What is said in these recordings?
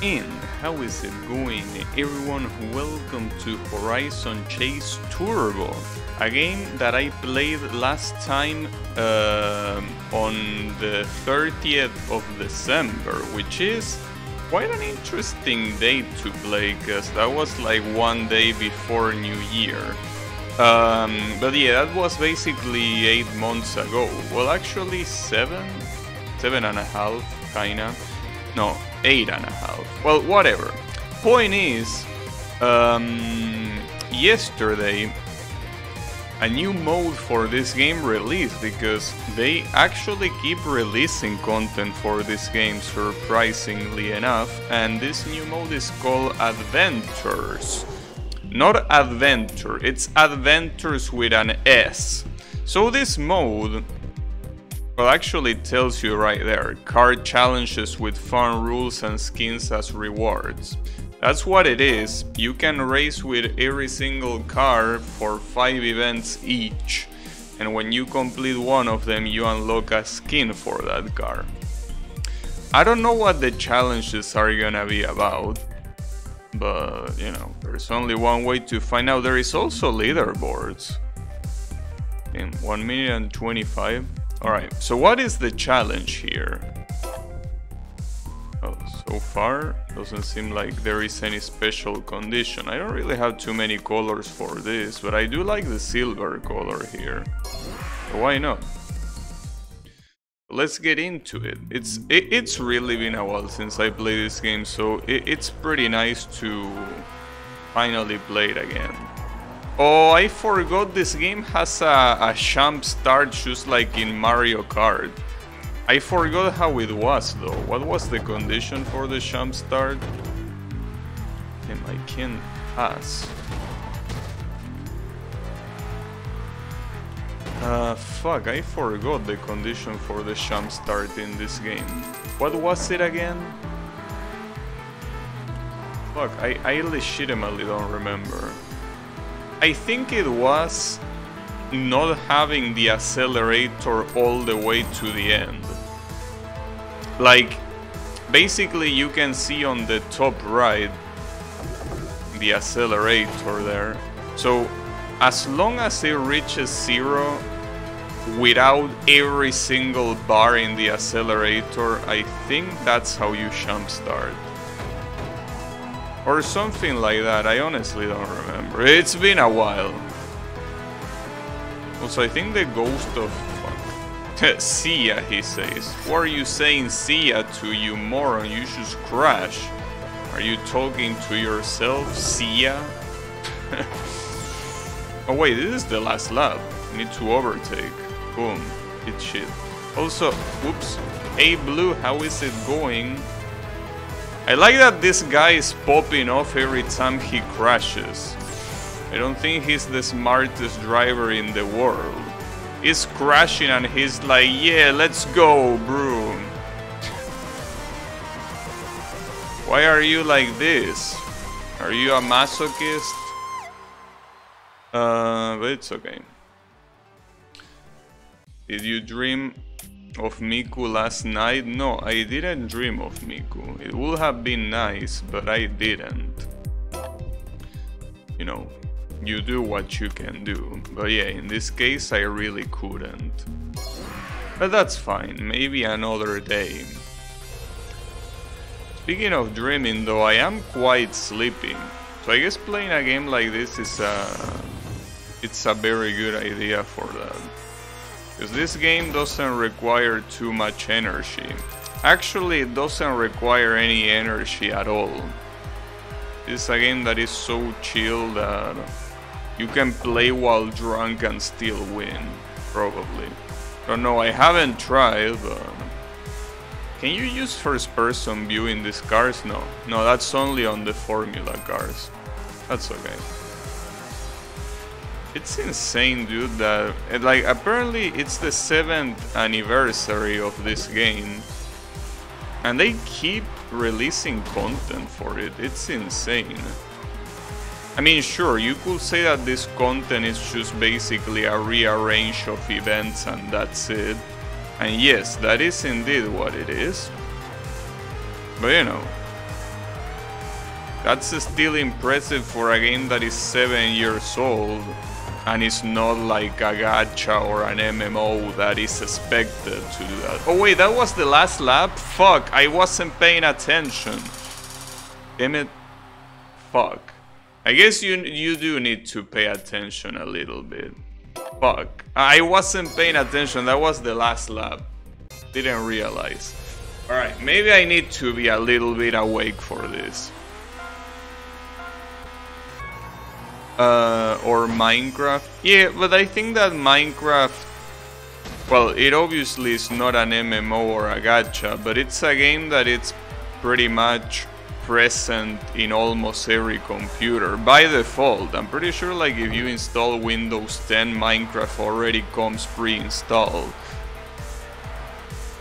And how is it going, everyone? Welcome to Horizon Chase Turbo, a game that I played last time on the 30th of December, which is quite an interesting date to play, because that was like one day before New Year. But yeah, that was basically 8 months ago. Well, actually 7.5, kinda. No, 8.5. Well, whatever. Point is, yesterday a new mode for this game released, because they actually keep releasing content for this game, surprisingly enough, and this new mode is called Adventures. Not Adventure, it's Adventures with an S. So this mode, well, actually it tells you right there, card challenges with fun rules and skins as rewards. That's what it is. You can race with every single car for 5 events each, and when you complete one of them you unlock a skin for that car. I don't know what the challenges are gonna be about, but you know, there's only one way to find out. There is also leaderboards in 1 minute and 25. Alright, so what is the challenge here? Well, so far doesn't seem like there is any special condition. I don't really have too many colors for this, but I do like the silver color here, so why not? Let's get into it. It's really been a while since I played this game, so it's pretty nice to finally play it again. Oh, I forgot this game has a jump start just like in Mario Kart. I forgot how it was though. What was the condition for the jump start? Damn, I can't pass. Fuck, I forgot the condition for the jump start in this game. What was it again? Fuck, I legitimately don't remember. I think it was not having the accelerator all the way to the end. Like, basically you can see on the top right the accelerator there. So as long as it reaches 0 without every single bar in the accelerator, I think that's how you jump start. Or something like that, I honestly don't remember. It's been a while. Also, I think the ghost of... fuck. See ya, he says. What are you saying see ya to, you moron? You should crash. Are you talking to yourself? See ya? Oh wait, this is the last lap. I need to overtake. Boom. Hit shit. Also, whoops. Hey Blue, how is it going? I like that this guy is popping off every time he crashes. I don't think he's the smartest driver in the world. He's crashing and he's like, yeah, let's go, bro. Why are you like this? Are you a masochist? But it's okay. Did you dream of Miku last night? No, I didn't dream of Miku. It would have been nice, but I didn't. You know, you do what you can do. But yeah, in this case I really couldn't. But that's fine, maybe another day. Speaking of dreaming though, I am quite sleepy. So I guess playing a game like this is it's a very good idea for that. Because this game doesn't require too much energy. Actually, it doesn't require any energy at all. It's a game that is so chill that you can play while drunk and still win, probably. Don't know, I haven't tried, but... Can you use first person view in these cars? No. No, that's only on the Formula cars. That's okay. It's insane, dude, that, like, apparently it's the 7th anniversary of this game, and they keep releasing content for it. It's insane. I mean, sure, you could say that this content is just basically a rearrange of events and that's it. And yes, that is indeed what it is. But you know, That's still impressive for a game that is 7 years old and it's not like a gacha or an MMO that is expected to do that. Oh wait, that was the last lap? Fuck, I wasn't paying attention. Damn it. Fuck. I guess you do need to pay attention a little bit. Fuck. I wasn't paying attention, that was the last lap. Didn't realize. Alright, maybe I need to be a little bit awake for this. Or Minecraft. Yeah, but I think that Minecraft, well, it obviously is not an MMO or a gacha, but it's a game that it's pretty much present in almost every computer by default. I'm pretty sure like if you install Windows 10, Minecraft already comes pre-installed.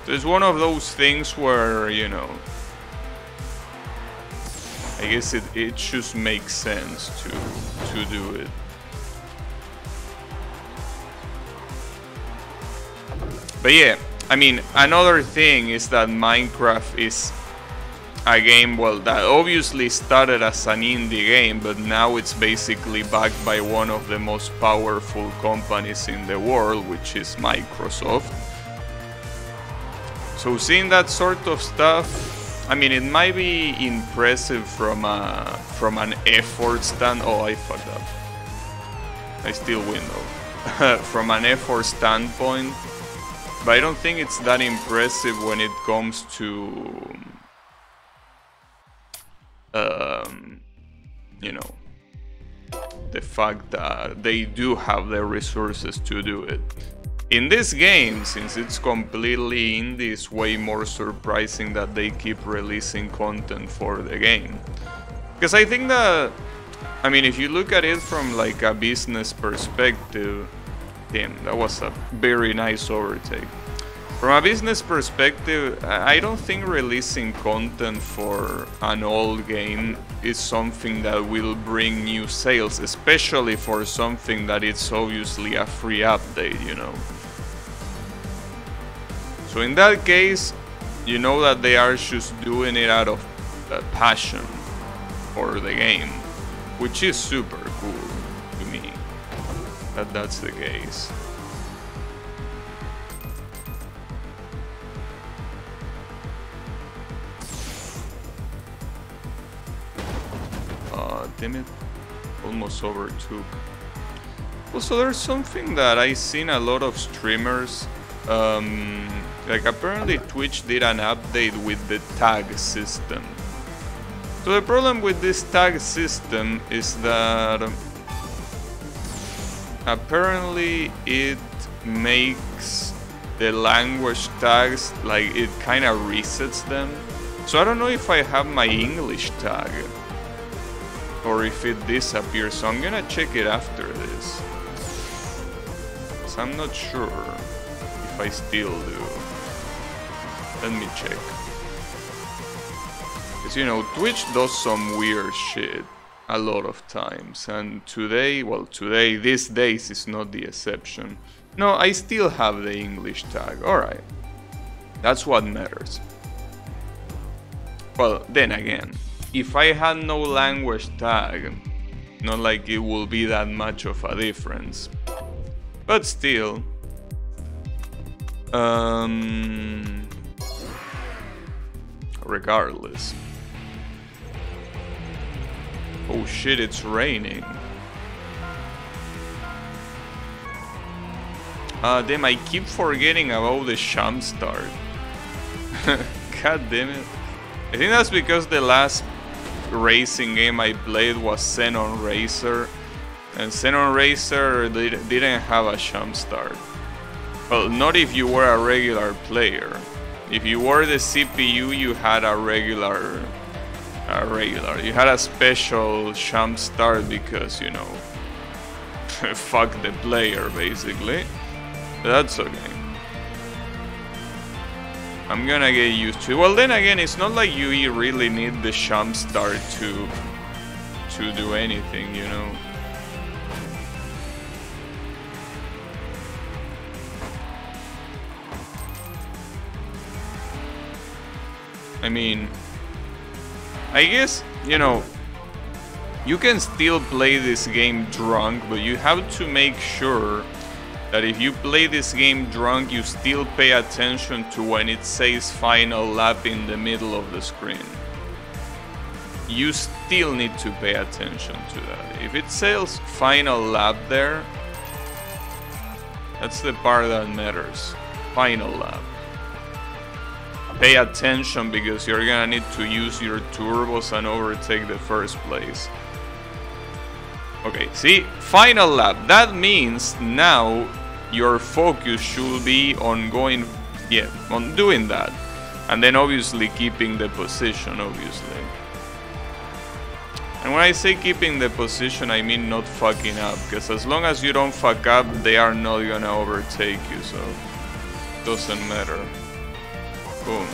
So it's one of those things where, you know, I guess it just makes sense to do it. But yeah, I mean, another thing is that Minecraft is a game, well, that obviously started as an indie game, but now it's basically backed by one of the most powerful companies in the world, which is Microsoft. So seeing that sort of stuff, I mean, it might be impressive from an effort stand. Oh, I fucked up. I still win though. From an effort standpoint, but I don't think it's that impressive when it comes to, you know, the fact that they do have the resources to do it. In this game, since it's completely indie, it's way more surprising that they keep releasing content for the game. Because I think that, I mean, if you look at it from like a business perspective, damn, that was a very nice overtake. From a business perspective, I don't think releasing content for an old game is something that will bring new sales, especially for something that it's obviously a free update, you know. So in that case, you know that they are just doing it out of passion for the game, which is super cool to me, that that's the case. Damn it, almost overtook. Also, there's something that I've seen a lot of streamers, like apparently Twitch did an update with the tag system. So the problem with this tag system is that apparently it makes the language tags, like it kind of resets them. So I don't know if I have my English tag or if it disappears, so I'm gonna check it after this. So I'm not sure if I still do. Let me check. Because you know, Twitch does some weird shit a lot of times, and today, well, today, these days is not the exception. No, I still have the English tag, alright. That's what matters. Well, then again, if I had no language tag, not like it will be that much of a difference. But still, regardless. Oh shit, it's raining. Damn, I keep forgetting about the Sham start. God damn it. I think that's because the last racing game I played was Xenon Racer, and Xenon Racer didn't have a Sham start. Well, not if you were a regular player. If you were the CPU, you had a regular. You had a special Sham start because, you know, fuck the player basically. But that's okay. I'm gonna get used to it. Well, then again, it's not like you really need the Sham start to do anything, you know. I mean, I guess, you know, You can still play this game drunk, but you have to make sure that if you play this game drunk, you still pay attention to when it says final lap in the middle of the screen. You still need to pay attention to that. If it says final lap there, that's the part that matters. Final lap. Pay attention because you're gonna need to use your turbos and overtake the first place. Okay, see? Final lap. That means now your focus should be on going, on doing that. And then obviously keeping the position, obviously. And when I say keeping the position, I mean not fucking up. Because as long as you don't fuck up, they are not gonna overtake you, so doesn't matter. Boom.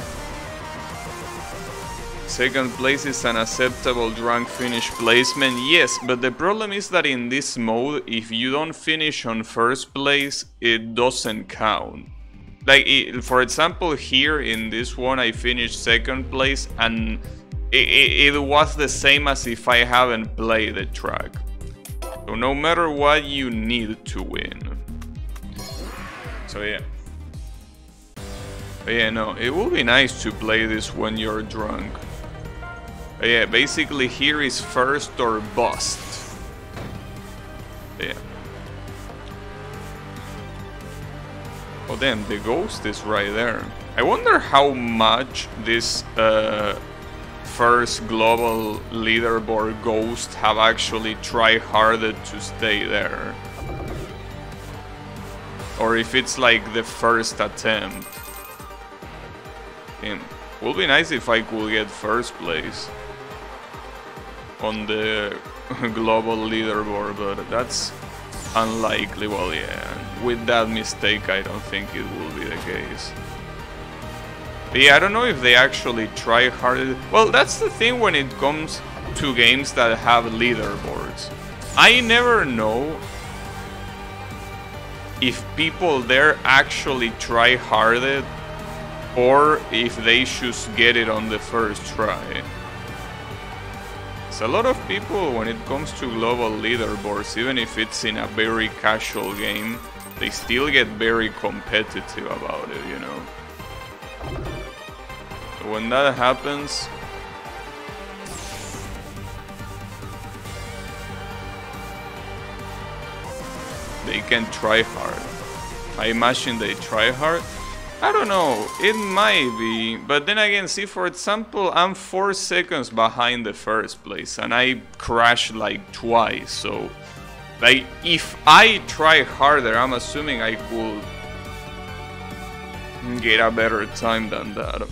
Second place is an acceptable drunk finish placement. Yes, but the problem is that in this mode, if you don't finish on first place, it doesn't count. Like, for example, here in this one, I finished second place and it was the same as if I haven't played the track. So no matter what, you need to win. So yeah. But yeah, no, it will be nice to play this when you're drunk. But yeah, basically here is first or bust. Yeah. Oh damn, the ghost is right there. I wonder how much this first global leaderboard ghost have actually tried harder to stay there. Or if it's like the first attempt. Damn. Would be nice if I could get first place on the global leaderboard, but that's unlikely. Well, yeah, with that mistake I don't think it will be the case. But yeah, I don't know if they actually try hard. Well, that's the thing when it comes to games that have leaderboards. I never know if people there actually try harder or if they just get it on the first try. So a lot of people, when it comes to global leaderboards, even if it's in a very casual game, they still get very competitive about it, you know. So when that happens, they can try hard. I imagine they try hard. I don't know, it might be, but then again, see, for example, I'm 4 seconds behind the first place and I crashed like twice, so like if I try harder, I'm assuming I could get a better time than that.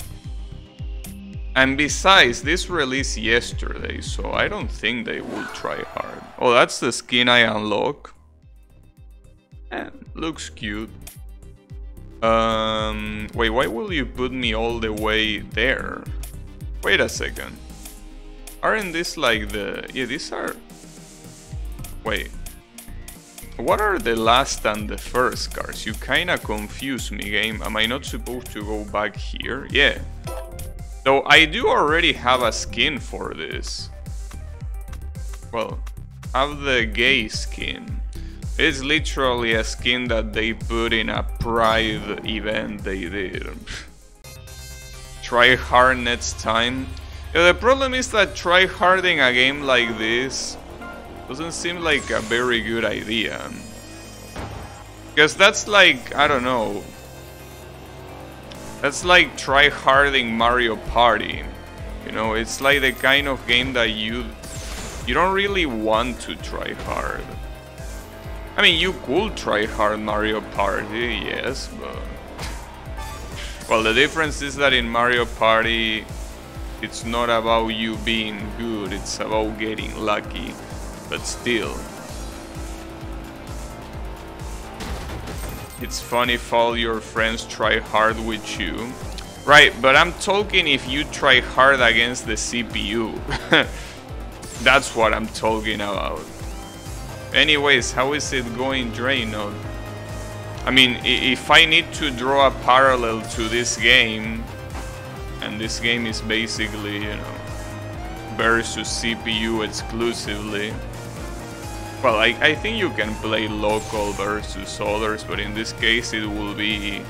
And besides, this released yesterday, so I don't think they will try hard. Oh, that's the skin I unlock. Looks cute. Wait, why will you put me all the way there? Wait a second. Aren't this like the... Yeah, these are... Wait. What are the last and the first cars? You kinda confuse me, game. Am I not supposed to go back here? Yeah. Though I do already have a skin for this. Well, have the gay skin. It's literally a skin that they put in a Pride event they did. Try hard next time. Yeah, the problem is that try harding a game like this doesn't seem like a very good idea. Because that's like, I don't know. That's like try harding Mario Party. You know, it's like the kind of game that you don't really want to try hard. I mean, you could try hard Mario Party, yes, but... Well, the difference is that in Mario Party, it's not about you being good, it's about getting lucky, but still. It's fun if all your friends try hard with you. Right, but I'm talking if you try hard against the CPU. That's what I'm talking about. Anyways, how is it going, Draynor? I mean, if I need to draw a parallel to this game, and this game is basically, you know, versus CPU exclusively. Well, I think you can play local versus others, but in this case it will be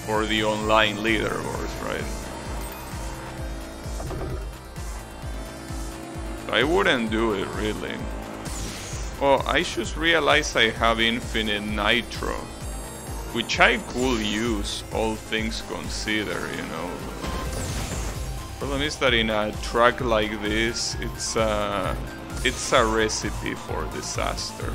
for the online leaderboards, right? I wouldn't do it, really. Oh, I just realized I have infinite nitro, which I could use, all things considered, you know. Problem is that in a track like this, it's a recipe for disaster.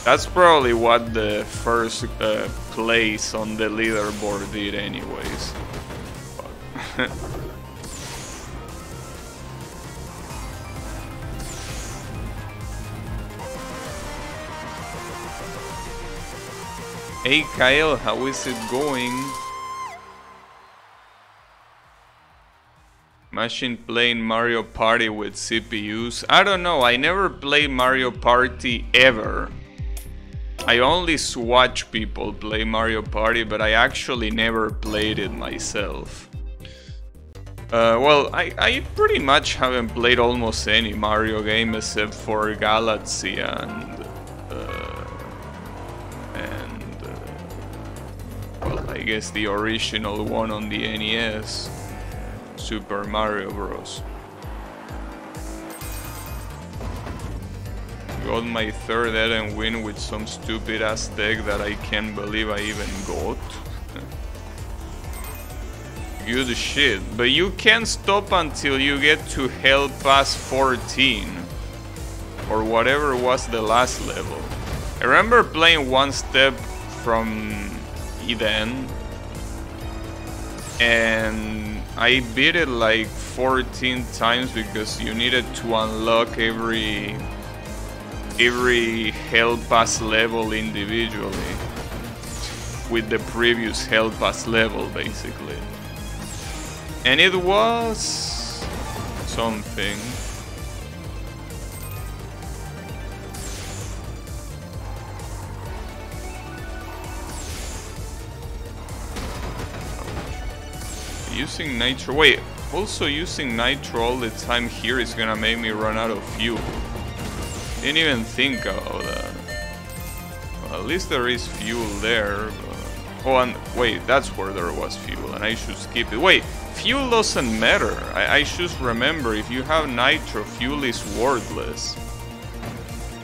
That's probably what the first place on the leaderboard did anyways. Hey Kyle, how is it going? Imagine playing Mario Party with CPUs. I don't know, I never played Mario Party ever. I only watch people play Mario Party, but I actually never played it myself. Well, I pretty much haven't played almost any Mario game except for Galaxy and well, I guess the original one on the NES, Super Mario Bros. Got my third Eden win with some stupid ass deck that I can't believe I even got. Good shit, but you can't stop until you get to Hell Pass 14 or whatever was the last level. I remember playing one step from Eden and I beat it like 14 times because you needed to unlock every Hell Pass level individually with the previous Hell Pass level basically. And it was something. Using nitro. Wait, also using nitro all the time here is gonna make me run out of fuel. Didn't even think about that. Well, at least there is fuel there. Oh, and wait, that's where there was fuel, and I should skip it. Wait, fuel doesn't matter. I should remember, if you have nitro, fuel is worthless.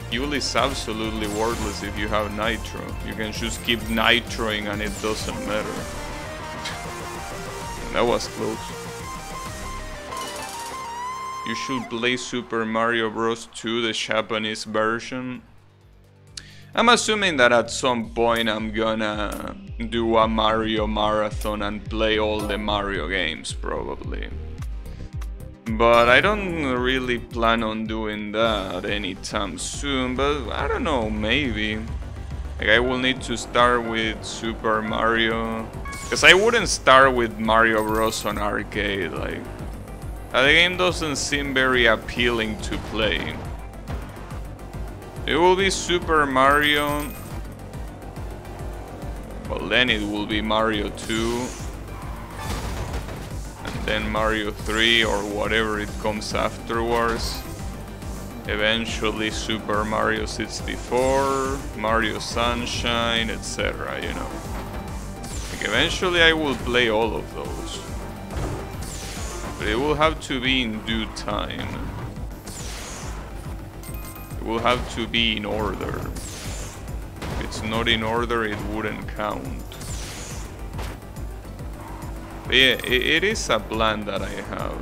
Fuel is absolutely worthless if you have nitro. You can just keep nitroing and it doesn't matter. That was close. You should play Super Mario Bros. 2, the Japanese version. I'm assuming that at some point I'm gonna do a Mario marathon and play all the Mario games, probably. But I don't really plan on doing that anytime soon, but I don't know, maybe. Like, I will need to start with Super Mario, because I wouldn't start with Mario Bros. On arcade, like, the game doesn't seem very appealing to play. It will be Super Mario, well then it will be Mario 2, and then Mario 3 or whatever it comes afterwards. Eventually Super Mario 64, Mario Sunshine, etc, you know. Like, eventually I will play all of those. But it will have to be in due time. It will have to be in order. If it's not in order, it wouldn't count. But yeah, it is a plan that I have.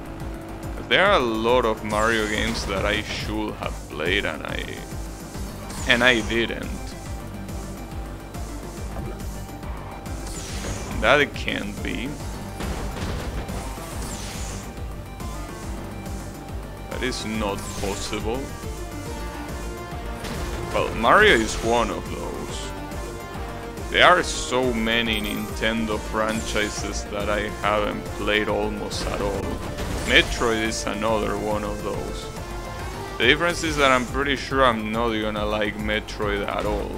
There are a lot of Mario games that I should have played and I didn't. That can't be. That is not possible. Well, Mario is one of those. There are so many Nintendo franchises that I haven't played almost at all. Metroid is another one of those. The difference is that I'm pretty sure I'm not gonna like Metroid at all.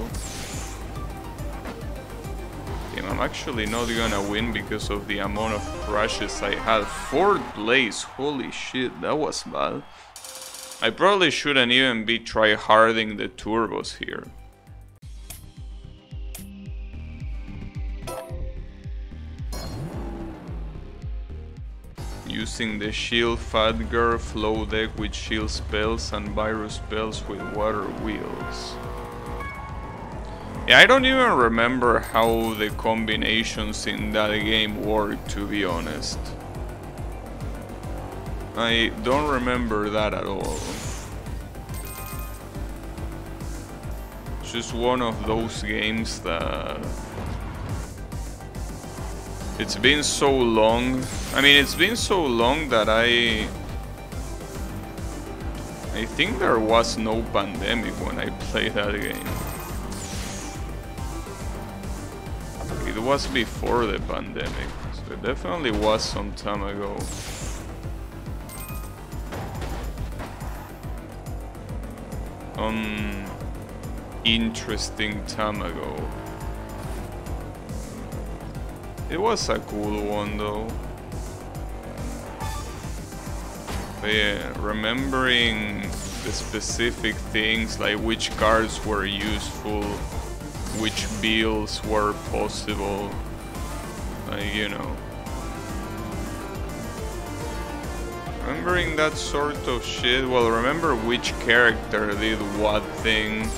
Damn, I'm actually not gonna win because of the amount of crashes I had. 4th place, holy shit, that was bad. I probably shouldn't even be try-harding the turbos here. Using the shield Fatgar flow deck with shield spells and virus spells with water wheels. Yeah, I don't even remember how the combinations in that game work, to be honest. I don't remember that at all. It's just one of those games that... It's been so long. I mean, it's been so long that I think there was no pandemic when I played that game. It was before the pandemic, so it definitely was some time ago. Interesting time ago. It was a cool one though. But yeah, remembering the specific things like which cards were useful, which builds were possible, like, you know. Remembering that sort of shit. Well, remember which character did what thing.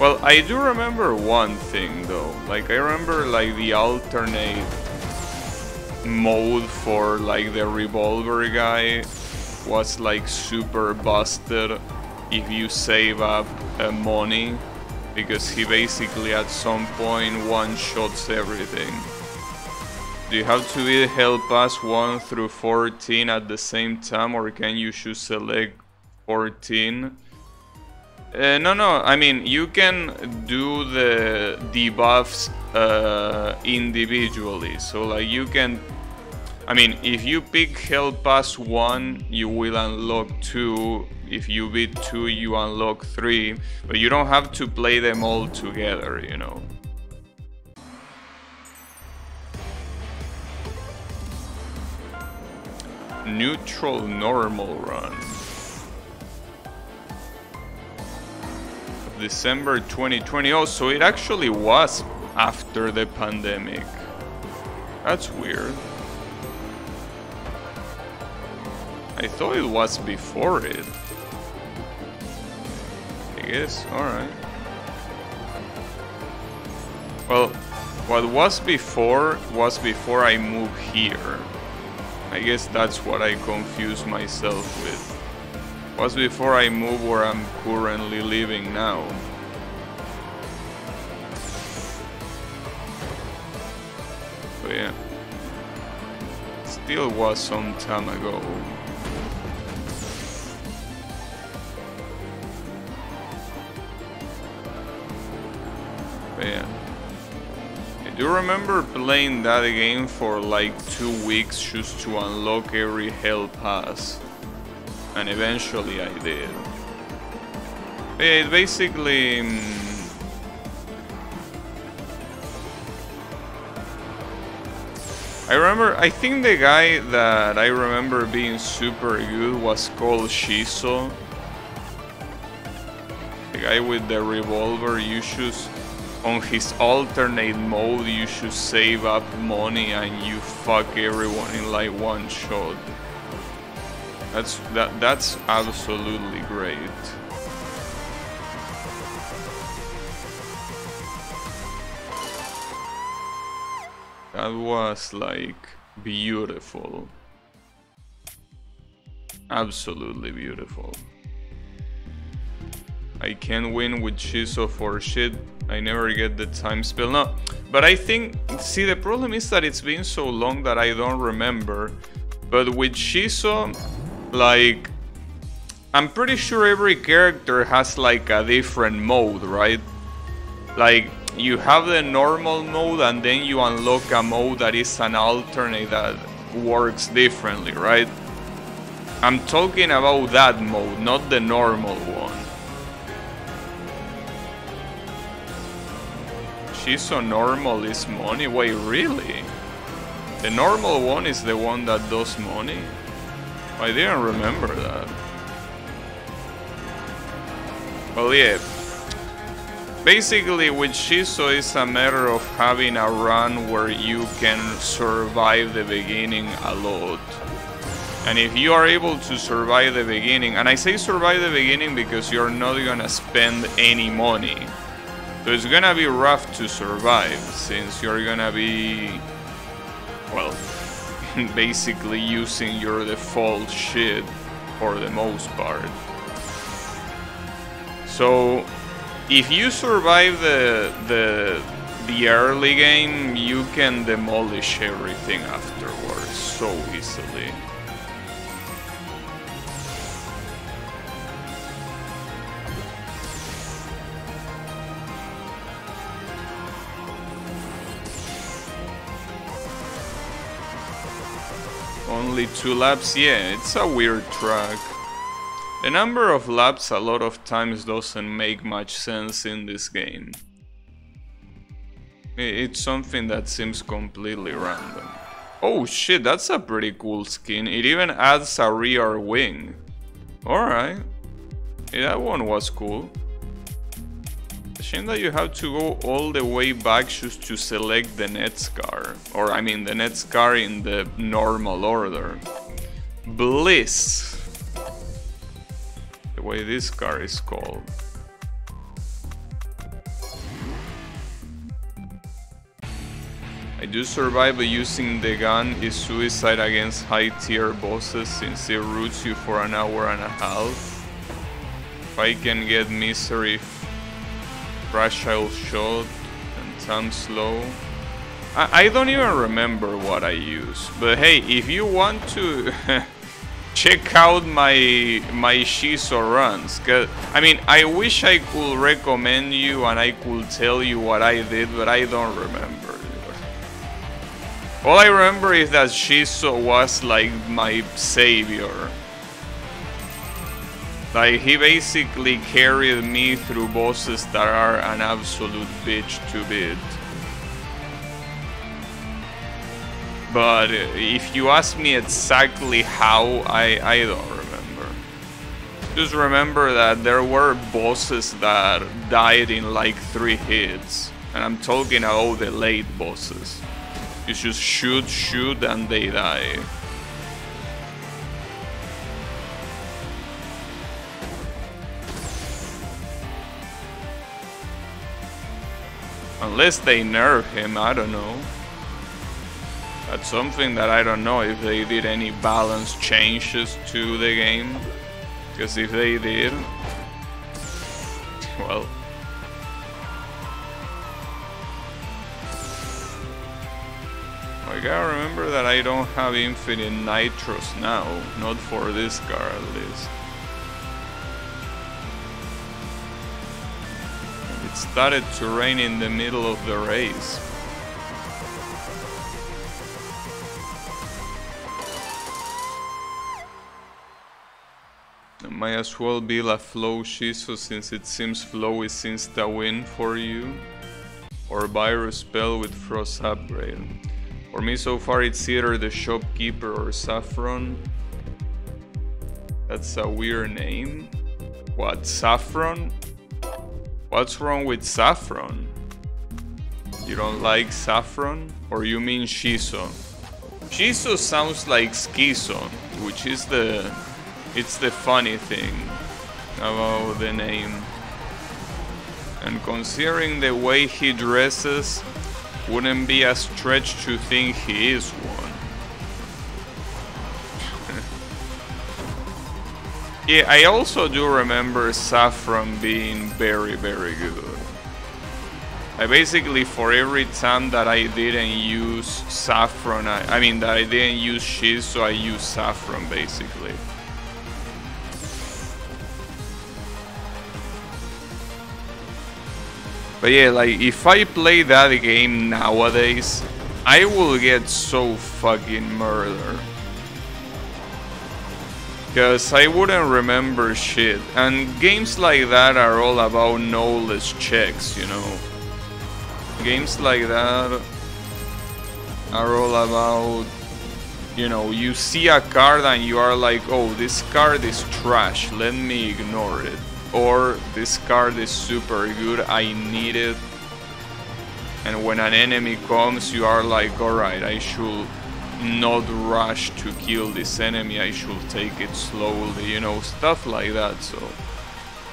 Well, I do remember one thing though. Like, I remember like the alternate mode for like the revolver guy was like super busted if you save up money, because he basically at some point one-shots everything. Do you have to be Hell Pass 1 through 14 at the same time, or can you just select 14? No, I mean, you can do the debuffs individually. So like you can, I mean, if you pick Hell Pass 1, you will unlock 2. If you beat 2, you unlock 3. But you don't have to play them all together, you know. Neutral normal run. December 2020. Oh, so it actually was after the pandemic. That's weird. I thought it was before it. I guess, alright. Well, what was before I moved here. I guess that's what I confused myself with. Was before I moved where I'm currently living now. But yeah. Still was some time ago. But yeah. I do remember playing that game for like 2 weeks just to unlock every Hell Pass. And eventually I did. But yeah, it basically... I think the guy that I remember being super good was called Shiso. The guy with the revolver. You should, on his alternate mode, you should save up money and you fuck everyone in like one shot. That's absolutely great. That was like beautiful. Absolutely beautiful. I can't win with Shiso for shit. I never get the time spell. No, but I think, see, the problem is that it's been so long that I don't remember. But with Shiso, like, I'm pretty sure every character has like a different mode, right? Like, you have the normal mode and then you unlock a mode that is an alternate that works differently, right? I'm talking about that mode, not the normal one. Shiso normal is money? Wait, really? The normal one is the one that does money? I didn't remember that. Well, yeah. Basically, with Shiso, it's a matter of having a run where you can survive the beginning a lot. And if you are able to survive the beginning, and I say survive the beginning because you're not gonna spend any money. So it's gonna be rough to survive, since you're gonna be, well, basically using your default shit for the most part. So if you survive the early game, you can demolish everything afterwards so easily. Only 2 laps? Yeah, it's a weird track. The number of laps a lot of times doesn't make much sense in this game. It's something that seems completely random. Oh shit, that's a pretty cool skin. It even adds a rear wing. Alright. Yeah, that one was cool. Shame that you have to go all the way back just to select the next car. Or I mean the next car in the normal order. Bliss. The way this car is called. I do survive, but using the gun is suicide against high tier bosses since it roots you for an hour and a half. If I can get misery, fragile shot, and time slow. I don't even remember what I use, but hey, if you want to check out my Shiso runs, 'cause I mean, I wish I could recommend you and I could tell you what I did, but I don't remember. All I remember is that Shiso was like my savior. Like, he basically carried me through bosses that are an absolute bitch to beat. But if you ask me exactly how, I don't remember. Just remember that there were bosses that died in like 3 hits. And I'm talking about the late bosses. You just shoot, and they die. Unless they nerf him, I don't know. That's something that I don't know if they did any balance changes to the game. Because if they did, well. I gotta remember that I don't have infinite nitros now. Not for this car at least. It started to rain in the middle of the race. It might as well be a flow Shiso since it seems flow is insta-win for you. Or virus spell with frost upgrade. For me so far it's either the shopkeeper or Saffron. That's a weird name. What, Saffron? What's wrong with Saffron? You don't like Saffron? Or you mean Shiso? Shiso sounds like Schizo, which is it's the funny thing about the name. And considering the way he dresses, wouldn't be a stretch to think he is one. Yeah, I also do remember Saffron being very, very good. I basically, for every time that I didn't use Saffron, I mean that I didn't use Shiso, I used Saffron basically. But yeah, like, if I play that game nowadays, I will get so fucking murdered. Because I wouldn't remember shit. And games like that are all about knowledge checks, you know. games like that are all about, you know, you see a card and you are like, oh, this card is trash, let me ignore it. Or this card is super good, I need it. And when an enemy comes, you are like, alright, I should not rush to kill this enemy, I should take it slowly, you know, stuff like that. So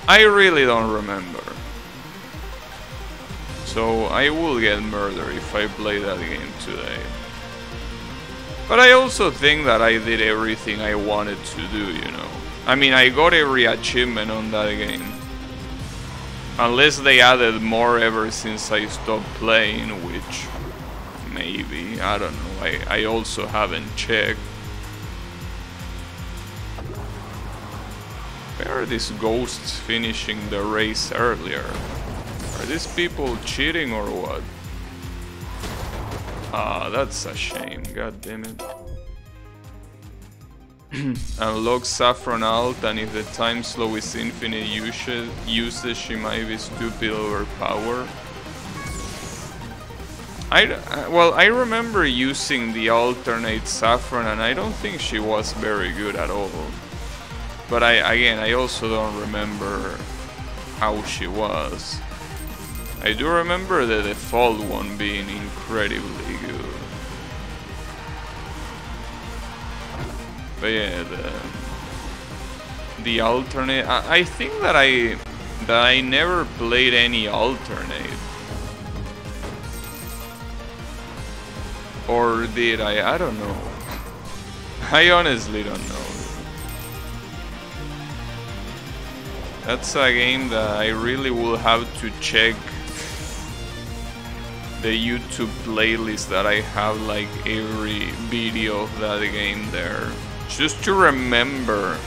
I really don't remember. So I will get murdered if I play that game today. But I also think that I did everything I wanted to do, you know. I mean, I got every achievement on that game. Unless they added more ever since I stopped playing, which maybe, I don't know, I also haven't checked. Where are these ghosts finishing the race earlier? Are these people cheating or what? Ah, that's a shame, god damn it. Unlock Saffron alt, and if the time slow is infinite usage, she might be stupid overpowered. Well, I remember using the alternate Saffron and I don't think she was very good at all. But I also don't remember how she was. I do remember the default one being incredibly good. But yeah, the alternate, I think that I never played any alternate. Or did I? I don't know. I honestly don't know. That's a game that I really will have to check the YouTube playlist that I have, like every video of that game there. Just to remember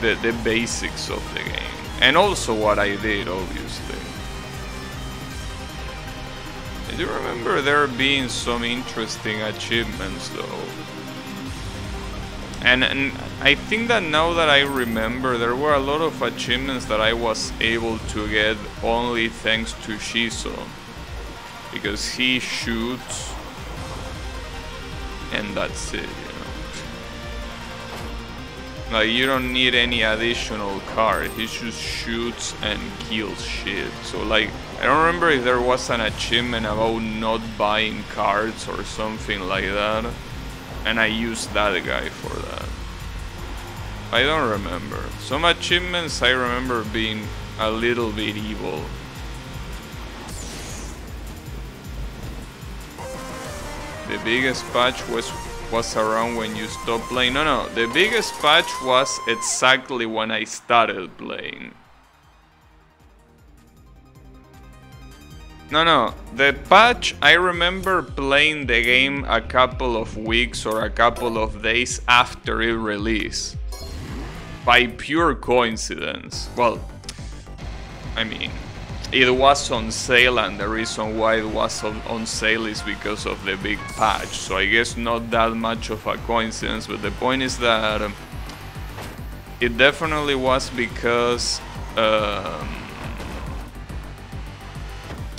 the basics of the game. And also what I did, obviously. I do remember there being some interesting achievements though. And I think that now that I remember, there were a lot of achievements that I was able to get only thanks to Shiso. Because he shoots and that's it, you know. Like, you don't need any additional card, he just shoots and kills shit. So like, I don't remember if there was an achievement about not buying cards or something like that, and I used that guy for that. I don't remember. Some achievements I remember being a little bit evil. The biggest patch was around when you stopped playing. No, the biggest patch was exactly when I started playing. No, the patch, I remember playing the game a couple of weeks or a couple of days after it released. By pure coincidence. Well, I mean, it was on sale, and the reason why it was on sale is because of the big patch. So I guess not that much of a coincidence, but the point is that it definitely was because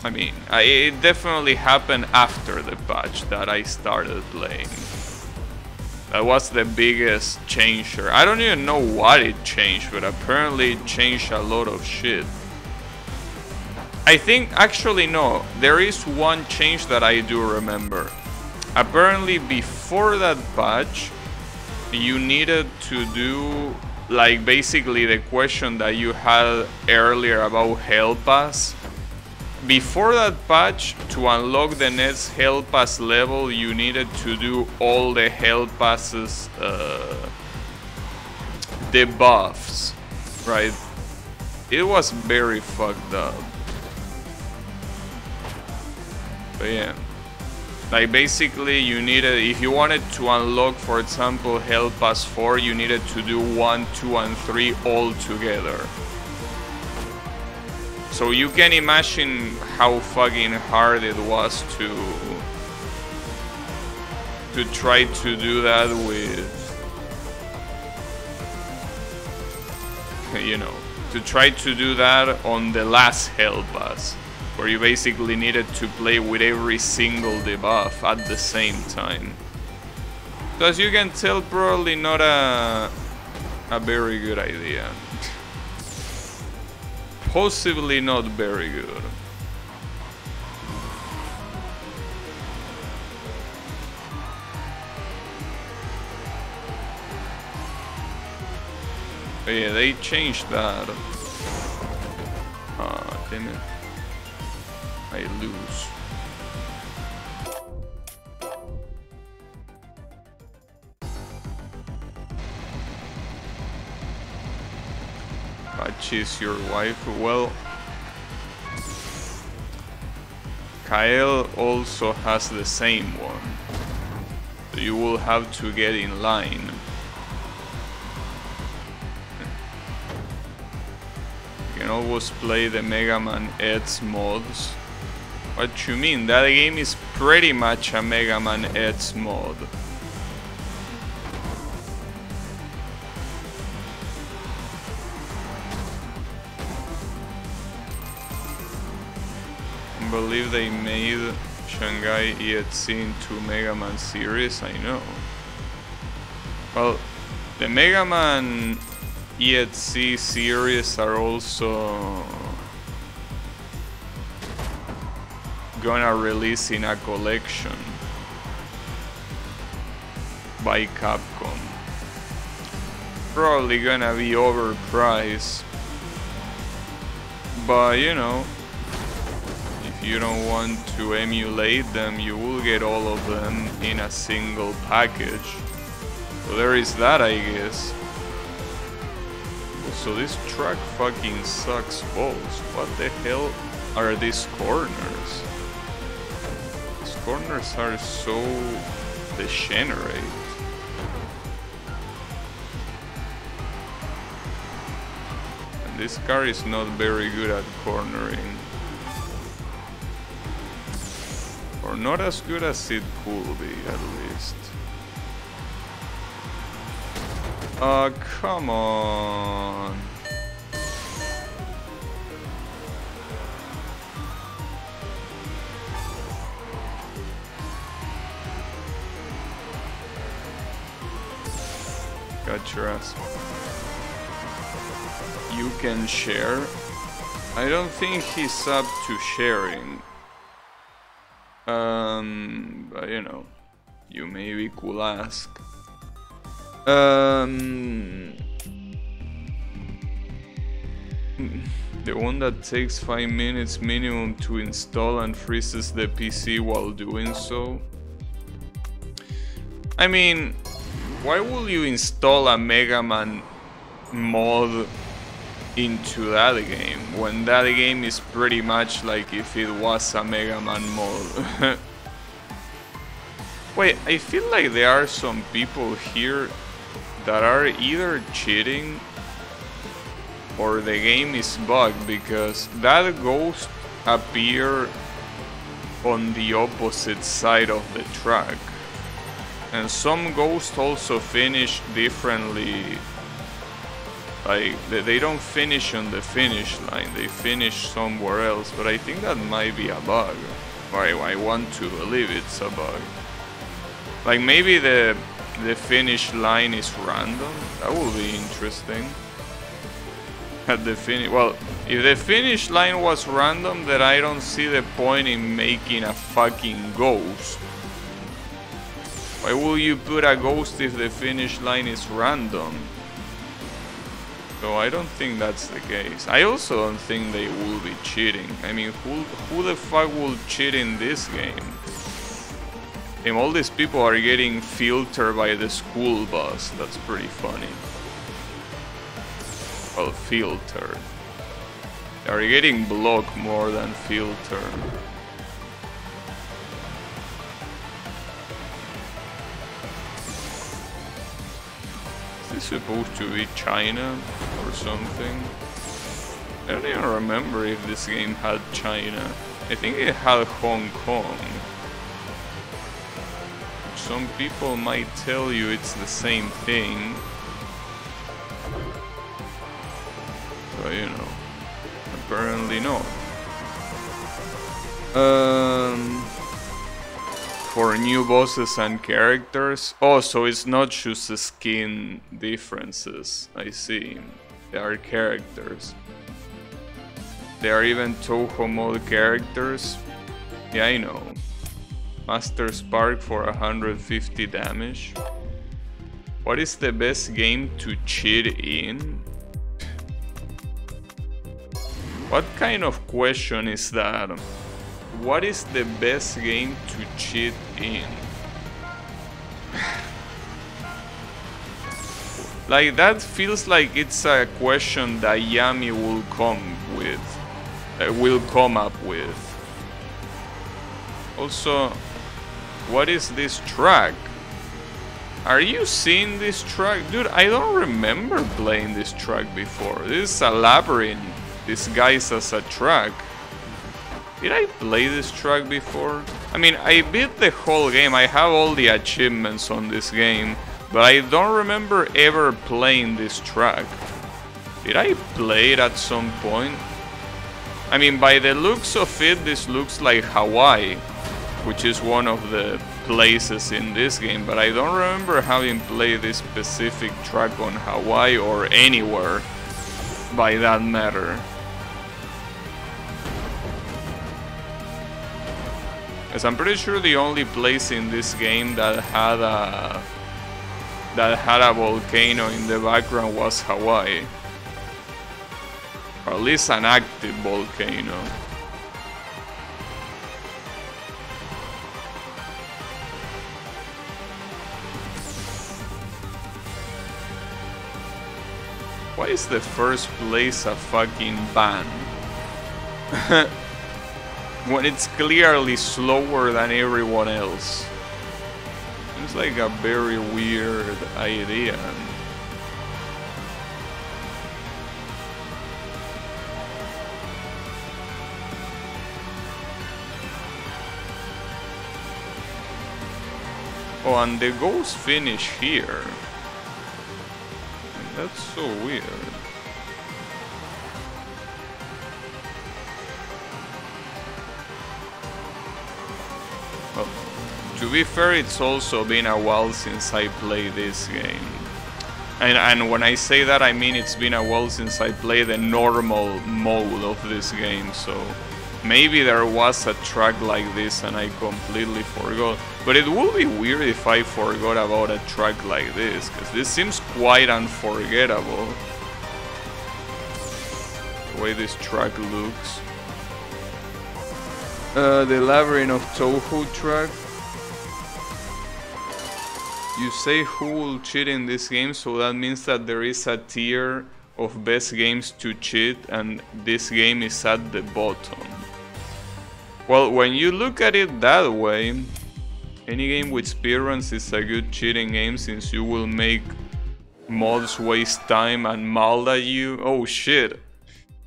I mean, it definitely happened after the patch that I started playing. That was the biggest changer. I don't even know what it changed, but apparently it changed a lot of shit. I think, actually no, there is one change that I do remember. Apparently before that patch, you needed to do, like, basically the question that you had earlier about Hell Pass. Before that patch, to unlock the next Hell Pass level, you needed to do all the Hell Passes debuffs, right? It was very fucked up. But yeah, like basically you needed, if you wanted to unlock, for example, Hell Pass 4, you needed to do 1, 2, and 3 all together. So you can imagine how fucking hard it was to try to do that with, you know, to try to do that on the last Hell Pass. where you basically needed to play with every single debuff at the same time. So as you can tell, probably not a very good idea. Possibly not very good. But yeah, they changed that. Ah, damn it. I lose. She's your wife. Well, Kael also has the same one. So you will have to get in line. You can always play the Mega Man X mods. What you mean? That game is pretty much a Mega Man X mod. I believe they made Shanghai EXE into Mega Man series, I know. Well, the Mega Man EXE series are also gonna release in a collection by Capcom. Probably gonna be overpriced, but you know, if you don't want to emulate them, you will get all of them in a single package. So there is that, I guess. So this track fucking sucks balls. What the hell are these corners? These corners are so degenerate. And this car is not very good at cornering. Or not as good as it could be, at least. Come on. Got your ass. You can share? I don't think he's up to sharing. But you know, you maybe could ask. The one that takes 5 minutes minimum to install and freezes the PC while doing so. I mean, why would you install a Mega Man mod into that game when that game is pretty much like if it was a Mega Man mod? Wait, I feel like there are some people here that are either cheating or the game is bugged, because that ghost appeared on the opposite side of the track, and some ghosts also finish differently. Like they don't finish on the finish line, they finish somewhere else, but I think that might be a bug. Or I want to believe it's a bug. Like maybe the finish line is random. That would be interesting. At the finish, well, if the finish line was random, then I don't see the point in making a fucking ghost. Why would you put a ghost if the finish line is random? So I don't think that's the case. I also don't think they will be cheating. I mean, who the fuck will cheat in this game? And all these people are getting filtered by the school bus. That's pretty funny. Well, filtered. They are getting blocked more than filtered. Is this supposed to be China or something? I don't even remember if this game had China. I think it had Hong Kong. Some people might tell you it's the same thing. But you know, apparently not. Um, for new bosses and characters. Oh, so it's not just skin differences. I see. They are characters. They are even Touhou mode characters. Yeah, I know. Master Spark for 150 damage. What is the best game to cheat in? What kind of question is that? What is the best game to cheat in? Like, that feels like it's a question that Yami will come up with. Also, what is this track? Are you seeing this track? Dude, I don't remember playing this track before. This is a labyrinth disguised as a track. Did I play this track before? I mean, I beat the whole game. I have all the achievements on this game, but I don't remember ever playing this track. Did I play it at some point? I mean, by the looks of it, this looks like Hawaii, which is one of the places in this game, but I don't remember having played this specific track on Hawaii or anywhere, by that matter. Because I'm pretty sure the only place in this game that had a volcano in the background was Hawaii. Or at least an active volcano. Why is the first place a fucking ban? When it's clearly slower than everyone else. Seems like a very weird idea. Oh, and the ghost finish here. That's so weird. Well, to be fair, it's also been a while since I played this game. And when I say that, I mean it's been a while since I played the normal mode of this game, so maybe there was a track like this and I completely forgot. But it would be weird if I forgot about a track like this, because this seems quite unforgettable. The way this track looks. The Labyrinth of Touhou track. You say who will cheat in this game, so that means that there is a tier of best games to cheat and this game is at the bottom. Well, when you look at it that way, any game with speedruns is a good cheating game since you will make mods waste time and mad at you. Oh shit.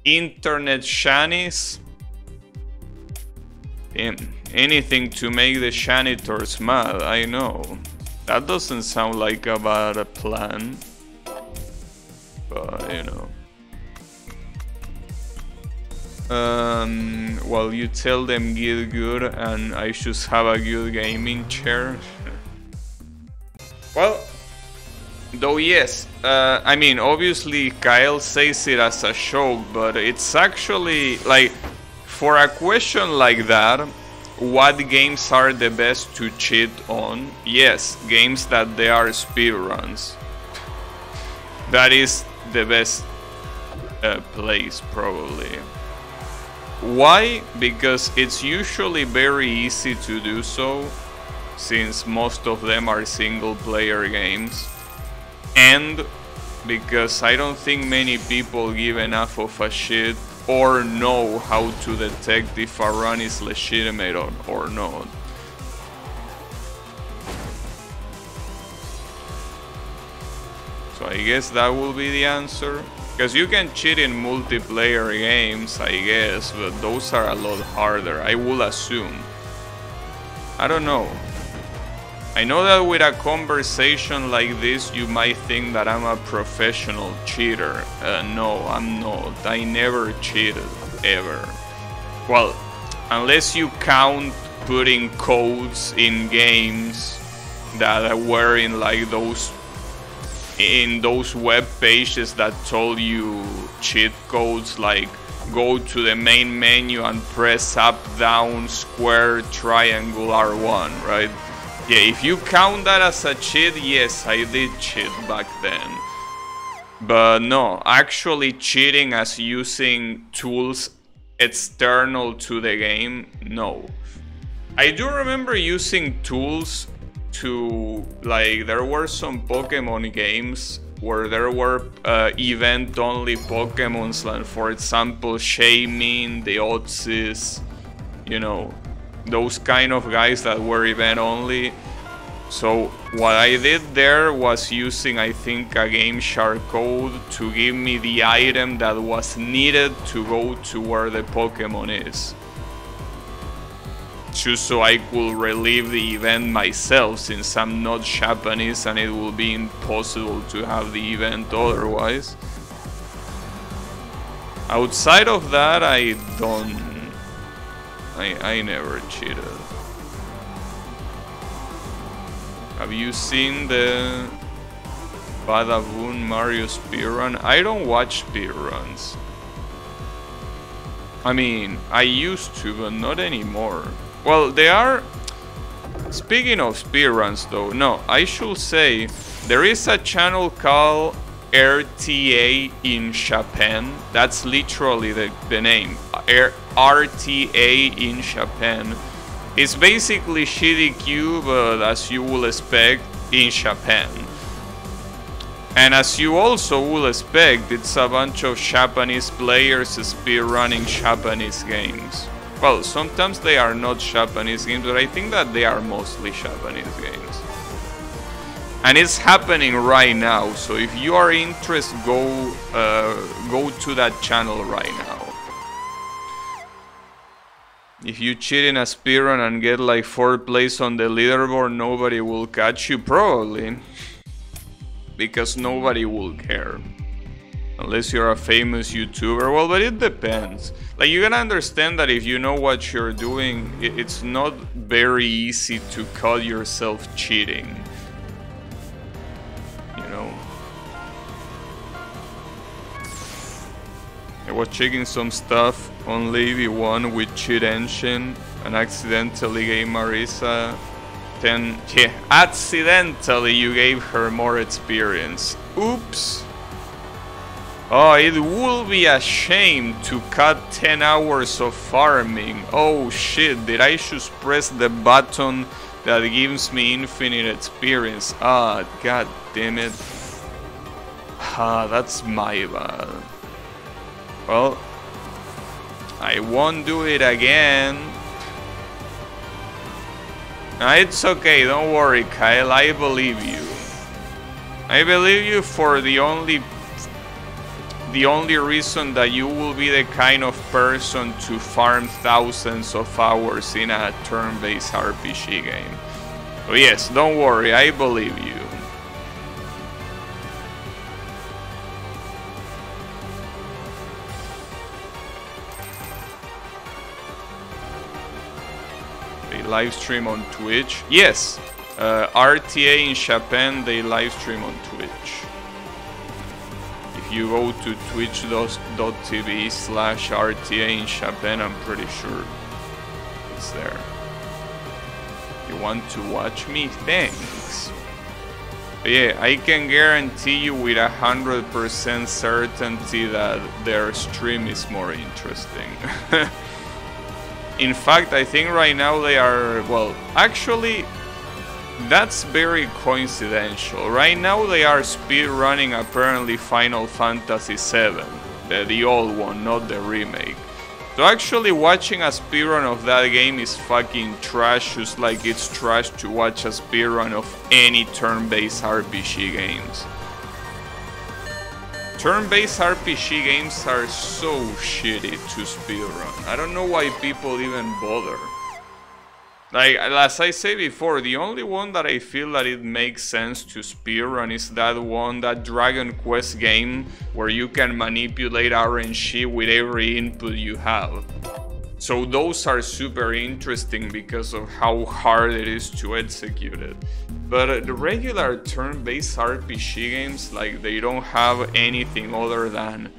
Internet shanties? Damn. Anything to make the janitors mad, I know. That doesn't sound like a bad plan. But, you know. Well, you tell them get good and I should have a good gaming chair. Well, though yes, I mean obviously Kyle says it as a joke, but it's actually like, for a question like that, what games are the best to cheat on? Yes, games that they are speedruns. That is the best place probably. Why? Because it's usually very easy to do so, since most of them are single player games, and because I don't think many people give enough of a shit or know how to detect if a run is legitimate or not. So I guess that will be the answer. Because you can cheat in multiplayer games, I guess, but those are a lot harder, I will assume. I don't know. I know that with a conversation like this, you might think that I'm a professional cheater. No, I'm not. I never cheated, ever. Well, unless you count putting codes in games that were in like those web pages that told you cheat codes, like go to the main menu and press up, down, square, triangle, R1, right? Yeah, if you count that as a cheat, yes, I did cheat back then. But no, actually cheating as using tools external to the game, no. I do remember using tools to, like, there were some Pokemon games where there were event-only Pokemons, like for example Shaymin, the Otsis, you know, those kind of guys that were event-only. So what I did there was using, I think, a Game Shark code to give me the item that was needed to go to where the Pokemon is, just so I could relive the event myself, since I'm not Japanese and it will be impossible to have the event otherwise. Outside of that, I never cheated. Have you seen the Badaboon Mario speedrun? I don't watch speedruns. I mean, I used to, but not anymore. Well, they are... Speaking of speedruns though, no, I should say there is a channel called RTA in Japan. That's literally the name. RTA in Japan. It's basically GDQ, but as you will expect, in Japan. And as you also will expect, it's a bunch of Japanese players speedrunning Japanese games. Well, sometimes they are not Japanese games, but I think that they are mostly Japanese games. And it's happening right now, so if you are interested, go to that channel right now. If you cheat in a speedrun and get like 4th place on the leaderboard, nobody will catch you, probably. Because nobody will care. Unless you're a famous YouTuber, well, but it depends. Like, you gotta understand that if you know what you're doing, it's not very easy to call yourself cheating. You know? I was checking some stuff on Levy 1 with Cheat Engine and accidentally gave Marisa 10... Yeah, accidentally you gave her more experience. Oops! Oh, it will be a shame to cut 10 hours of farming. Oh shit, did I just press the button that gives me infinite experience? Ah, god damn it. Ah, that's my bad. Well, I won't do it again. Nah, it's okay, don't worry, Kyle, I believe you. I believe you for the only reason that you will be the kind of person to farm thousands of hours in a turn-based RPG game. So yes, don't worry, I believe you. They live stream on Twitch? Yes, RTA in Japan, they live stream on Twitch. If you go to twitch.tv/RTA in Japan, I'm pretty sure it's there. You want to watch me? Thanks. But yeah, I can guarantee you with 100% certainty that their stream is more interesting. In fact, I think right now they are, well, actually, that's very coincidental. Right now they are speedrunning apparently Final Fantasy VII, the old one, not the remake. So actually watching a speedrun of that game is fucking trash, just like it's trash to watch a speedrun of any turn-based RPG games. Turn-based RPG games are so shitty to speedrun. I don't know why people even bother. Like, as I said before, the only one that I feel that it makes sense to speedrun is that Dragon Quest game where you can manipulate RNG with every input you have. So those are super interesting because of how hard it is to execute it. But the regular turn-based RPG games, like, they don't have anything other than...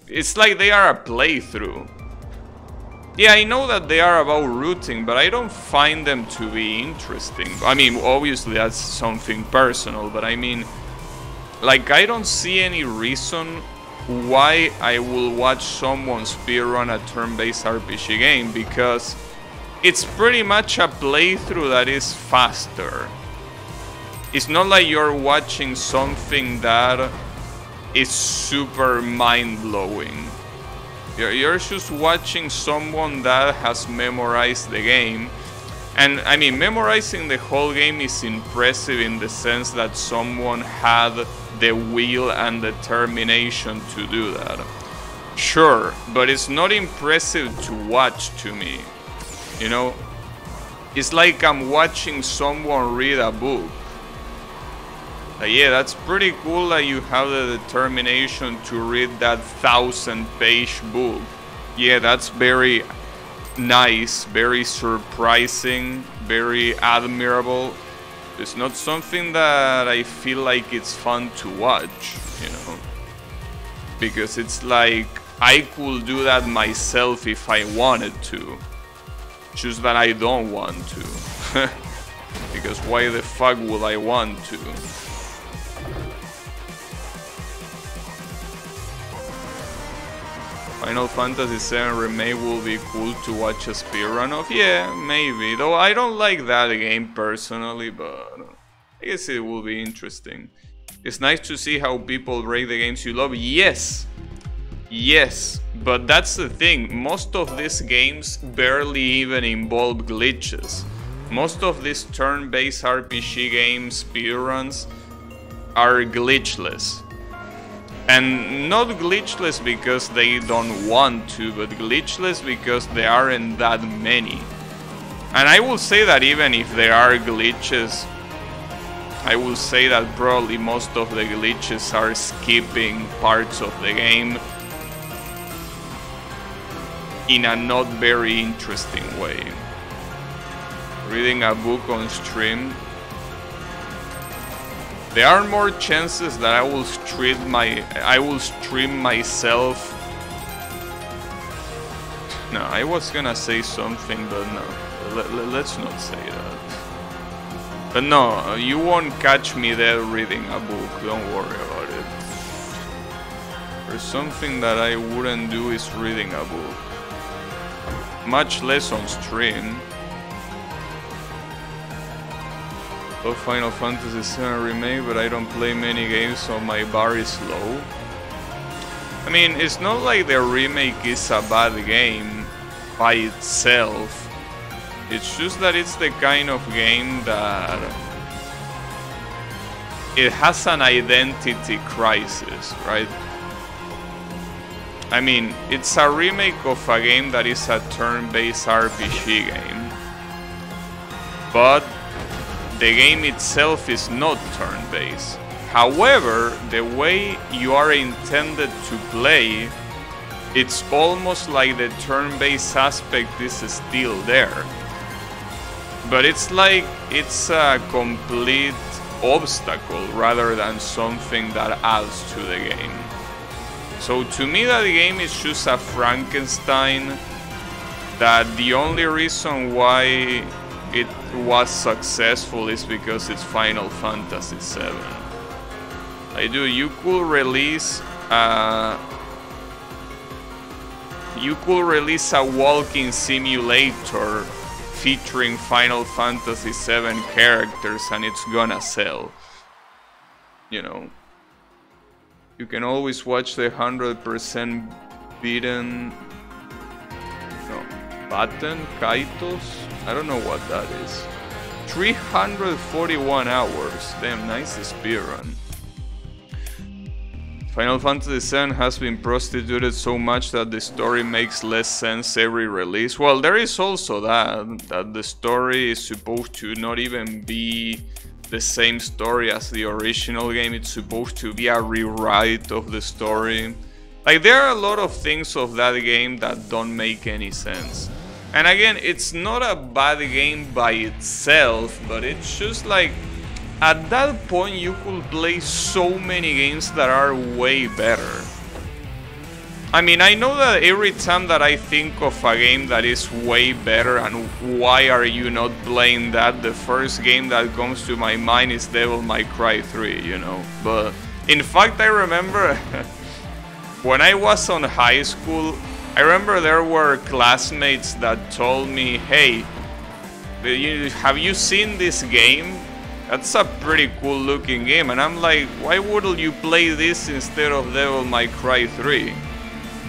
It's like they are a playthrough. Yeah, I know that they are about routing, but I don't find them to be interesting. I mean, obviously that's something personal, but I mean, like, I don't see any reason why I will watch someone speedrun a turn-based RPG game, because it's pretty much a playthrough that is faster. It's not like you're watching something that is super mind-blowing. You're just watching someone that has memorized the game. And I mean, memorizing the whole game is impressive in the sense that someone had the will and determination to do that. Sure, but it's not impressive to watch to me. You know? It's like I'm watching someone read a book. Yeah, that's pretty cool that you have the determination to read that 1000-page book. Yeah, that's very nice, very surprising, very admirable. It's not something that I feel like it's fun to watch, you know. Because it's like, I could do that myself if I wanted to. Just that I don't want to. Because why the fuck would I want to? Final Fantasy VII Remake will be cool to watch a speedrun of. Yeah, maybe. Though I don't like that game personally, but I guess it will be interesting. It's nice to see how people rate the games you love. Yes! Yes, but that's the thing. Most of these games barely even involve glitches. Most of these turn-based RPG games, speedruns, are glitchless. And not glitchless because they don't want to, but glitchless because there aren't that many. And I will say that even if there are glitches, I will say that probably most of the glitches are skipping parts of the game in a not very interesting way. Reading a book on stream. There are more chances that I will stream myself. No, I was gonna say something, but no. Let's not say that. But no, you won't catch me there reading a book. Don't worry about it. There's something that I wouldn't do is reading a book. Much less on stream. Love Final Fantasy VII Remake, but I don't play many games, so my bar is low. I mean, it's not like the remake is a bad game by itself. It's just that it's the kind of game that it has an identity crisis, right? I mean, it's a remake of a game that is a turn-based RPG game, but the game itself is not turn-based. However, the way you are intended to play, it's almost like the turn-based aspect is still there. But it's like it's a complete obstacle rather than something that adds to the game. So to me that game is just a Frankenstein that the only reason why it was successful is because it's Final Fantasy VII. You could release a walking simulator featuring Final Fantasy VII characters and it's gonna sell. You know, you can always watch the 100% beaten Baten Kaitos. I don't know what that is. 341 hours. Damn, nice speedrun. Final Fantasy VII has been prostituted so much that the story makes less sense every release. Well, there is also that the story is supposed to not even be the same story as the original game. It's supposed to be a rewrite of the story. Like, there are a lot of things of that game that don't make any sense. And again, it's not a bad game by itself, but it's just like, at that point you could play so many games that are way better. I mean, I know that every time that I think of a game that is way better and why are you not playing that, the first game that comes to my mind is Devil May Cry 3, you know. But in fact, I remember when I was on high school, I remember there were classmates that told me, hey, have you seen this game? That's a pretty cool looking game. And I'm like, why wouldn't you play this instead of Devil May Cry 3?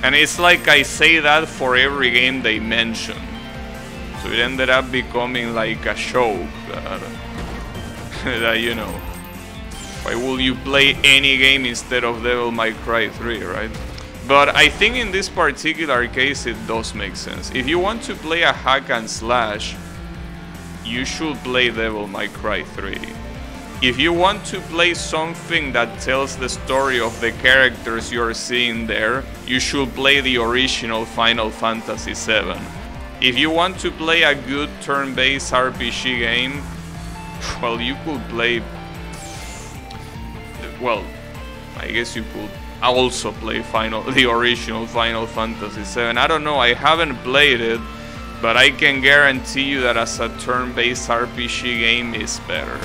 And it's like I say that for every game they mention. So it ended up becoming like a joke that, you know, why will you play any game instead of Devil May Cry 3, right? But I think in this particular case it does make sense. If you want to play a hack and slash, you should play Devil May Cry 3. If you want to play something that tells the story of the characters you're seeing there, you should play the original Final Fantasy VII. If you want to play a good turn-based RPG game, well, you could play... Well, I guess you could also play the original Final Fantasy VII. I don't know, I haven't played it, but I can guarantee you that as a turn-based RPG game is better.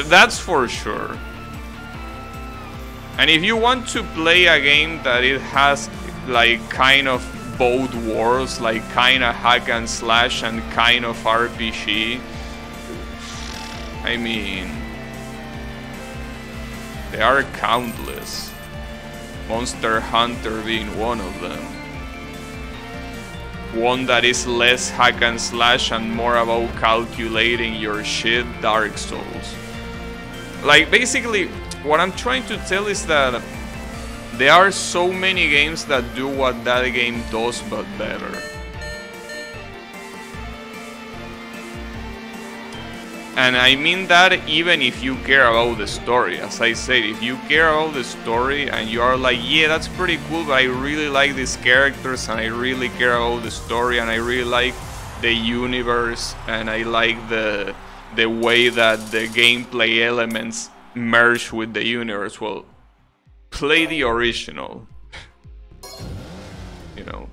That's for sure. And if you want to play a game that it has like kind of both worlds, like kind of hack and slash and kind of RPG, I mean, they are countless. Monster Hunter being one of them. One that is less hack and slash and more about calculating your shit, Dark Souls. Like, basically, what I'm trying to tell is that there are so many games that do what that game does, but better. And I mean that even if you care about the story. As I said, if you care about the story and you are like, yeah, that's pretty cool, but I really like these characters and I really care about the story and I really like the universe and I like the way that the gameplay elements merge with the universe, well, play the original. You know.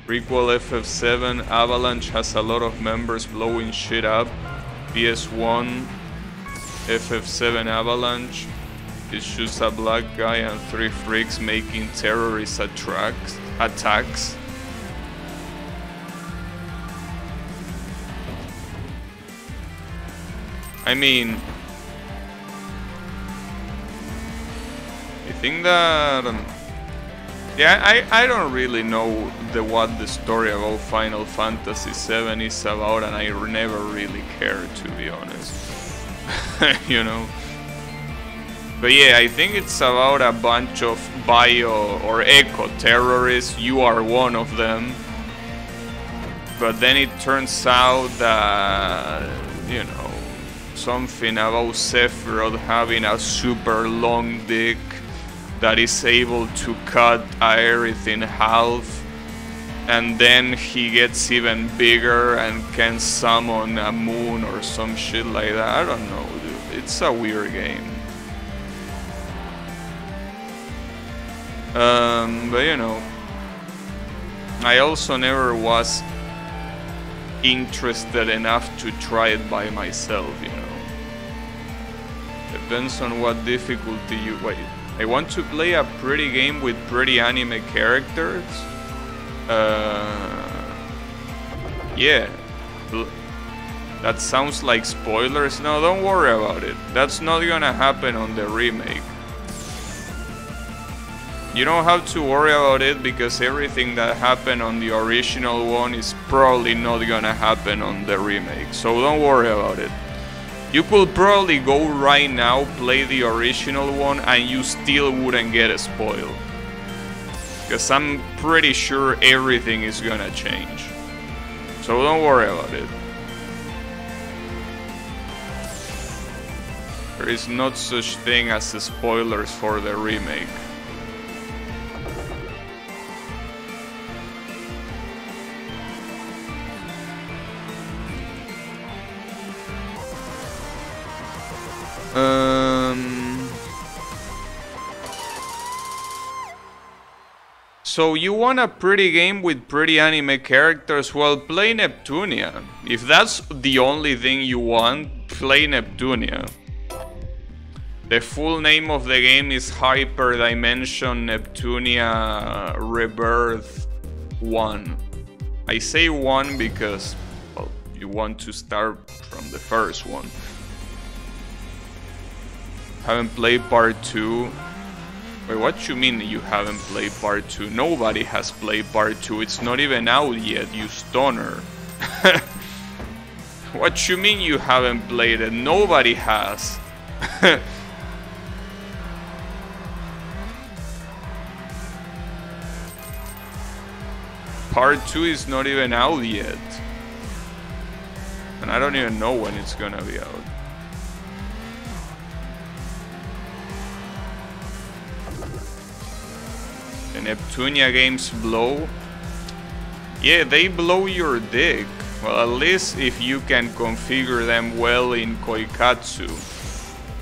Prequel FF7, Avalanche has a lot of members blowing shit up. PS1, FF7 Avalanche is just a black guy and 3 freaks making terrorist attacks. I mean, I think that yeah, I don't really know what the story about Final Fantasy VII is about, and I never really cared, to be honest. You know. But yeah, I think it's about a bunch of bio or eco terrorists. You are one of them. But then it turns out that, you know, something about Sephiroth having a super long dick that is able to cut Aerith in half, and then he gets even bigger and can summon a moon or some shit like that. I don't know, dude. It's a weird game. But you know, I also never was interested enough to try it by myself, you know. Depends on what difficulty you... Wait, I want to play a pretty game with pretty anime characters? Yeah. That sounds like spoilers. No, don't worry about it. That's not gonna happen on the remake. You don't have to worry about it because everything that happened on the original one is probably not gonna happen on the remake. So don't worry about it. You could probably go right now, play the original one, and you still wouldn't get spoiled. Because I'm pretty sure everything is gonna change. So don't worry about it. There is not such thing as spoilers for the remake. So you want a pretty game with pretty anime characters? Well, play Neptunia. If that's the only thing you want, play Neptunia. The full name of the game is Hyperdimension Neptunia Rebirth 1. I say 1 because, well, you want to start from the first one. Haven't played part 2. Wait, what you mean you haven't played part 2? Nobody has played part 2. It's not even out yet, you stoner. What you mean you haven't played it? Nobody has. Part 2 is not even out yet. And I don't even know when it's gonna be out. The Neptunia games blow. Yeah, they blow your dick. Well, at least if you can configure them well in Koikatsu.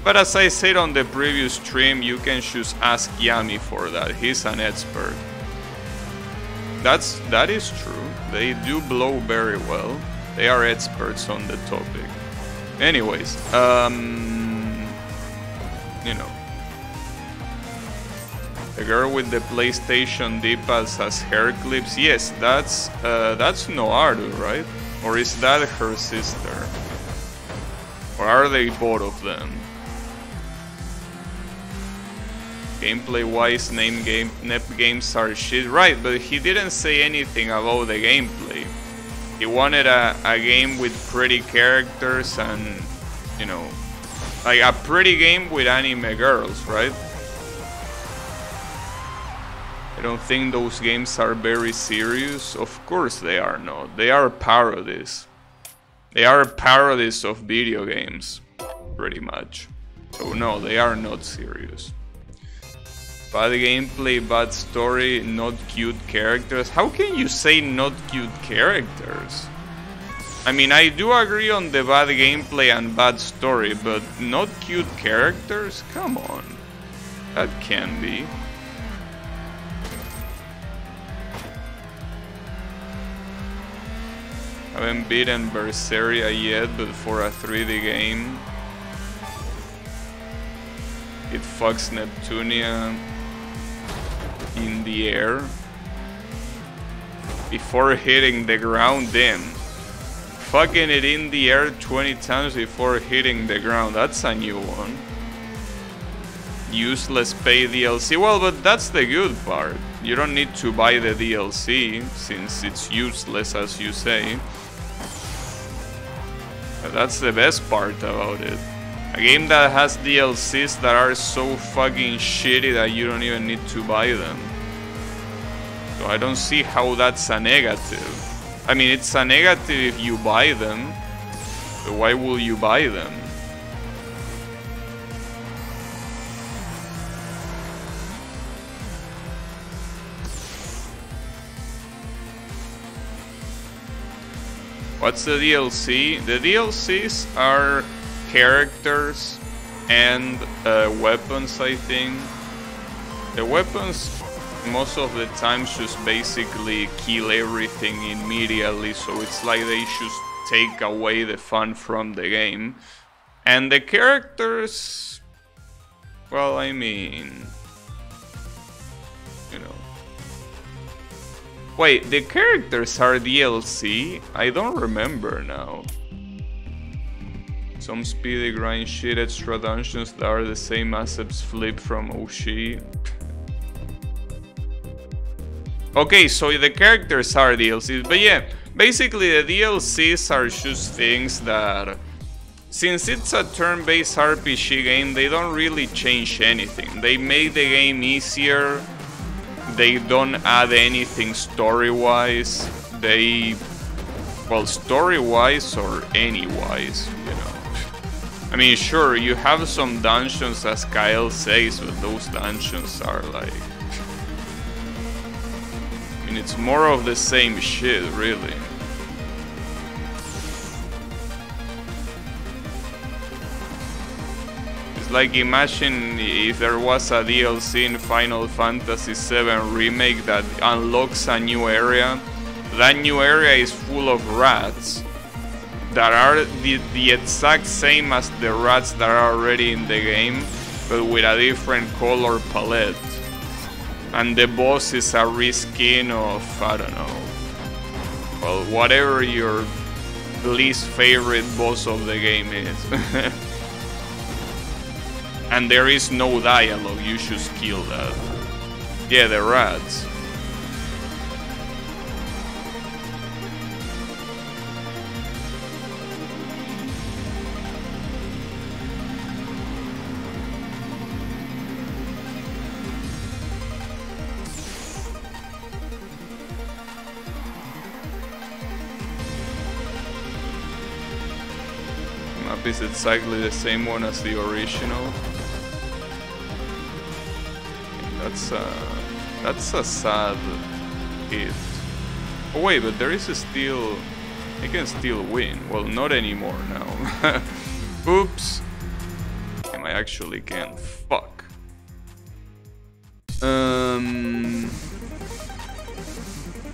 But as I said on the previous stream, you can just ask Yami for that. He's an expert. That is true. They do blow very well. They are experts on the topic. Anyways, you know. The girl with the PlayStation D-pads has hair clips. Yes, that's Noaru, right? Or is that her sister? Or are they both of them? Gameplay-wise, Nep games are shit. Right, but he didn't say anything about the gameplay. He wanted a game with pretty characters and, you know, like a pretty game with anime girls, right? I don't think those games are very serious. Of course they are not. They are parodies. They are parodies of video games, pretty much. So no, they are not serious. Bad gameplay, bad story, not cute characters. How can you say not cute characters? I mean, I do agree on the bad gameplay and bad story, but not cute characters? Come on. That can be. Haven't beaten Berseria yet, but for a 3D game, it fucks Neptunia in the air before hitting the ground. Then fucking it in the air 20 times before hitting the ground. That's a new one. Useless pay DLC. Well, but that's the good part. You don't need to buy the DLC since it's useless, as you say. That's the best part about it. A game that has DLCs that are so fucking shitty that you don't even need to buy them. So I don't see how that's a negative. I mean, it's a negative if you buy them, but why will you buy them? What's the DLC? The DLCs are characters and weapons, I think. The weapons most of the time just basically kill everything immediately, so it's like they just take away the fun from the game. And the characters, well, I mean, you know. Wait, the characters are DLC? I don't remember now. Some speedy grind shit, extra dungeons that are the same assets flipped from Oshi. Okay, so the characters are DLCs, but yeah, basically the DLCs are just things that, since it's a turn-based RPG game, they don't really change anything. They make the game easier, they don't add anything story-wise, well, story-wise or any-wise, you know. I mean, sure, you have some dungeons, as Kyle says, but those dungeons are like... I mean, it's more of the same shit, really. It's like, imagine if there was a DLC in Final Fantasy VII Remake that unlocks a new area. That new area is full of rats that are the exact same as the rats that are already in the game, but with a different color palette. And the boss is a reskin of, I don't know, well, whatever your least favorite boss of the game is. And there is no dialogue, you should kill that. Yeah, the rats. Is exactly the same one as the original. That's a sad hit. Oh wait, but there is still... I can still win. Well, not anymore now. Oops. I actually can. Fuck.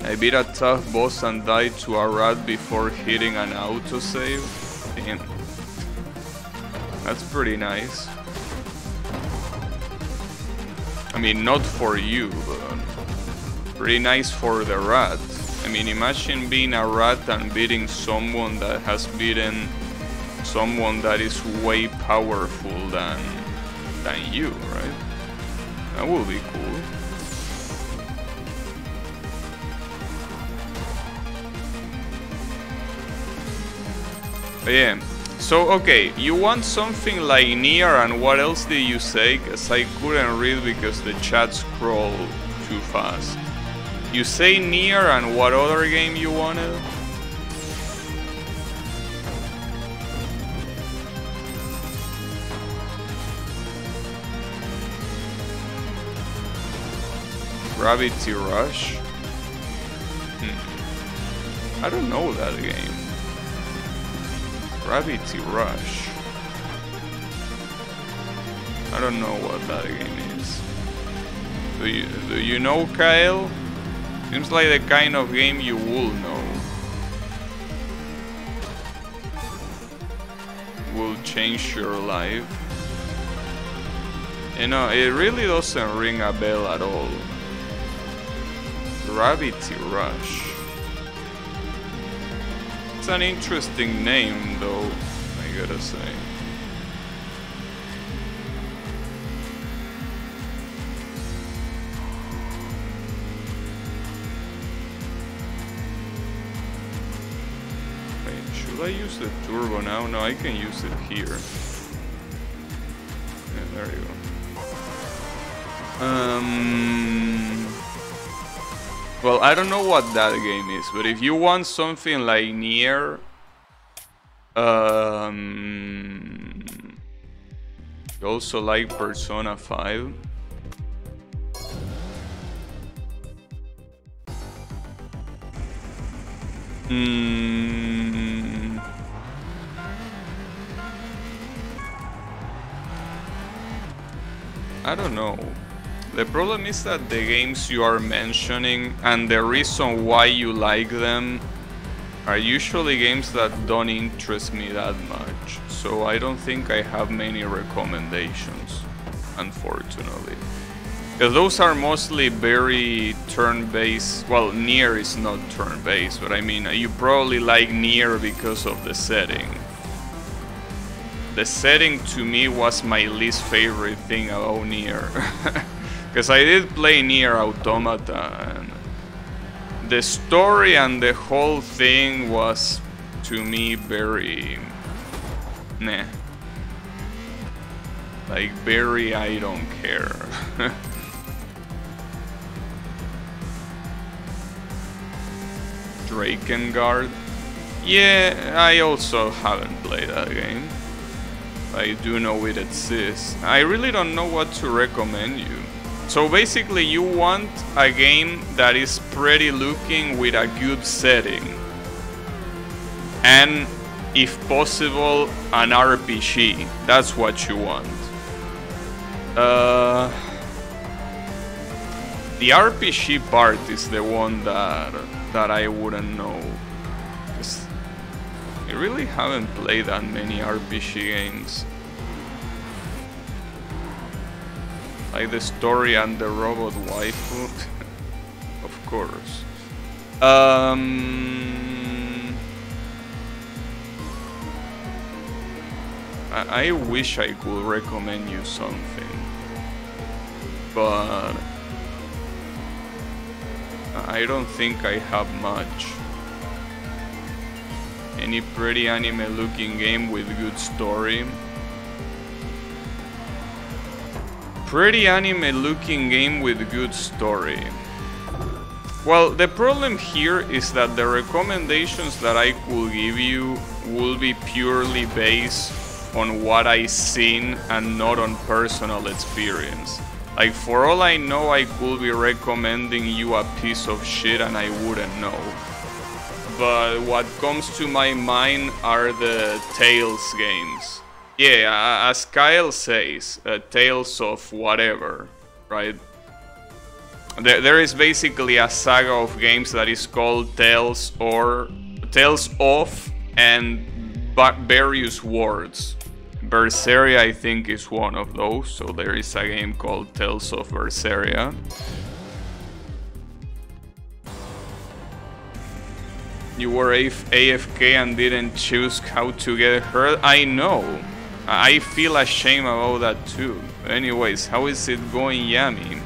I beat a tough boss and died to a rat before hitting an autosave. Damn. That's pretty nice. I mean, not for you, but pretty nice for the rat. I mean, imagine being a rat and beating someone that has beaten someone that is way powerful than you, right? That would be cool. But yeah. So, okay, you want something like Nier, and what else did you say? Because I couldn't read because the chat scrolled too fast. You say Nier, and what other game you wanted? Gravity Rush? I don't know that game. Gravity Rush. I don't know what that game is. Do you know, Kyle? Seems like the kind of game you will know. Will change your life. You know, it really doesn't ring a bell at all. Gravity Rush. It's an interesting name, though, I gotta say. Wait, should I use the turbo now? No, I can use it here. Yeah, there you go. Well, I don't know what that game is, but if you want something like Nier, you also like Persona 5. I don't know. The problem is that the games you are mentioning and the reason why you like them are usually games that don't interest me that much. So I don't think I have many recommendations, unfortunately. Because those are mostly very turn-based. Well, Nier is not turn-based, but I mean, you probably like Nier because of the setting. The setting to me was my least favorite thing about Nier. Because I did play Nier Automata, and the story and the whole thing was, to me, very... meh. Like, very I don't care. Drakengard? Yeah, I also haven't played that game. I do know it exists. I really don't know what to recommend you. So basically you want a game that is pretty looking with a good setting. And if possible, an RPG. That's what you want. The RPG part is the one that I wouldn't know. I really haven't played that many RPG games. Like the story and the robot waifu. Of course. I wish I could recommend you something, but I don't think I have much. Any pretty anime looking game with good story. Pretty anime looking game with good story. Well, the problem here is that the recommendations that I could give you will be purely based on what I've seen and not on personal experience. Like, for all I know, I could be recommending you a piece of shit and I wouldn't know. But what comes to my mind are the Tales games. Yeah, as Kyle says, Tales of whatever, right? There is basically a saga of games that is called Tales of and various words. Berseria, I think, is one of those, so there is a game called Tales of Berseria. You were AFK and didn't choose how to get hurt. I know. I feel ashamed about that too. Anyways, how is it going, Yami?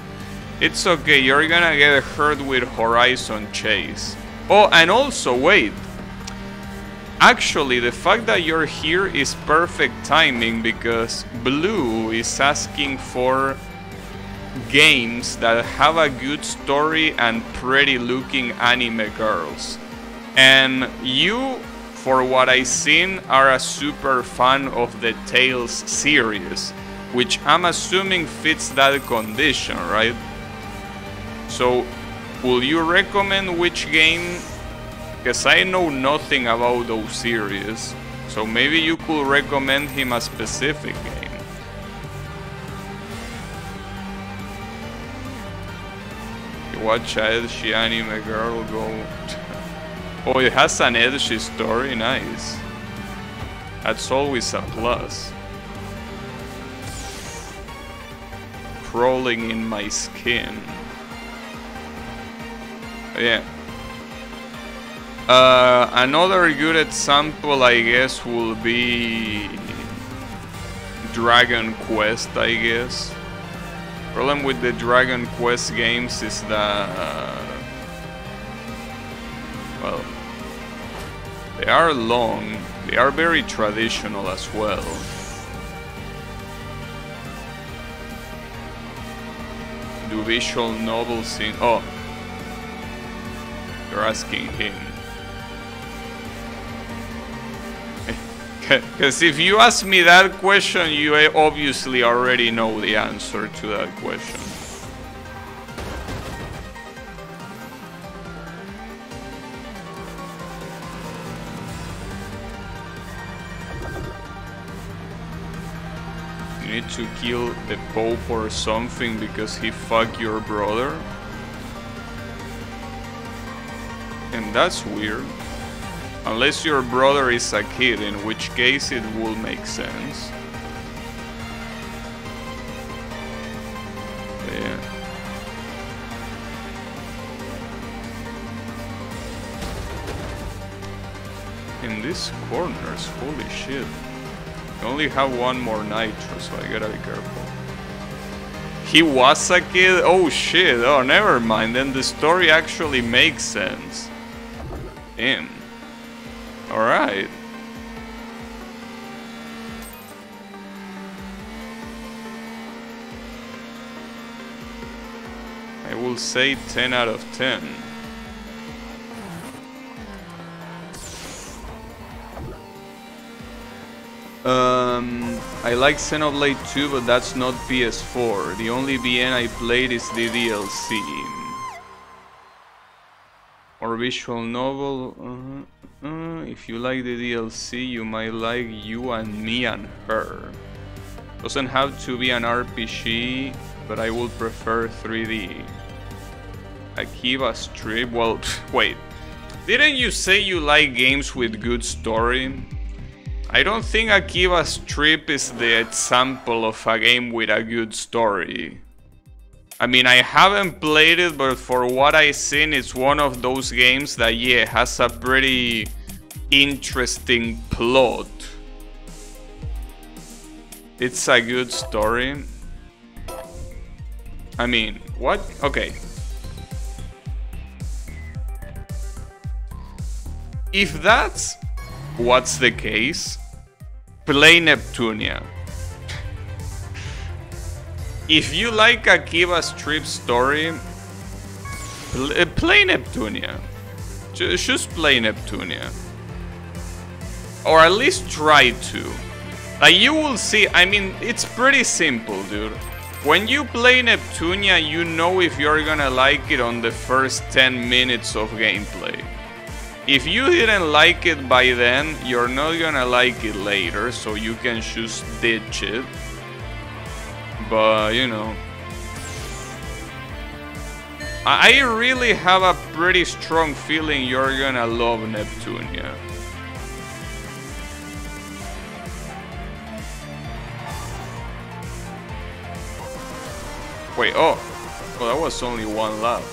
It's okay, you're gonna get hurt with Horizon Chase. Oh, and also, wait. Actually, the fact that you're here is perfect timing because Blue is asking for games that have a good story and pretty looking anime girls. And you, for what I've seen, are a super fan of the Tales series, which I'm assuming fits that condition, right? So, will you recommend which game? Because I know nothing about those series, so maybe you could recommend him a specific game. You watch a edgy anime girl go... Oh, it has an edgy story, nice. That's always a plus. Crawling in my skin. Yeah. Another good example, I guess, will be Dragon Quest, I guess. Problem with the Dragon Quest games is that, well, they are long, they are very traditional as well. Do visual novels in... Oh, you're asking him. Because if you ask me that question, you obviously already know the answer to that question. You need to kill the Pope or something because he fucked your brother? And that's weird. Unless your brother is a kid, in which case it will make sense. Yeah. In these corners, holy shit. I only have one more nitro, so I gotta be careful. He was a kid? Oh shit, oh never mind, then the story actually makes sense. Damn. Alright. I will say 10 out of 10. I like Xenoblade 2, but that's not PS4. The only VN I played is the DLC. Or visual novel. If you like the DLC, you might like You and Me and Her. Doesn't have to be an RPG, but I would prefer 3D. Akiba's Trip. Well, wait. Didn't you say you like games with good story? I don't think Akiba's Trip is the example of a game with a good story. I mean, I haven't played it, but for what I've seen, it's one of those games that, yeah, has a pretty interesting plot. It's a good story. I mean, what? Okay. If that's what's the case, play Neptunia. If you like Akiba's Trip story, play Neptunia. Just play Neptunia. Or at least try to. Like, you will see, I mean, it's pretty simple, dude. When you play Neptunia, you know if you're gonna like it on the first 10 minutes of gameplay. If you didn't like it by then, you're not gonna like it later, so you can just ditch it. But, you know, I really have a pretty strong feeling you're gonna love Neptunia. Wait, oh, well, that was only one lap.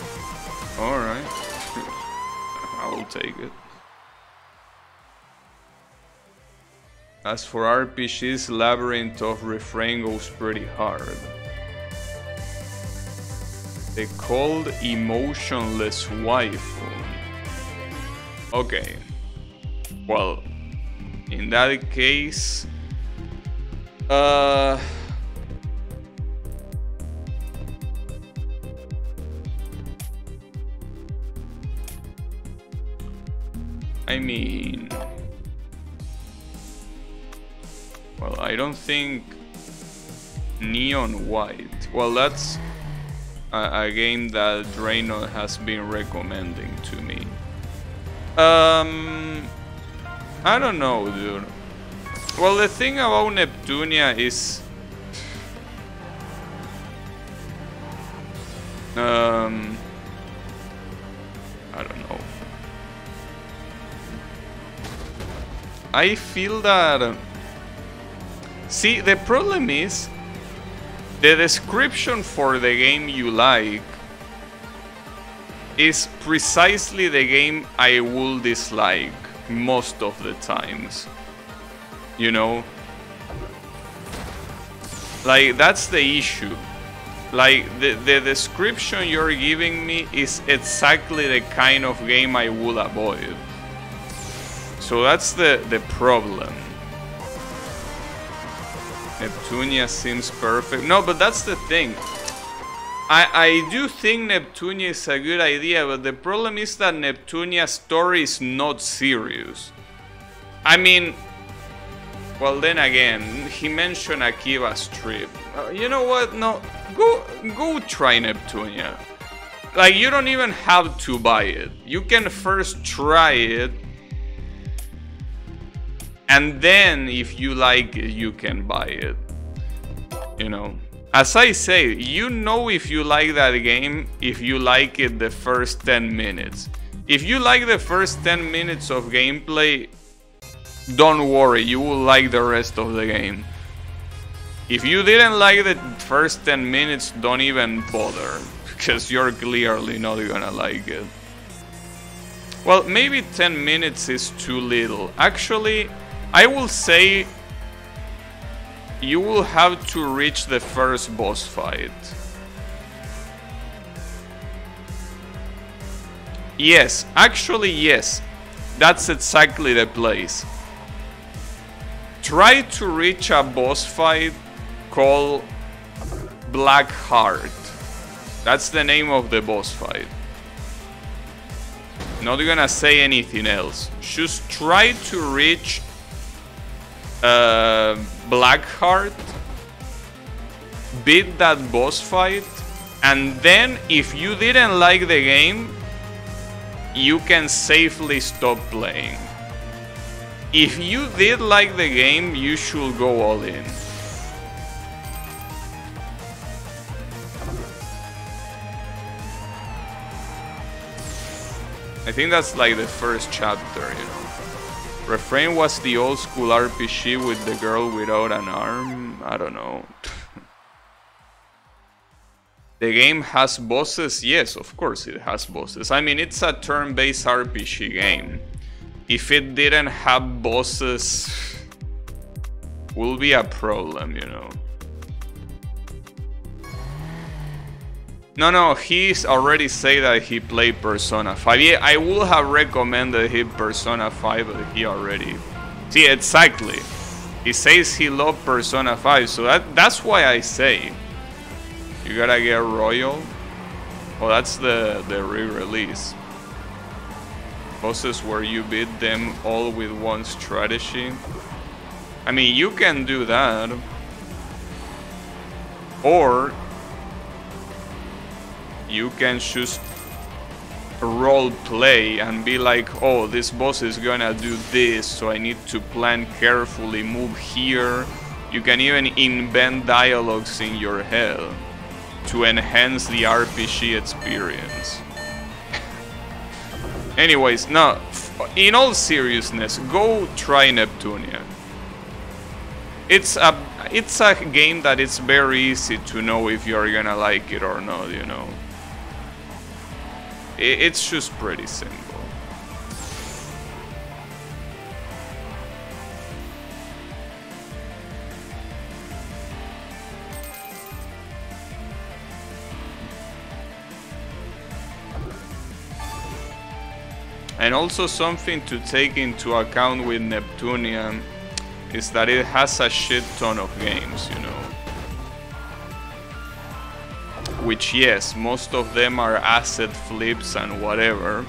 Alright. I will take it. As for RPGs, Labyrinth of Refrain goes pretty hard. The cold, emotionless waifu. Okay. Well, in that case... I mean... Well, I don't think Neon White. Well, that's a game that Drano has been recommending to me. I don't know, dude. Well, the thing about Neptunia is... I don't know. I feel that... See, the problem is, the description for the game you like is precisely the game I will dislike most of the times. You know? Like, that's the issue. Like, the description you're giving me is exactly the kind of game I will avoid. So that's the problem. Neptunia seems perfect. No, but that's the thing. I do think Neptunia is a good idea, but the problem is that Neptunia's story is not serious. I mean, well, then again, he mentioned Akiba's Trip. You know what? No, go try Neptunia. Like, you don't even have to buy it. You can first try it. And then, if you like it, you can buy it. You know? As I say, you know if you like that game, if you like it the first 10 minutes. If you like the first 10 minutes of gameplay, don't worry, you will like the rest of the game. If you didn't like the first 10 minutes, don't even bother. Because you're clearly not gonna like it. Well, maybe 10 minutes is too little. Actually, I will say you will have to reach the first boss fight. Yes, actually yes. That's exactly the place. Try to reach a boss fight called Black Heart. That's the name of the boss fight. Not gonna say anything else. Just try to reach Blackheart, beat that boss fight, and then if you didn't like the game, you can safely stop playing. If you did like the game, you should go all in. I think that's like the first chapter, you know. Refrain was the old school RPG with the girl without an arm. I don't know. The game has bosses? Yes, of course it has bosses. I mean, it's a turn-based RPG game. If it didn't have bosses, will be a problem, you know. No, he's already said that he played Persona 5. Yeah, I would have recommended him Persona 5, but he already... See, exactly. He says he loved Persona 5, so that's why I say. You gotta get Royal. Oh, that's the re-release. Bosses where you beat them all with one strategy. I mean, you can do that. Or you can just role play and be like, oh, this boss is gonna do this, so I need to plan carefully, move here. You can even invent dialogues in your head to enhance the RPG experience. Anyways, no, in all seriousness, go try Neptunia. It's a game that it's very easy to know if you're gonna like it or not, you know. It's just pretty simple. And also something to take into account with Neptunia is that it has a shit ton of games, you know. Which, yes, most of them are asset flips and whatever.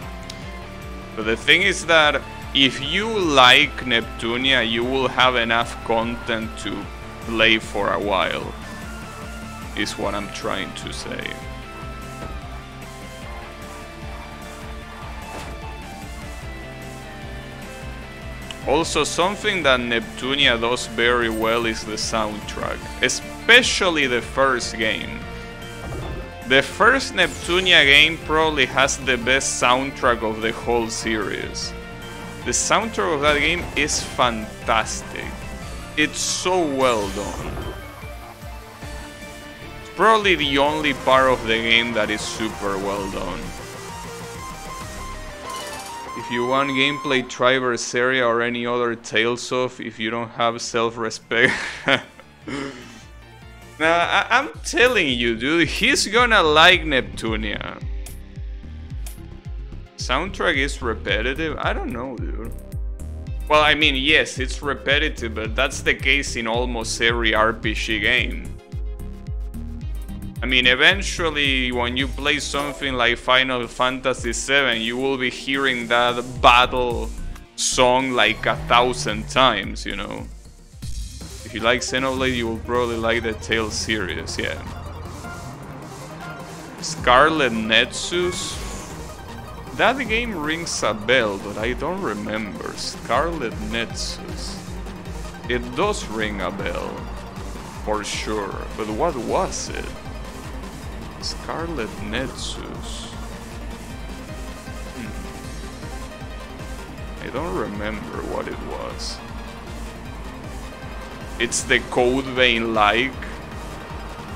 But the thing is that if you like Neptunia, you will have enough content to play for a while, is what I'm trying to say. Also, something that Neptunia does very well is the soundtrack, especially the first game. The first Neptunia game probably has the best soundtrack of the whole series. The soundtrack of that game is fantastic. It's so well done. It's probably the only part of the game that is super well done. If you want gameplay, try Berseria or any other Tales of if you don't have self-respect. Nah, I'm telling you, dude, he's gonna like Neptunia. Soundtrack is repetitive? I don't know, dude. Well, I mean, yes, it's repetitive, but that's the case in almost every RPG game. I mean, eventually, when you play something like Final Fantasy VII, you will be hearing that battle song like 1,000 times, you know. If you like Xenoblade, you will probably like the Tales series, yeah. Scarlet Nexus? That game rings a bell, but I don't remember. Scarlet Nexus. It does ring a bell, for sure, but what was it? Scarlet Nexus. I don't remember what it was. It's the Code Vein like.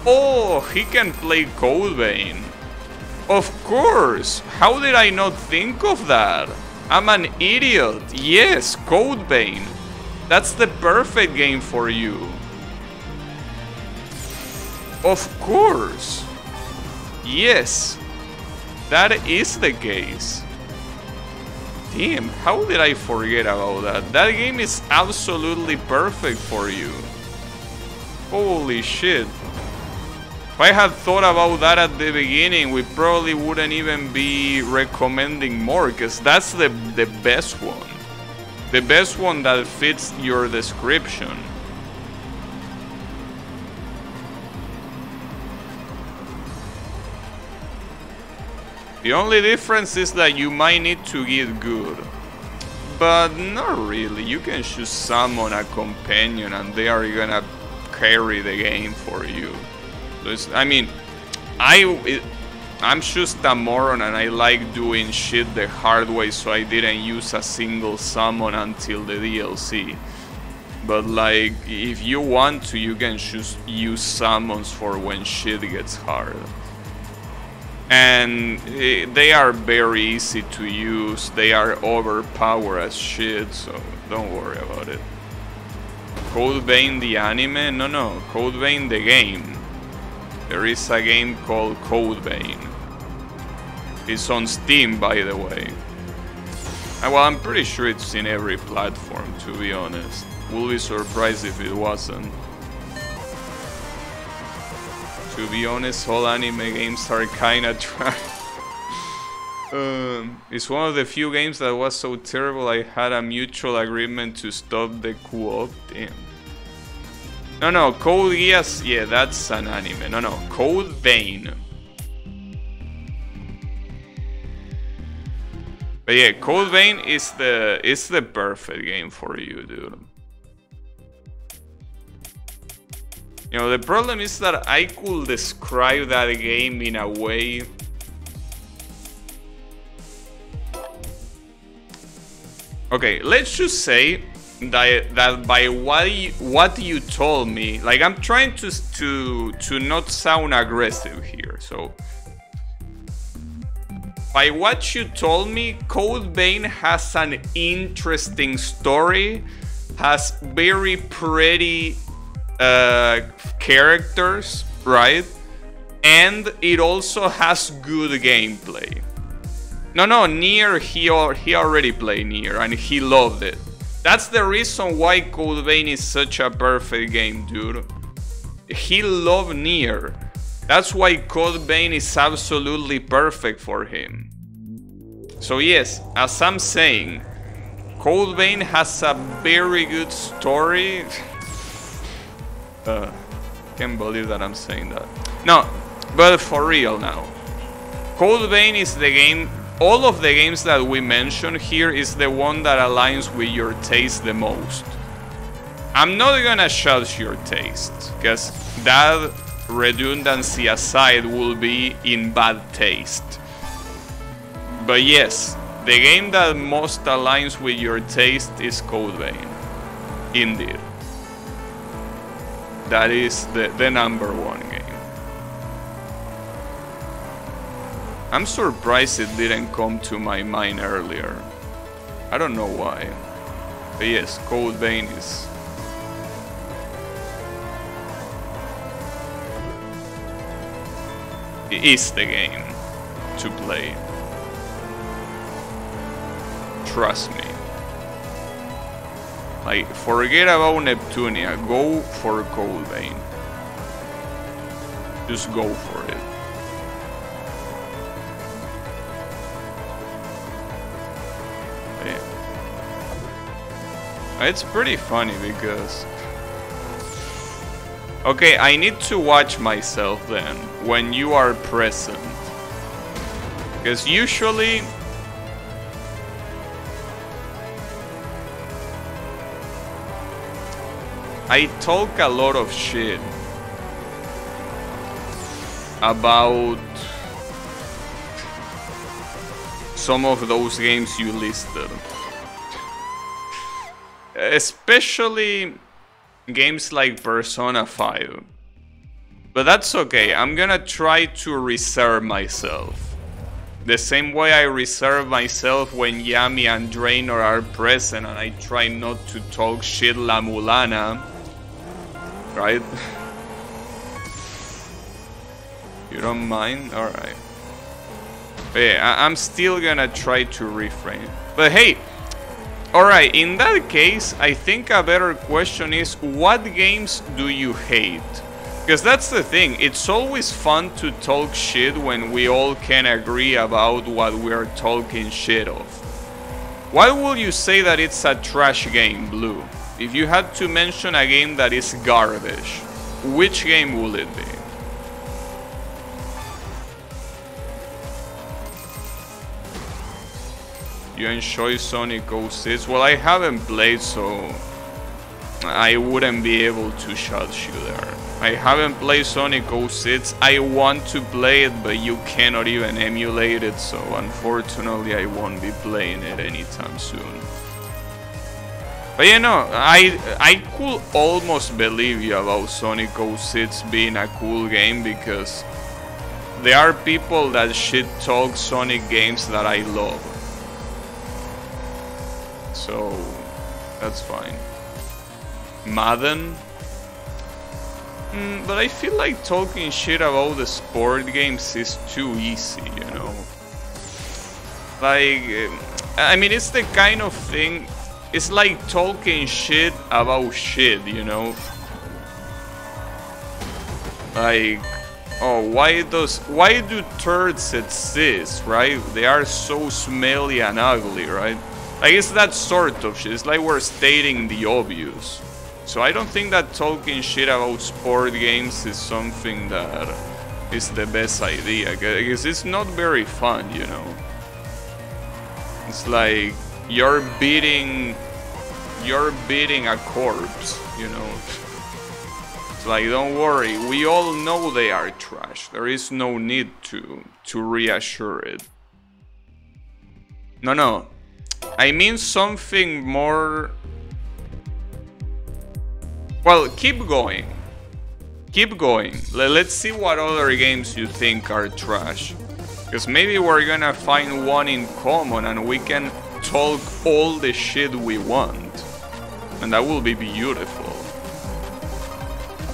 Oh, he can play Code Vein. Of course! How did I not think of that? I'm an idiot. Yes, Code Vein. That's the perfect game for you. Of course. Yes, that is the case. Damn, how did I forget about that? That game is absolutely perfect for you. Holy shit. If I had thought about that at the beginning, we probably wouldn't even be recommending more, because that's the best one. The best one that fits your description. The only difference is that you might need to get good. But not really. You can just summon a companion and they are gonna carry the game for you. I mean, I'm just a moron and I like doing shit the hard way, so I didn't use a single summon until the DLC. But like, if you want to, you can just use summons for when shit gets hard. And they are very easy to use, they are overpowered as shit, so don't worry about it. Code Vein the anime? No, Code Vein the game. There is a game called Code Vein. It's on Steam, by the way. Well, I'm pretty sure it's in every platform, to be honest. Will be surprised if it wasn't. To be honest, all anime games are kinda trash. It's one of the few games that was so terrible I had a mutual agreement to stop the co-op. Damn. No, Code Geass, yeah, that's an anime. No, Code Vein. But yeah, Code Vein is the perfect game for you, dude. You know, the problem is that I could describe that game in a way. Okay, let's just say that by what you told me, like, I'm trying to not sound aggressive here, so by what you told me, Code Vein has an interesting story, has very pretty characters, right? And it also has good gameplay. No, Nier, he already played Nier and he loved it. That's the reason why Code Vein is such a perfect game, dude. He loved Nier. That's why Code Vein is absolutely perfect for him. So yes, as I'm saying, Code Vein has a very good story. Can't believe that I'm saying that. No, but for real now. Code Vein is the game, all of the games that we mentioned here is the one that aligns with your taste the most. I'm not gonna judge your taste, because that, redundancy aside, will be in bad taste. But yes, the game that most aligns with your taste is Code Vein. Indeed. That is the #1 game. I'm surprised it didn't come to my mind earlier. I don't know why. But yes, Code Vein is... it is the game to play. Trust me. Like, forget about Neptunia, go for Code Vein. Just go for it. Yeah. It's pretty funny because... okay, I need to watch myself then, when you are present. Because usually... I talk a lot of shit about some of those games you listed. Especially games like Persona 5. But that's okay, I'm gonna try to reserve myself. The same way I reserve myself when Yami and Draenor are present and I try not to talk shit La Mulana. Right? You don't mind? Alright. Yeah, I'm still gonna try to refrain. But hey, alright, in that case, I think a better question is, what games do you hate? Because that's the thing, it's always fun to talk shit when we all can agree about what we are talking shit of. Why would you say that it's a trash game, Blue? If you had to mention a game that is garbage, which game would it be? You enjoy Sonic 06? Well, I haven't played, so I wouldn't be able to judge you there. I haven't played Sonic 06. I want to play it, but you cannot even emulate it, so unfortunately I won't be playing it anytime soon. But you know, I could almost believe you about Sonic 06 being a cool game, because there are people that shit talk Sonic games that I love. So that's fine. Madden? But I feel like talking shit about the sport games is too easy, you know? Like, I mean, it's the kind of thing, it's like talking shit about shit, you know? Like, oh, why do turds exist, right? They are so smelly and ugly, right? Like, it's that sort of shit. It's like we're stating the obvious. So I don't think that talking shit about sport games is something that is the best idea, because it's not very fun, you know. It's like you're beating a corpse, you know. It's like, don't worry, we all know they are trash. There is no need to reassure it. No. I mean something more. Well, keep going. Keep going. Let's see what other games you think are trash. Because maybe we're gonna find one in common and we can talk all the shit we want. And that will be beautiful.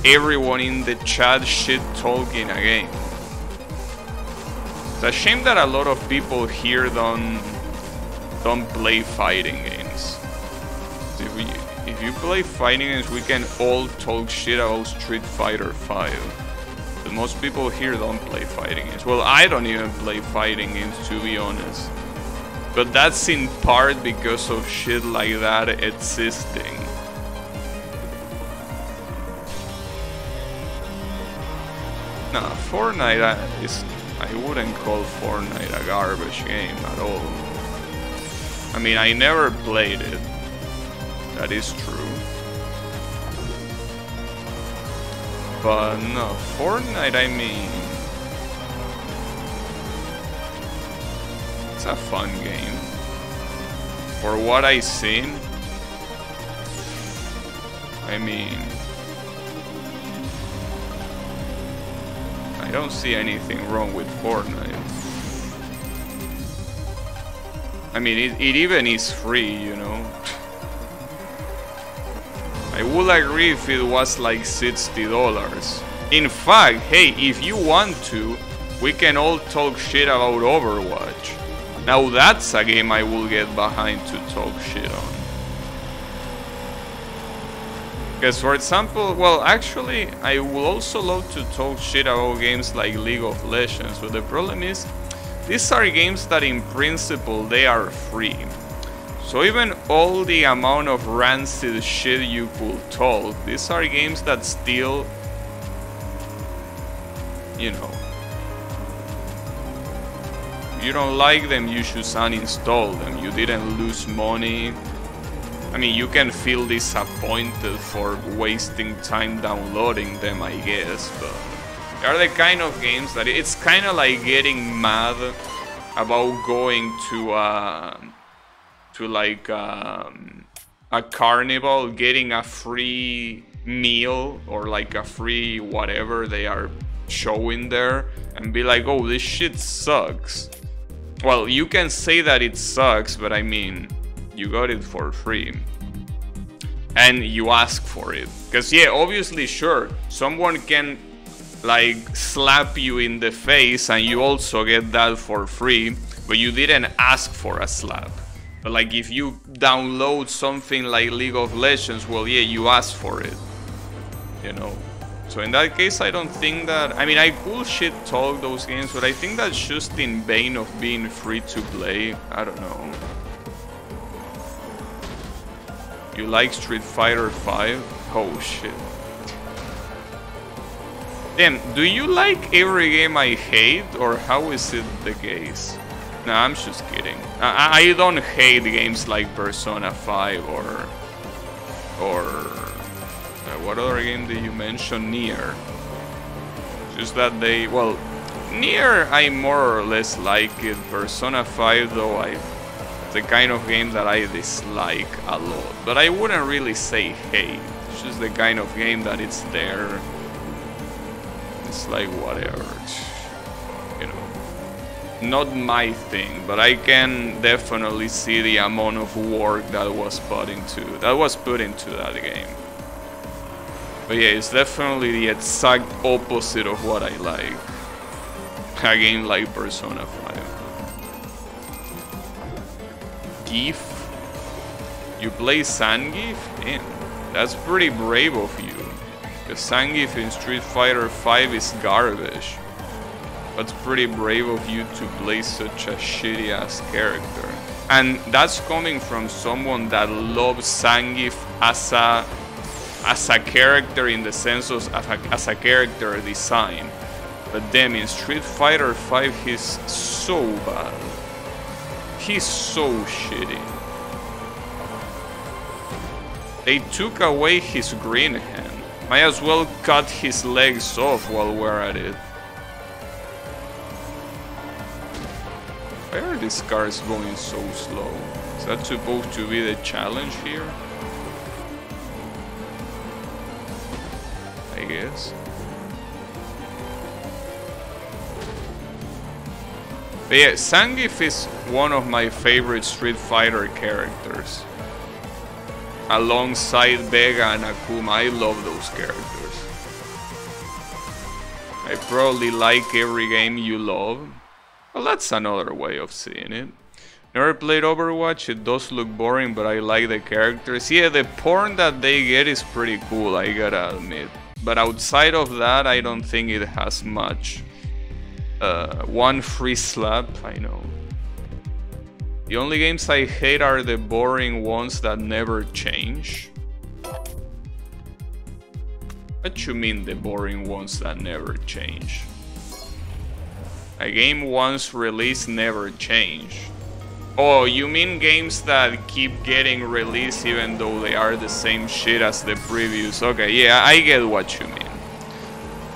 Everyone in the chat shit talking a game. It's a shame that a lot of people here don't play fighting games. If you play fighting games, we can all talk shit about Street Fighter 5. But most people here don't play fighting games. Well, I don't even play fighting games, to be honest. But that's in part because of shit like that existing. Nah, Fortnite I wouldn't call Fortnite a garbage game at all. I mean, I never played it. That is true. But no, Fortnite, I mean, it's a fun game. For what I've seen, I mean, I don't see anything wrong with Fortnite. I mean, it even is free, you know. I would agree if it was like $60. In fact, hey, if you want to, we can all talk shit about Overwatch. Now that's a game I will get behind to talk shit on. Because for example, well, actually, I would also love to talk shit about games like League of Legends, but the problem is, these are games that in principle they are free. So even all the amount of rancid shit you could talk, these are games that still, you know, if you don't like them, you should uninstall them. You didn't lose money. I mean, you can feel disappointed for wasting time downloading them, I guess, but they are the kind of games that it's kind of like getting mad about going to like a carnival, getting a free meal or like a free whatever they are showing there, and be like, oh, this shit sucks. Well, you can say that it sucks, but I mean, you got it for free and you ask for it, because yeah, obviously, sure, someone can like slap you in the face and you also get that for free, but you didn't ask for a slap. But like if you download something like League of Legends, well, yeah, you asked for it, you know. So in that case, I don't think that, I mean, I could shit talk those games, but I think that's just in vain of being free to play. I don't know. You like Street Fighter 5? Oh shit. Damn, do you like every game I hate, or how is it the case? Nah, I'm just kidding. I don't hate games like Persona 5 or what other game did you mention? Nier. Just that they, well, Nier I more or less like it. Persona 5 though, it's the kind of game that I dislike a lot. But I wouldn't really say hate. It's just the kind of game that it's there. It's like whatever, you know, not my thing, but I can definitely see the amount of work that was put into that game. But yeah, it's definitely the exact opposite of what I like. A game like Persona 5. Gief? You play Zangief? Damn, that's pretty brave of you. Because Zangief in Street Fighter 5 is garbage. That's pretty brave of you to play such a shitty ass character. And that's coming from someone that loves Zangief as a character in the sense of as a character design. But then in Street Fighter 5 he's so bad. He's so shitty. They took away his green hand. Might as well cut his legs off while we're at it. Why are these cars going so slow? Is that supposed to be the challenge here? I guess. But yeah, Zangief is one of my favorite Street Fighter characters. Alongside Vega and Akuma, I love those characters. I probably like every game you love. Well, that's another way of seeing it. Never played Overwatch, it does look boring, but I like the characters. Yeah, the porn that they get is pretty cool, I gotta admit. But outside of that, I don't think it has much. One free slap, I know. The only games I hate are the boring ones that never change. What you mean the boring ones that never change? A game once released never change. Oh, you mean games that keep getting released even though they are the same shit as the previous? Okay, yeah, I get what you mean.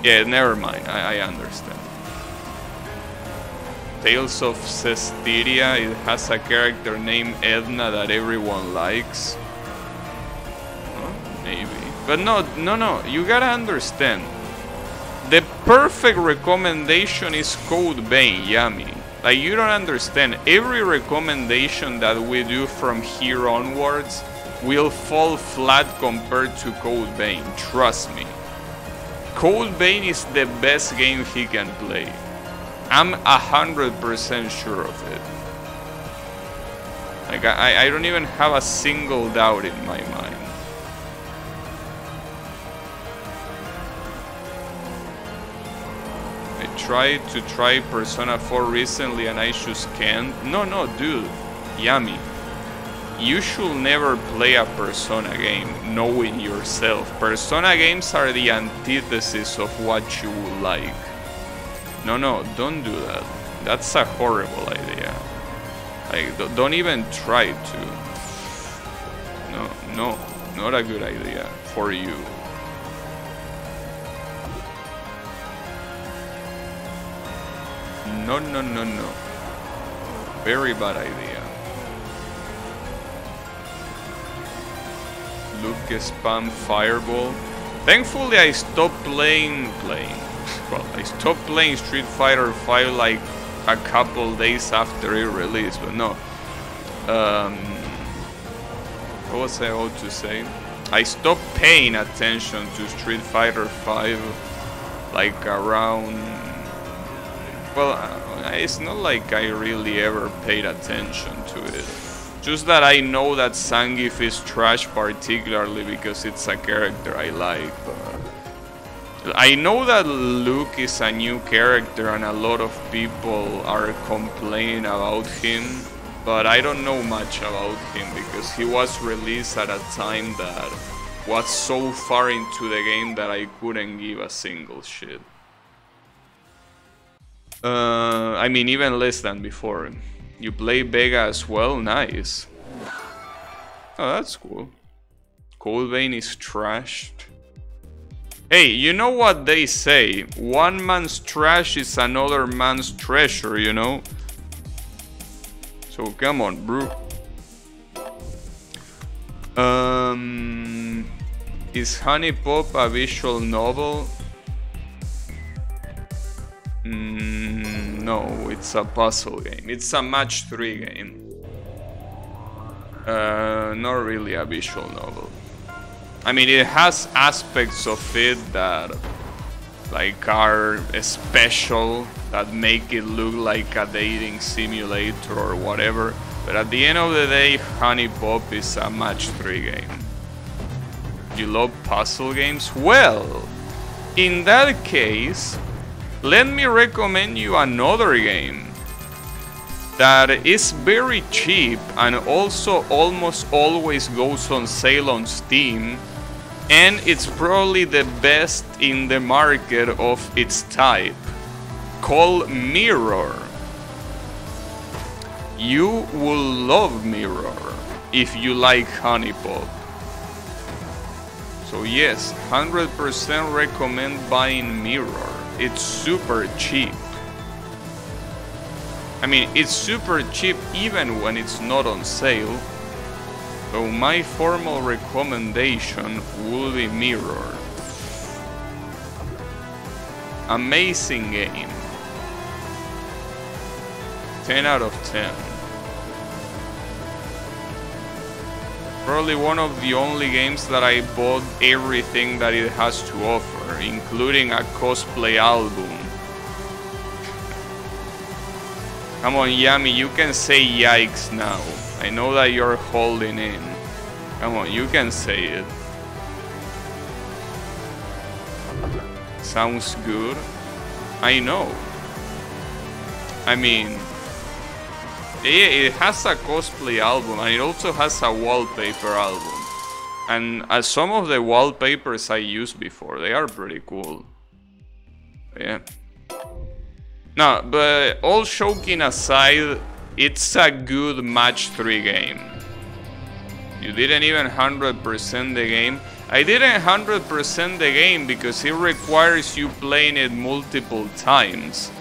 Yeah, never mind, I understand. Tales of Cestiria, it has a character named Edna that everyone likes. Huh? Maybe. But no, you gotta understand. The perfect recommendation is Code Vein, Yami. Like, you don't understand. Every recommendation that we do from here onwards will fall flat compared to Code Vein. Trust me. Code Vein is the best game he can play. I'm 100% sure of it. Like, I don't even have a single doubt in my mind. I tried to try Persona 4 recently and I just can't. No, dude. Yami. You should never play a Persona game knowing yourself. Persona games are the antithesis of what you would like. No, don't do that. That's a horrible idea. Like, don't even try to. No, not a good idea for you. No. Very bad idea. Luke spam fireball. Thankfully, I stopped playing. Well, I stopped playing Street Fighter 5 like a couple days after it released, but no. What was I about to say? I stopped paying attention to Street Fighter 5 like around... Well, it's not like I really ever paid attention to it. Just that I know that Zangief is trash, particularly because it's a character I like, but... I know that Luke is a new character and a lot of people are complaining about him, but I don't know much about him because he was released at a time that was so far into the game that I couldn't give a single shit. I mean, even less than before. You play Vega as well? Nice. Oh, that's cool. Coldbane is trashed. Hey, you know what they say? One man's trash is another man's treasure, you know? So come on, bro. Is Honey Pop a visual novel? No, it's a puzzle game. It's a match 3 game. Not really a visual novel. I mean, it has aspects of it that like are special, that make it look like a dating simulator or whatever. But at the end of the day, Honey Pop is a match 3 game. You love puzzle games? Well, in that case, let me recommend you another game that is very cheap and also almost always goes on sale on Steam, and it's probably the best in the market of its type, called Mirror. You will love Mirror if you like Honey Pop. So yes, 100% recommend buying Mirror. It's super cheap. I mean, it's super cheap even when it's not on sale. So my formal recommendation will be Mirror. Amazing game. 10 out of 10. Probably one of the only games that I bought everything that it has to offer, including a cosplay album. Come on, Yami, you can say yikes now. I know that you're holding in. Come on, you can say it. Sounds good. I know. I mean, it has a cosplay album and it also has a wallpaper album. And some of the wallpapers I used before, they are pretty cool. Yeah. No, but all joking aside, it's a good match 3 game. You didn't even 100% the game. I didn't 100% the game because it requires you playing it multiple times.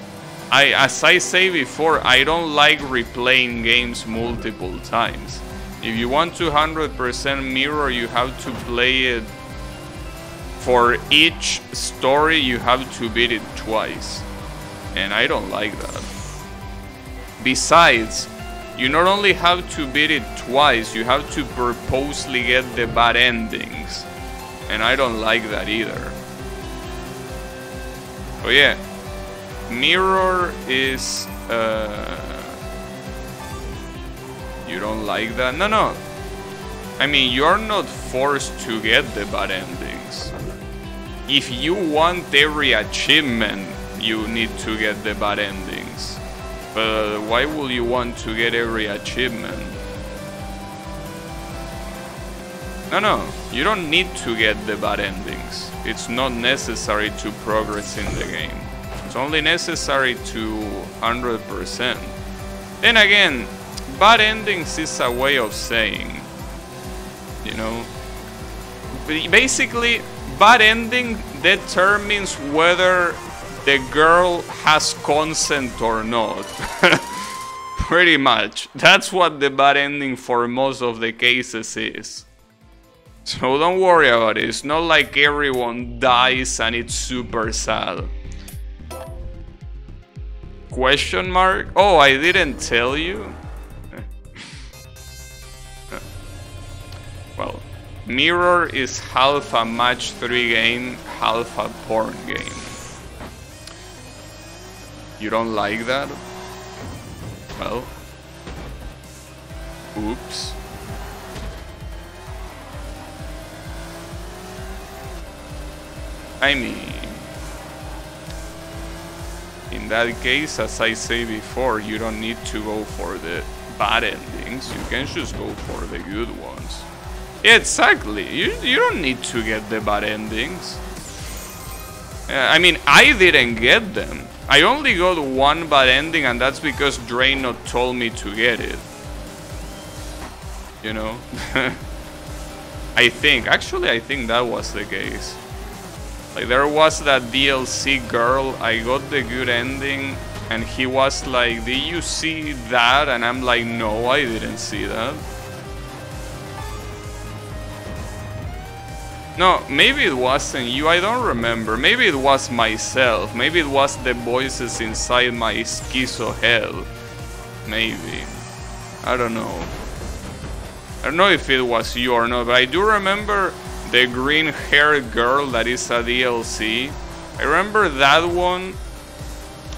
As I say before, I don't like replaying games multiple times. If you want to 100% Mirror, you have to play it. For each story, you have to beat it twice. And I don't like that. Besides, you not only have to beat it twice, you have to purposely get the bad endings. And I don't like that either. So yeah. Mirror is... you don't like that? No. I mean, you're not forced to get the bad endings. If you want every achievement, you need to get the bad endings. But why would you want to get every achievement? No, you don't need to get the bad endings. It's not necessary to progress in the game. It's only necessary to 100%. Then again, bad endings is a way of saying, you know, basically bad ending determines whether the girl has consent or not. Pretty much. That's what the bad ending for most of the cases is. So don't worry about it. It's not like everyone dies and it's super sad. Question mark? Oh, I didn't tell you? Well, Mirror is half a match 3 game, half a porn game. You don't like that? Well, oops. I mean, in that case, as I say before, you don't need to go for the bad endings. You can just go for the good ones. Yeah, exactly. You don't need to get the bad endings. I mean, I didn't get them. I only got one bad ending, and that's because Draenor told me to get it. You know? I think that was the case. Like, there was that DLC girl, I got the good ending, and he was like, did you see that? And I'm like, no, I didn't see that. No, maybe it wasn't you, I don't remember. Maybe it was myself. Maybe it was the voices inside my schizo hell. Maybe. I don't know. I don't know if it was you or not, but I do remember the green-haired girl that is a DLC. I remember that one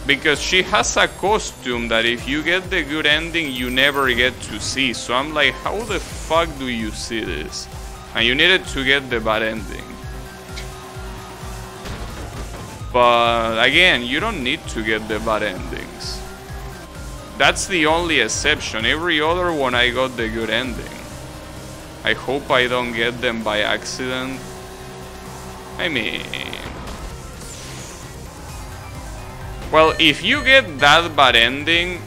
because she has a costume that if you get the good ending, you never get to see. So I'm like, how the fuck do you see this? And you needed to get the bad ending. But again, you don't need to get the bad endings. That's the only exception. Every other one I got the good ending. I hope I don't get them by accident. I mean... Well, if you get that bad ending...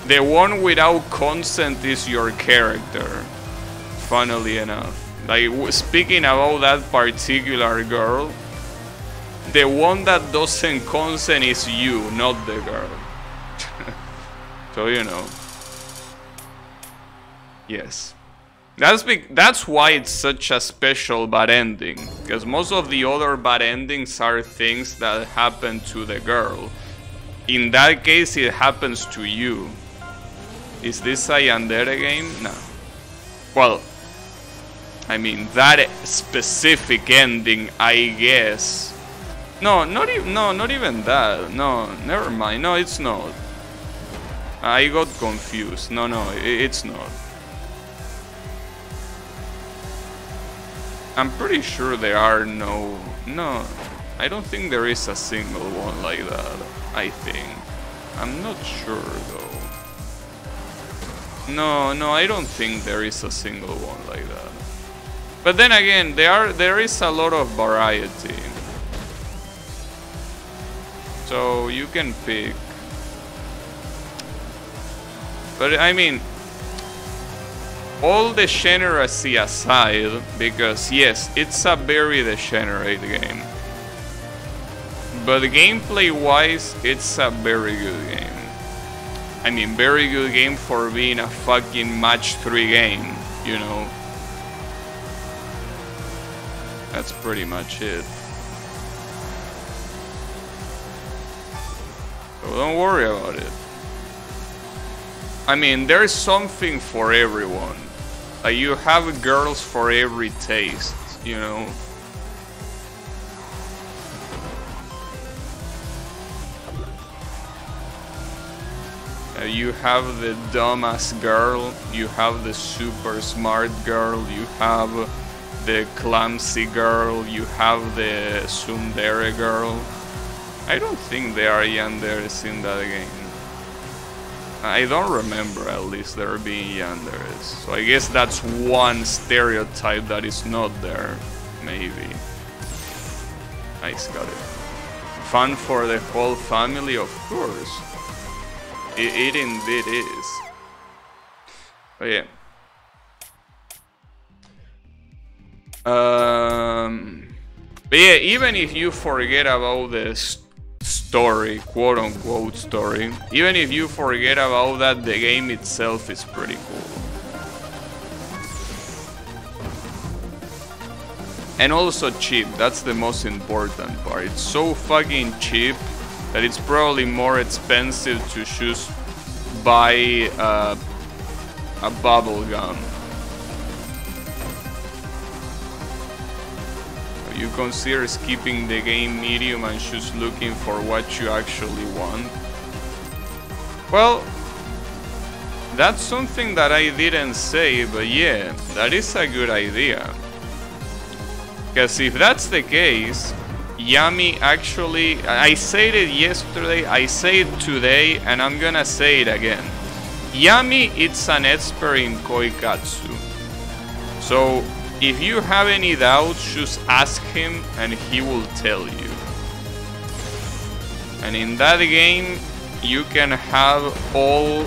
the one without consent is your character. Funnily enough. Like, speaking about that particular girl, the one that doesn't consent is you, not the girl. So, you know. Yes. That's why it's such a special bad ending. Because most of the other bad endings are things that happen to the girl. In that case, it happens to you. Is this a Yandere game? No. Well, I mean, that specific ending, I guess. No, not even that. No, never mind. No, it's not. I got confused. No, it's not. I'm pretty sure there are no, I don't think there is a single one like that, I think. I'm not sure though. No, I don't think there is a single one like that. But then again, there is a lot of variety. So you can pick. But I mean, all degeneracy aside, because yes, it's a very degenerate game. But gameplay wise, it's a very good game. I mean, very good game for being a fucking match 3 game, you know. That's pretty much it. So don't worry about it. I mean, there's something for everyone. Like, you have girls for every taste, you know. You have the dumbass girl, you have the super smart girl, you have the clumsy girl, you have the tsundere girl. I don't think there are yanderes in that game. I don't remember at least there being yanderes. So I guess that's one stereotype that is not there, maybe. Nice, got it. Fun for the whole family, of course. It indeed is. Oh yeah. But yeah, even if you forget about the story, quote-unquote story, even if you forget about that, the game itself is pretty cool. And also cheap, that's the most important part. It's so fucking cheap that it's probably more expensive to just buy a bubble gum. You consider skipping the game medium and just looking for what you actually want? Well, that's something that I didn't say, but yeah, that is a good idea. Because if that's the case, Yami actually, I said it yesterday, I say it today, and I'm gonna say it again. Yami is an expert in Koikatsu. So if you have any doubts, just ask him and he will tell you. And in that game, you can have all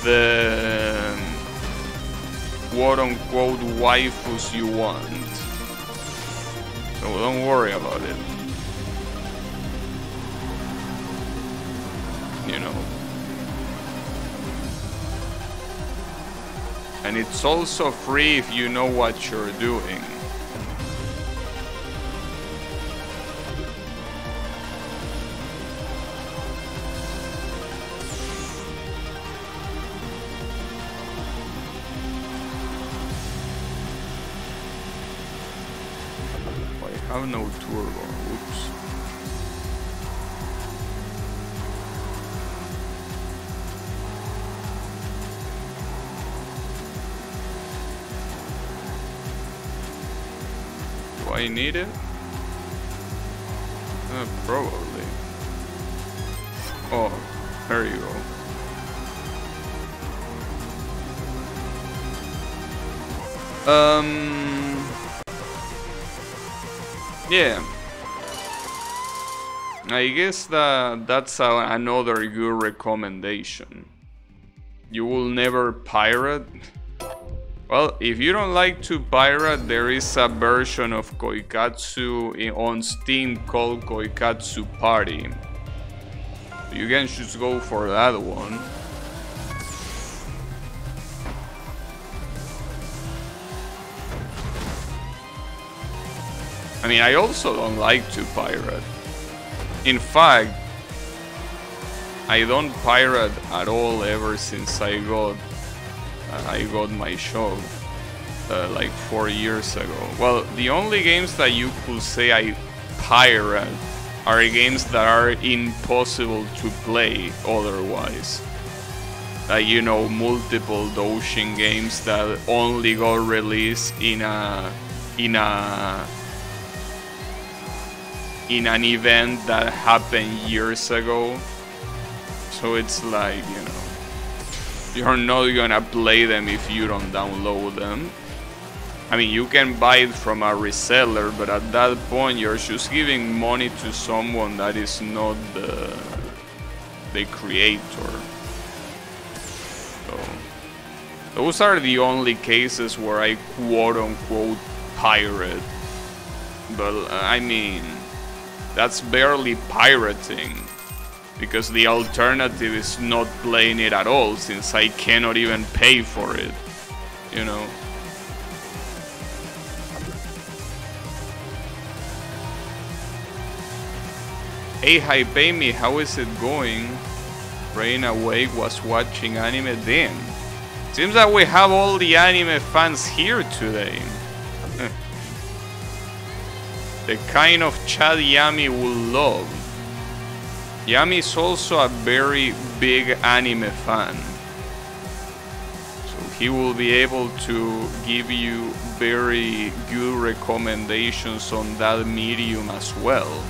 the quote-unquote waifus you want. So don't worry about it. You know. And it's also free if you know what you're doing. I have no turbo. Oops. Do I need it? Probably. Oh, there you go. Yeah, I guess that's another good recommendation. You will never pirate. Well, if you don't like to pirate, there is a version of Koikatsu on Steam called Koikatsu Party. You can just go for that one. I mean, I also don't like to pirate. In fact, I don't pirate at all ever since I got my shop like 4 years ago. Well, the only games that you could say I pirate are games that are impossible to play otherwise. You know, multiple Doshin games that only got released in an event that happened years ago. So it's like, you know, you're not gonna play them if you don't download them. I mean, you can buy it from a reseller, but at that point you're just giving money to someone that is not the creator. So those are the only cases where I quote-unquote pirate. But I mean, that's barely pirating, because the alternative is not playing it at all, since I cannot even pay for it, you know. Hey, Hypeimi, how is it going? Rain Awake was watching anime. Damn, seems that we have all the anime fans here today. The kind of chat Yami will love. Yami is also a very big anime fan, so he will be able to give you very good recommendations on that medium as well.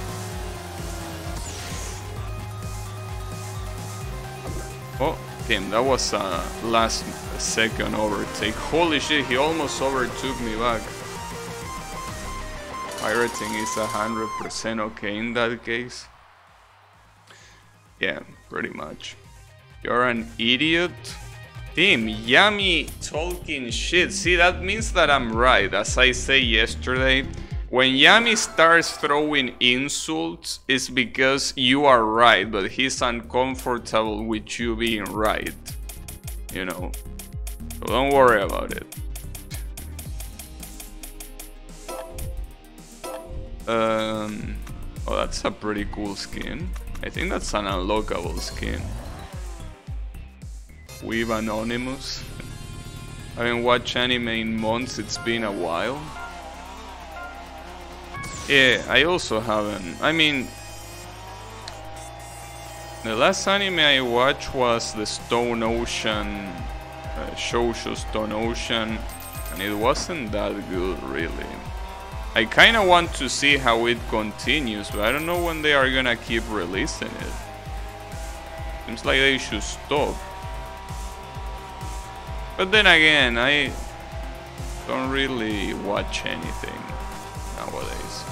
Oh, damn, that was a last second overtake. Holy shit, he almost overtook me back. Pirating is 100% okay in that case. Yeah, pretty much. You're an idiot. Damn, Yami talking shit. See, that means that I'm right. As I said yesterday, when Yami starts throwing insults, it's because you are right, but he's uncomfortable with you being right. You know? So don't worry about it. Oh, that's a pretty cool skin. I think that's an unlockable skin. Weeb Anonymous. I haven't watched anime in months, it's been a while. Yeah, I also haven't. I mean, the last anime I watched was the Stone Ocean, Shoujo Stone Ocean, and it wasn't that good, really. I kind of want to see how it continues, but I don't know when they are gonna keep releasing it. Seems like they should stop. But then again, I don't really watch anything nowadays.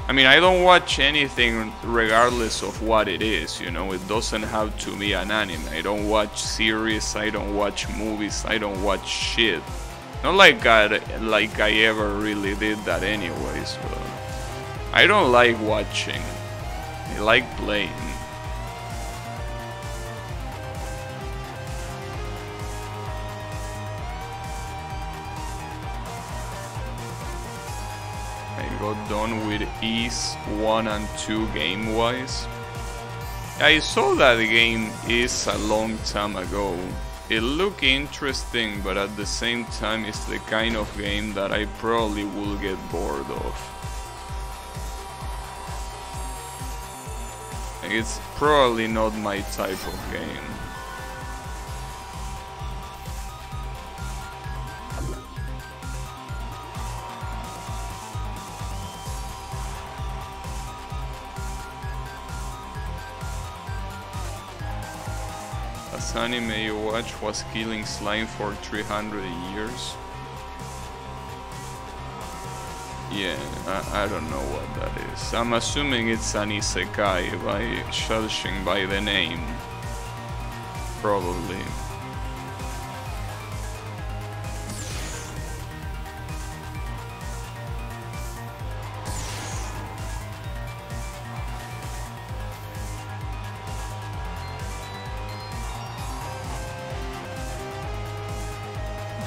I mean, I don't watch anything regardless of what it is, you know. It doesn't have to be an anime. I don't watch series, I don't watch movies, I don't watch shit. Not like I ever really did that anyways, but I don't like watching. I like playing. I got done with Ys 1 and 2 game-wise. I saw that game Ys a long time ago. It looked interesting, but at the same time it's the kind of game that I probably will get bored of. It's probably not my type of game. Last anime you watched was Killing Slime for 300 years. Yeah, I don't know what that is. I'm assuming it's an isekai by judging by the name. Probably.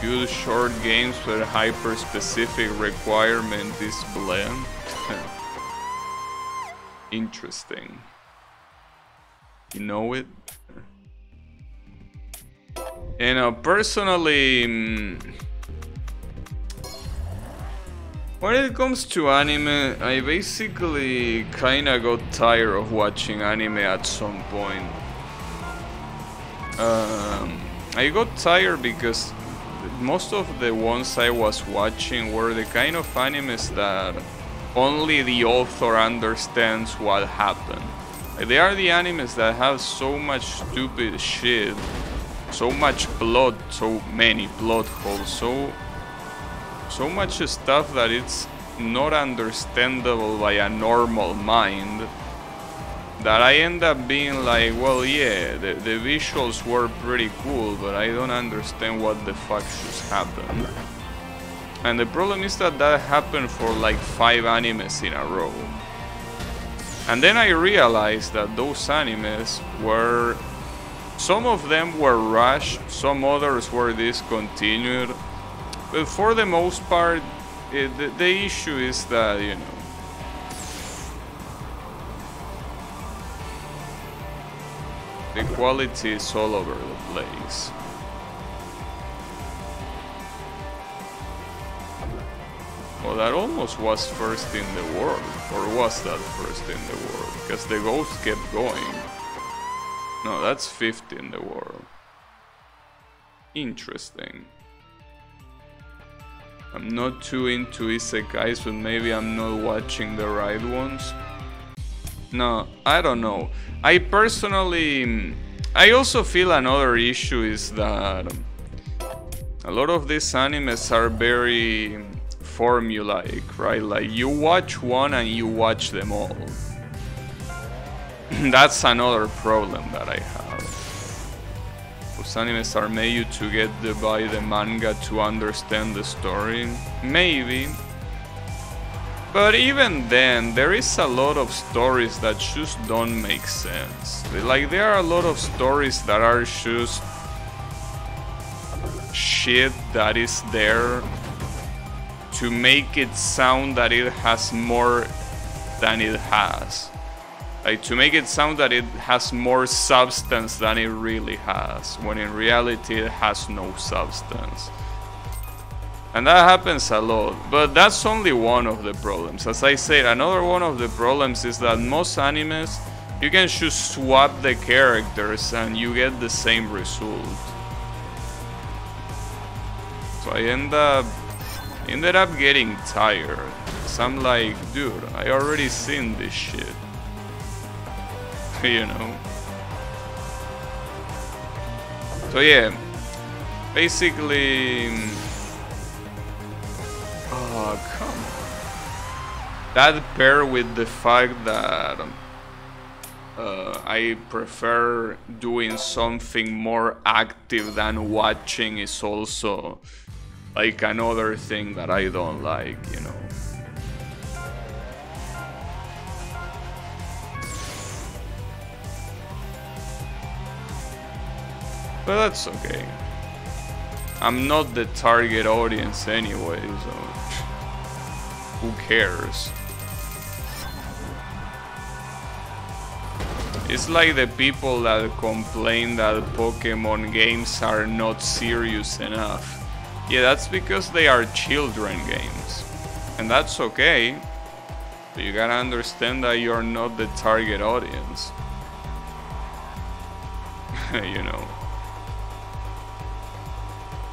Good short games with a hyper-specific requirement is blend. Interesting. You know it? And personally, when it comes to anime, I basically kinda got tired of watching anime at some point. I got tired because most of the ones I was watching were the kind of animes that only the author understands what happened. They are the animes that have so much stupid shit, so much plot, so many plot holes, so much stuff that it's not understandable by a normal mind, that I end up being like, well, yeah, the visuals were pretty cool, but I don't understand what the fuck just happened. And the problem is that that happened for like 5 animes in a row. And then I realized that those animes were, some of them were rushed, some others were discontinued, but for the most part, the issue is that, you know, the quality is all over the place. Well, that almost was first in the world, or was that first in the world? Because the ghost kept going. No, that's 5th in the world. Interesting. I'm not too into isekais, but maybe I'm not watching the right ones. No, I don't know. I personally, I also feel another issue is that a lot of these animes are very formulaic, right? Like you watch one and you watch them all. That's another problem that I have. Those animes are made to get by the manga to understand the story. Maybe. But even then, there is a lot of stories that just don't make sense. Like, there are a lot of stories that are just shit that is there to make it sound that it has more than it has. Like, to make it sound that it has more substance than it really has, when in reality it has no substance. And that happens a lot, but that's only one of the problems. As I said, another one of the problems is that most animes, you can just swap the characters and you get the same result. So I end up ended up getting tired. So I'm like, dude, I already seen this shit. You know? So yeah, basically... Oh, come on. That paired with the fact that I prefer doing something more active than watching is also like another thing that I don't like, you know. But that's okay. I'm not the target audience anyway, so who cares? It's like the people that complain that Pokemon games are not serious enough. Yeah, that's because they are children games. And that's okay. But you gotta understand that you're not the target audience. You know.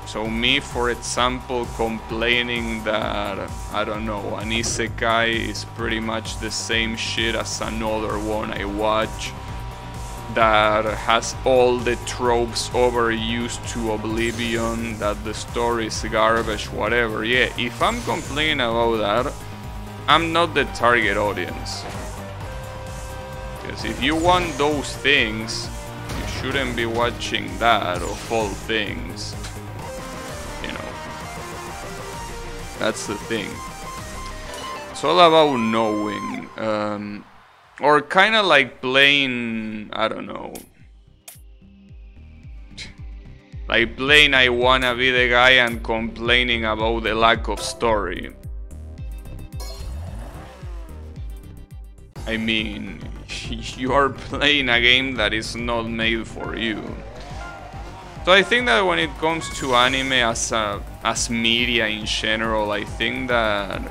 So me, for example, complaining that, I don't know, an isekai is pretty much the same shit as another one I watch that has all the tropes overused to oblivion, that the story is garbage, whatever. Yeah, if I'm complaining about that, I'm not the target audience. Because if you want those things, you shouldn't be watching that of all things. That's the thing. It's all about knowing, or kind of like playing, I don't know, like playing I Wanna Be the Guy and complaining about the lack of story. I mean, you are playing a game that is not made for you. So I think that when it comes to anime as media in general, I think that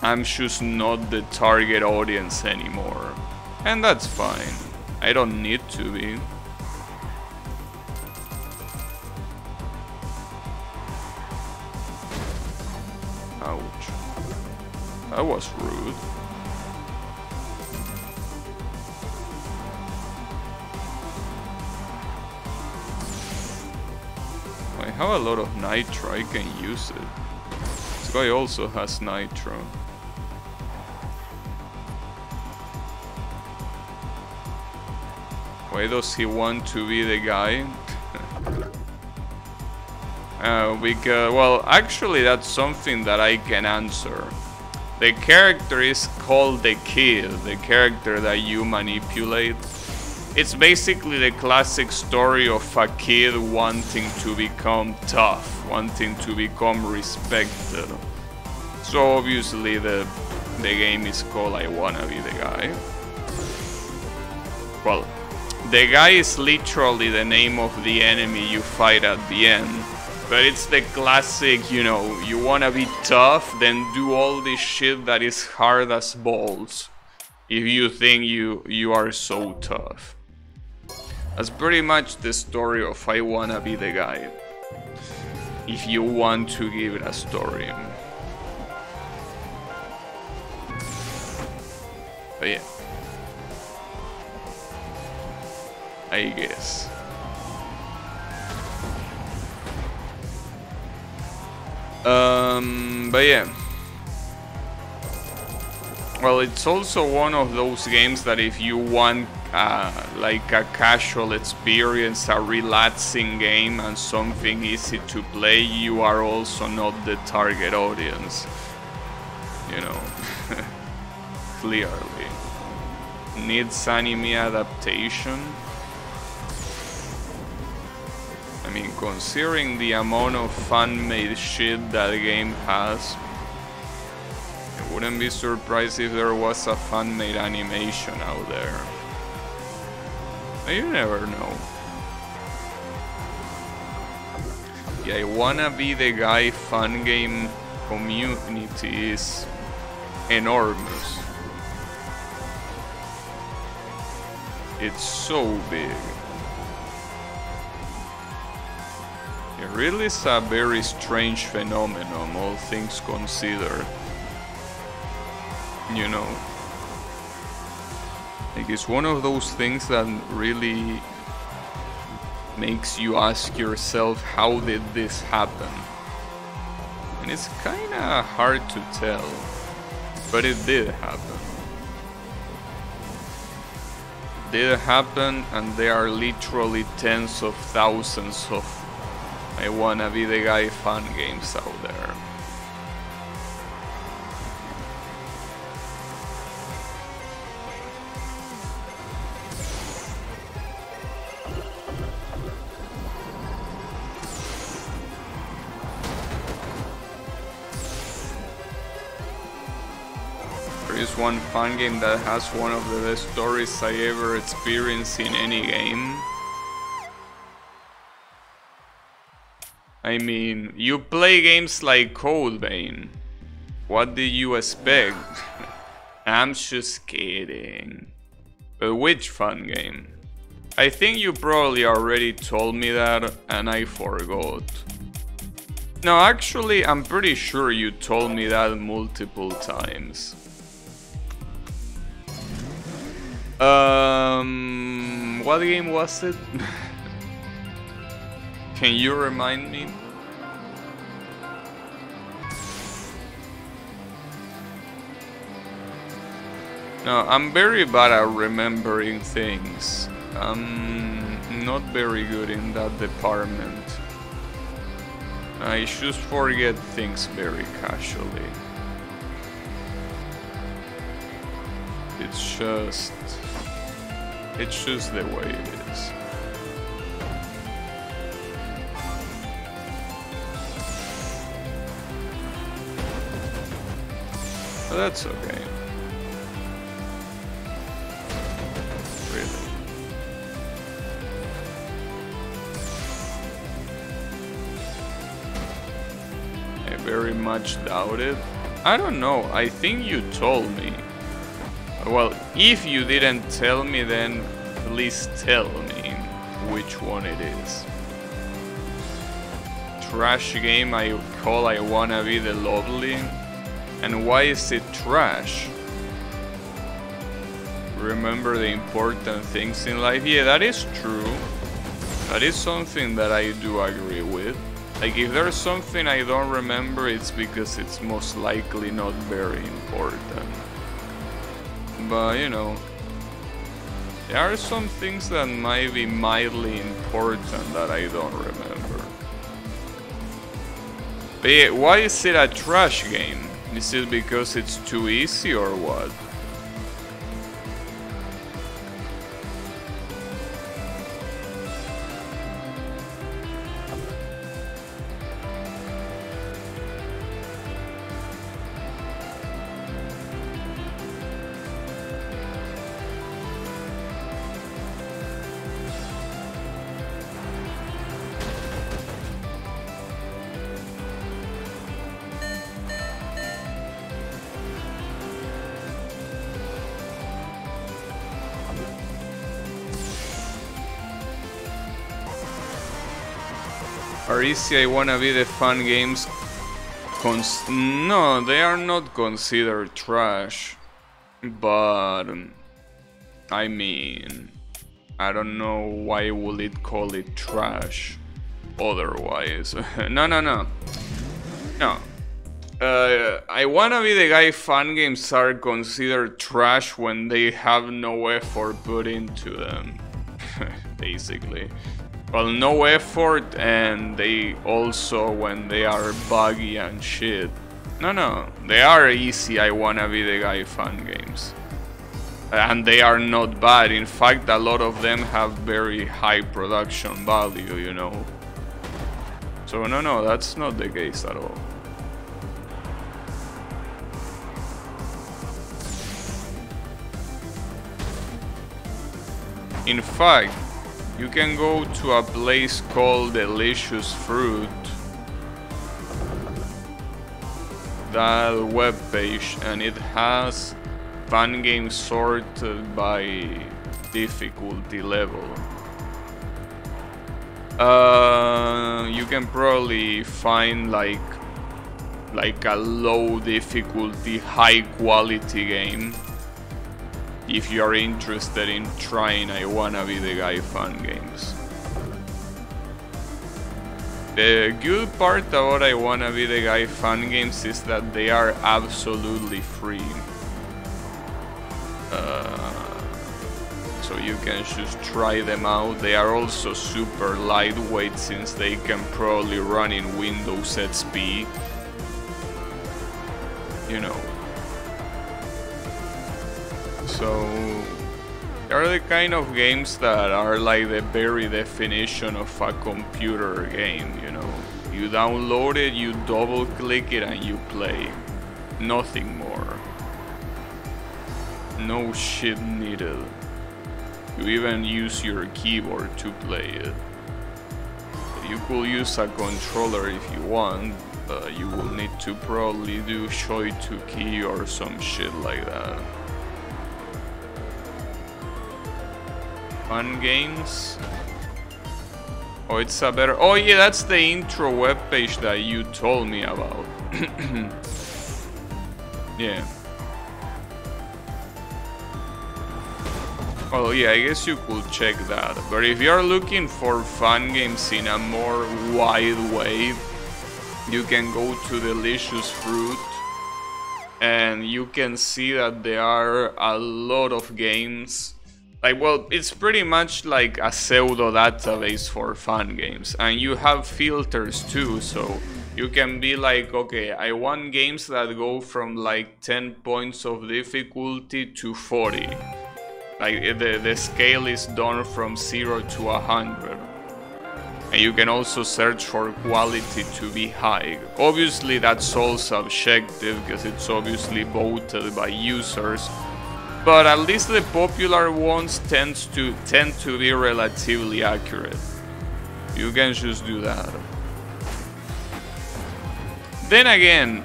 I'm just not the target audience anymore. And that's fine. I don't need to be. Ouch. That was rude. I have a lot of nitro, I can use it. This guy also has nitro. Why does he want to be the guy? Because, well, actually that's something that I can answer. The character is called the Kid, the character that you manipulate. It's basically the classic story of a kid wanting to become tough, wanting to become respected. So obviously the game is called I Wanna Be the Guy. Well, the guy is literally the name of the enemy you fight at the end. But it's the classic, you know, you wanna be tough, then do all this shit that is hard as balls. If you think you are so tough. That's pretty much the story of I Wanna Be the Guy. If you want to give it a story. But yeah. I guess. But yeah. Well, it's also one of those games that if you want like a casual experience, a relaxing game and something easy to play, you are also not the target audience. You know, clearly. Needs anime adaptation. I mean, considering the amount of fan-made shit that the game has, I wouldn't be surprised if there was a fan-made animation out there. But you never know. Yeah, I Wanna Be the Guy fan game community is enormous. It's so big. Here, really is a very strange phenomenon, all things considered. You know, like it's one of those things that really makes you ask yourself, how did this happen? And it's kinda hard to tell, but it did happen. It did happen, and there are literally tens of thousands of I Wanna Be The Guy fan games out there. There is one fan game that has one of the best stories I ever experienced in any game. I mean, you play games like Code Vein. What did you expect? I'm just kidding. But which fun game? I think you probably already told me that and I forgot. No, actually, I'm pretty sure you told me that multiple times. What game was it? Can you remind me? No, I'm very bad at remembering things. I'm not very good in that department. I just forget things very casually. It's just the way it is. But that's okay. Really. I very much doubt it. I don't know, I think you told me. Well, if you didn't tell me, then please tell me which one it is. Trash game I call I Wanna Be The Lovely. And why is it trash? Remember the important things in life? Yeah, that is true. That is something that I do agree with. Like, if there's something I don't remember, it's because it's most likely not very important. But, you know, there are some things that might be mildly important that I don't remember. But yeah, why is it a trash game? Is it because it's too easy or what? Are easy I Wanna Be The fun games? No, they are not considered trash. But I mean, I don't know why would it call it trash otherwise. No. I Wanna Be The Guy fan games are considered trash when they have no effort put into them. Basically. Well, no effort, and they also when they are buggy and shit. No, they are easy I Wanna Be The Guy fan games. And they are not bad. In fact, a lot of them have very high production value, you know. So no, that's not the case at all. In fact, you can go to a place called Delicious Fruit, that webpage, and it has fan games sorted by difficulty level. You can probably find like a low difficulty, high quality game if you are interested in trying I Wanna Be the Guy fan games. The good part about I Wanna Be the Guy fan games is that they are absolutely free. So you can just try them out. They are also super lightweight since they can probably run in Windows XP. You know. So they're the kind of games that are like the very definition of a computer game, you know. You download it, you double click it and you play. Nothing more. No shit needed. You even use your keyboard to play it. You could use a controller if you want, but you will need to probably do Shoy2Key or some shit like that. Fun games? Oh, it's a better... Oh yeah, that's the intro webpage that you told me about. Yeah. Well, yeah, I guess you could check that. But if you're looking for fun games in a more wide way, you can go to Delicious Fruit and you can see that there are a lot of games. Like, well, it's pretty much like a pseudo database for fun games. And you have filters too, so you can be like, okay, I want games that go from like 10 points of difficulty to 40. Like the scale is done from 0 to 100. And you can also search for quality to be high. Obviously that's all subjective because it's obviously voted by users. But at least the popular ones tend to be relatively accurate. You can just do that. Then again,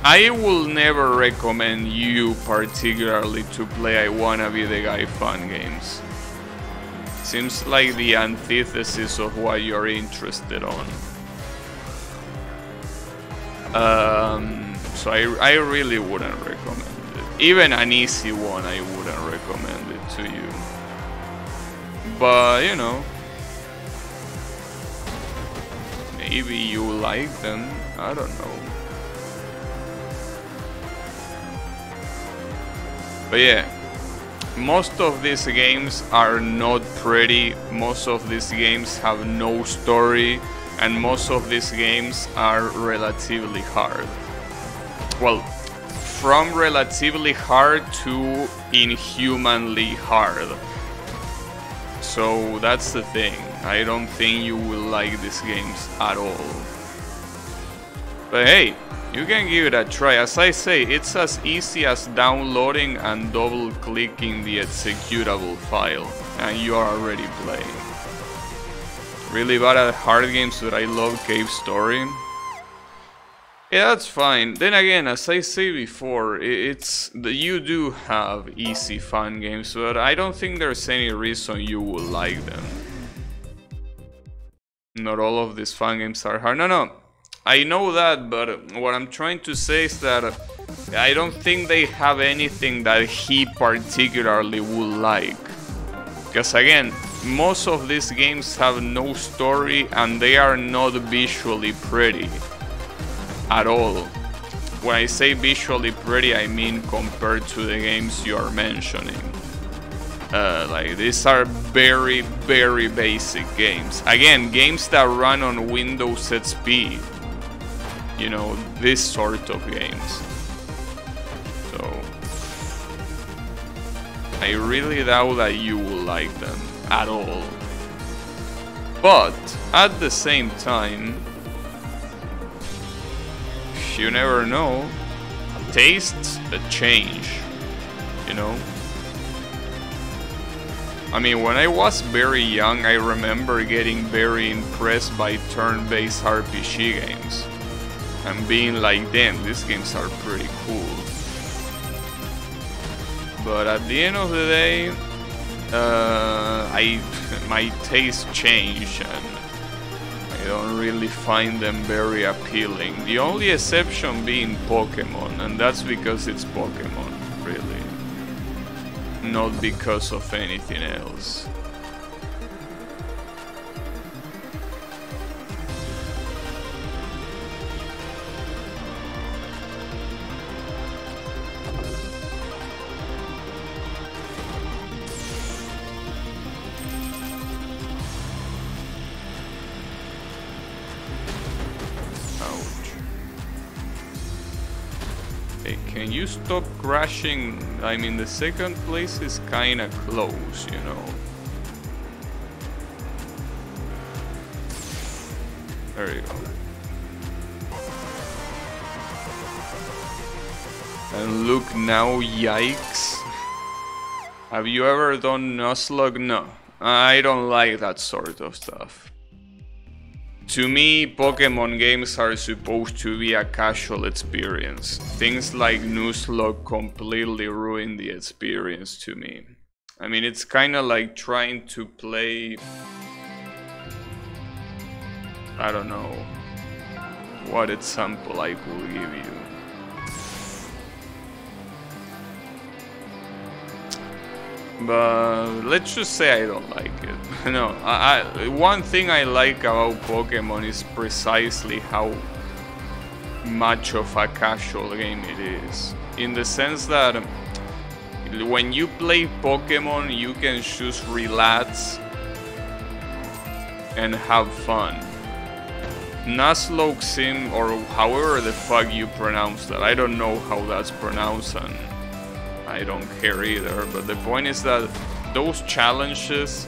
I will never recommend you particularly to play I Wanna Be the Guy fun games. Seems like the antithesis of what you're interested on. So I really wouldn't recommend it. Even an easy one I wouldn't recommend it to you. But, you know, maybe you like them, I don't know. But yeah, most of these games are not pretty, most of these games have no story, and most of these games are relatively hard. Well, from relatively hard to inhumanly hard. So that's the thing, I don't think you will like these games at all. But hey, you can give it a try. As I say, it's as easy as downloading and double clicking the executable file and you are already playing. Really bad at hard games, but I love Cave Story. Yeah, that's fine. Then again, as I say before, you do have easy fun games, but I don't think there's any reason you will like them. Not all of these fun games are hard. No. I know that, but what I'm trying to say is that I don't think they have anything that he particularly would like. Because again, most of these games have no story and they are not visually pretty at all. When I say visually pretty, I mean compared to the games you are mentioning. Like, these are very, very basic games. Again, games that run on Windows XP. You know, this sort of games. So I really doubt that you will like them at all. But at the same time, you never know, tastes change, you know. I mean, when I was very young, I remember getting very impressed by turn-based RPG games. And being like, damn, these games are pretty cool. But at the end of the day, my taste change and I don't really find them very appealing. The only exception being Pokemon, and that's because it's Pokemon, really. Not because of anything else. Can you stop crashing? I mean, the second place is kinda close, you know. There you go. And look now, yikes. Have you ever done Nuzlocke? No. I don't like that sort of stuff. To me, Pokemon games are supposed to be a casual experience. Things like Nuzlocke completely ruin the experience to me. I mean, it's kinda like trying to play... I don't know what example I could give you. But let's just say I don't like it. No, one thing I like about Pokemon is precisely how much of a casual game it is. In the sense that when you play Pokemon, you can just relax and have fun. Nuzlocke Sim, or however the fuck you pronounce that, I don't know how that's pronounced and I don't care either, but the point is that those challenges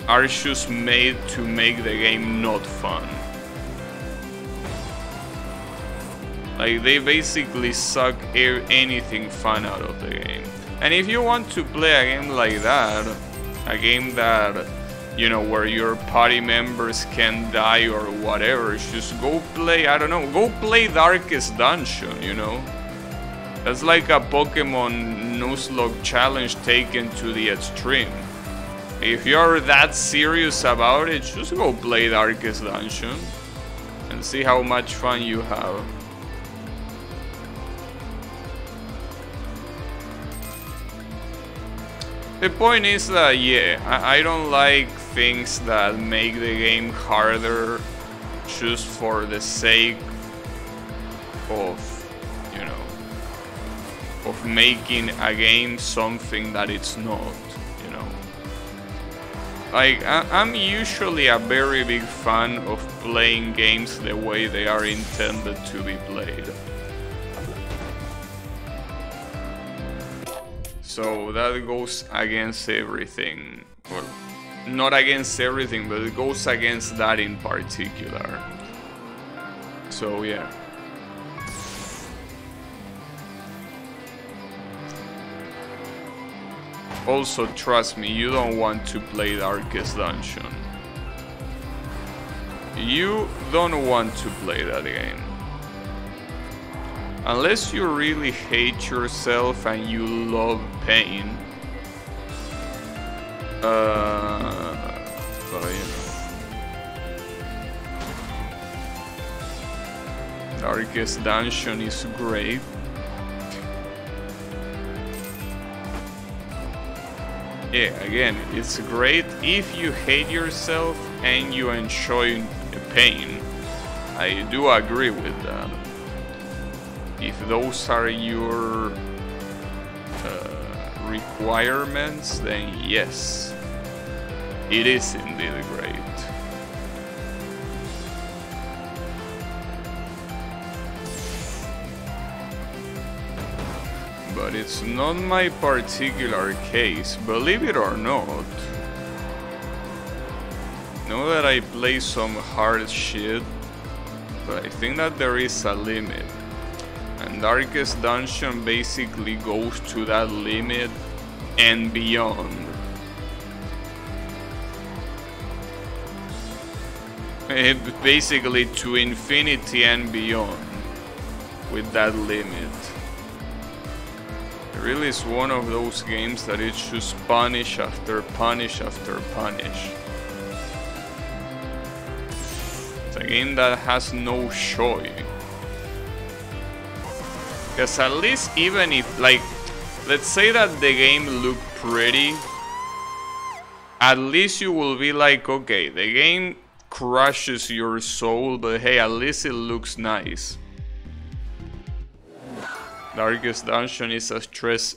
are just made to make the game not fun. Like, they basically suck anything fun out of the game. And if you want to play a game like that, a game that, you know, where your party members can die or whatever, just go play, I don't know, go play Darkest Dungeon, you know? That's like a Pokemon Nuzlocke challenge taken to the extreme. If you're that serious about it, just go play Darkest Dungeon and see how much fun you have. The point is that, yeah, I don't like things that make the game harder just for the sake of, you know, of making a game something that it's not, you know. Like, I'm usually a very big fan of playing games the way they are intended to be played. So that goes against everything. Well, not against everything, but it goes against that in particular. So yeah. Also, trust me, you don't want to play Darkest Dungeon. You don't want to play that game. Unless you really hate yourself and you love pain. But you know. Darkest Dungeon is great. Yeah, again, it's great if you hate yourself and you enjoy pain. I do agree with that. If those are your requirements, then yes, it is indeed great. But it's not my particular case, believe it or not. Know that I play some hard shit, but I think that there is a limit. And Darkest Dungeon basically goes to that limit and beyond. Basically to infinity and beyond with that limit. really is one of those games that it's just punish after punish after punish. It's a game that has no joy. Because at least even if, like, let's say that the game looked pretty, at least you will be like, okay, the game crushes your soul, but hey, at least it looks nice. Darkest Dungeon is a stress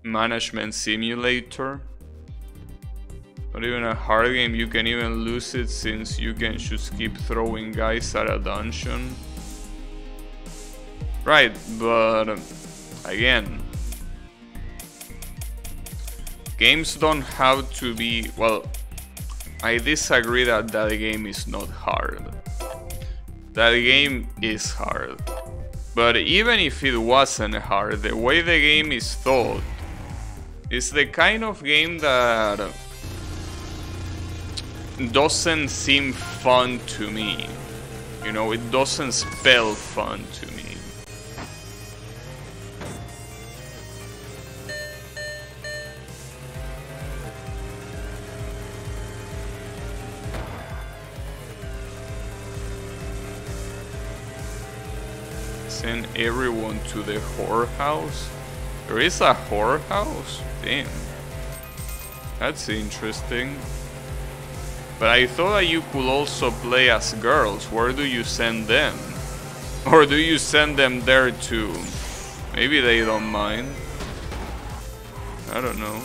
management simulator. Not even a hard game, you can even lose it since you can just keep throwing guys at a dungeon. Right, but again, games don't have to be, well, I disagree that that game is not hard. That game is hard. But even if it wasn't hard, the way the game is thought is the kind of game that doesn't seem fun to me. You know, it doesn't spell fun to me. Send everyone to the whorehouse? There is a whorehouse? Damn. That's interesting. But I thought that you could also play as girls. Where do you send them? Or do you send them there too? Maybe they don't mind. I don't know.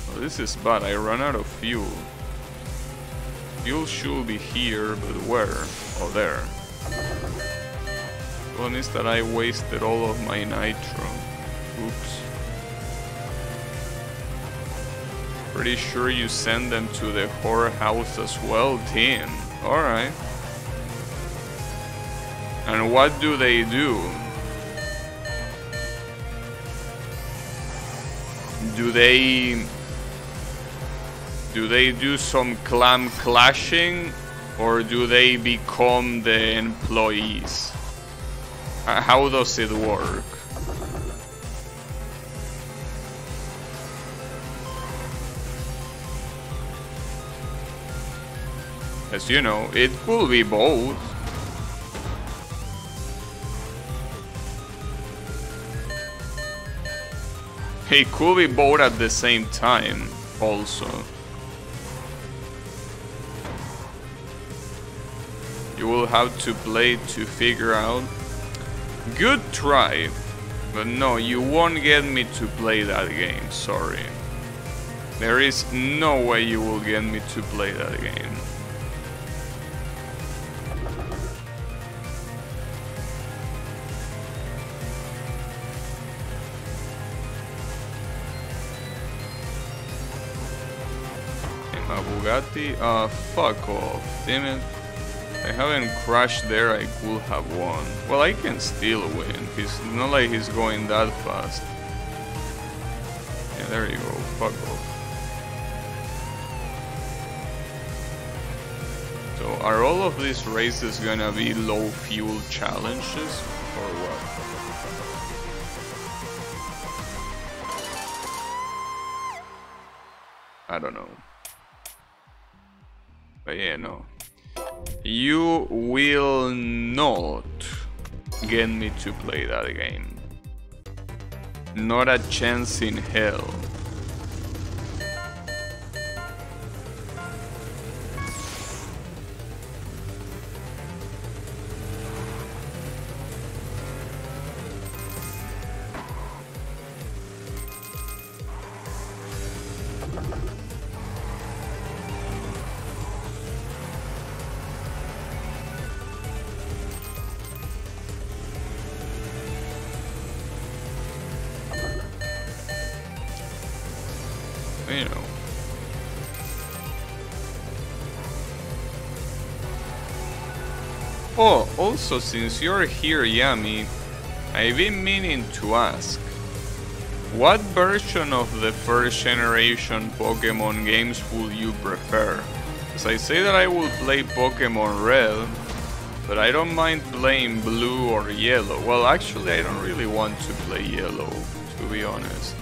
Well, this is bad. I ran out of fuel. Fuel should be here, but where? Oh, there. One is that I wasted all of my nitro. Oops. Pretty sure you send them to the whorehouse as well, damn. Alright. And what do they do? Do they do some clan clashing? Or do they become the employees? How does it work? As you know, it could be both. It could be both at the same time, also. You will have to play to figure out. Good try, but no, you won't get me to play that game, sorry. There is no way you will get me to play that game. And my Bugatti? Fuck off, damn it. I haven't crashed there, I could have won. Well, I can still win. It's not like he's going that fast. Yeah, there you go. Fuck off. So, are all of these races gonna be low fuel challenges? Or what? I don't know. But yeah, no. You will not get me to play that game. Not a chance in hell. You know. Oh, also, since you're here, Yami, I've been meaning to ask, what version of the first generation Pokemon games would you prefer? Because I say that I will play Pokemon Red, but I don't mind playing blue or yellow. Well, actually, I don't really want to play yellow, to be honest.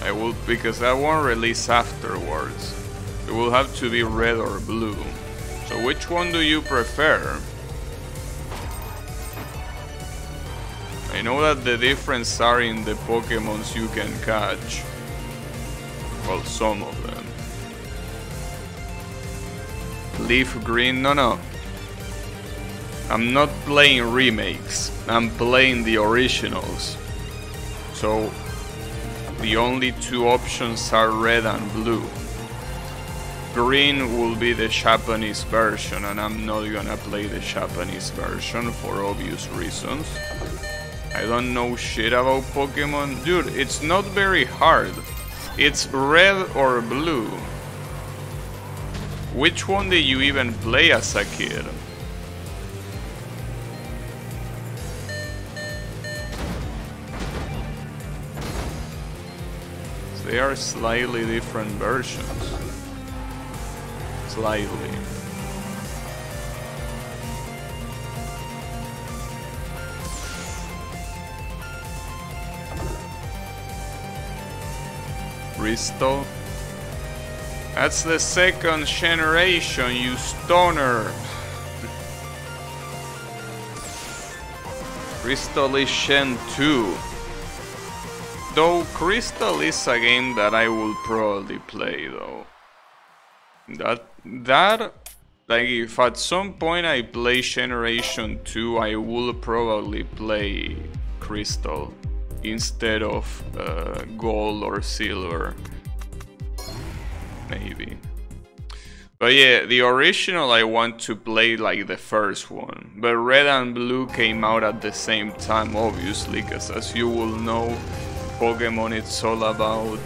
I will, because that won't release afterwards. It will have to be red or blue. So which one do you prefer? I know that the difference are in the Pokemons you can catch. Well, some of them. Leaf green? No. I'm not playing remakes. I'm playing the originals. So the only two options are red and blue. Green will be the Japanese version, and I'm not gonna play the Japanese version for obvious reasons. I don't know shit about Pokemon. Dude, it's not very hard. It's red or blue. Which one did you even play as a kid? They are slightly different versions. Slightly. Crystal. That's the second generation, you stoner. Crystal is Gen 2. Though Crystal is a game that I will probably play though. That like if at some point I play Generation 2, I will probably play Crystal instead of Gold or Silver. Maybe. But yeah, the original I want to play like the first one. But Red and Blue came out at the same time, obviously, because as you will know, Pokemon it's all about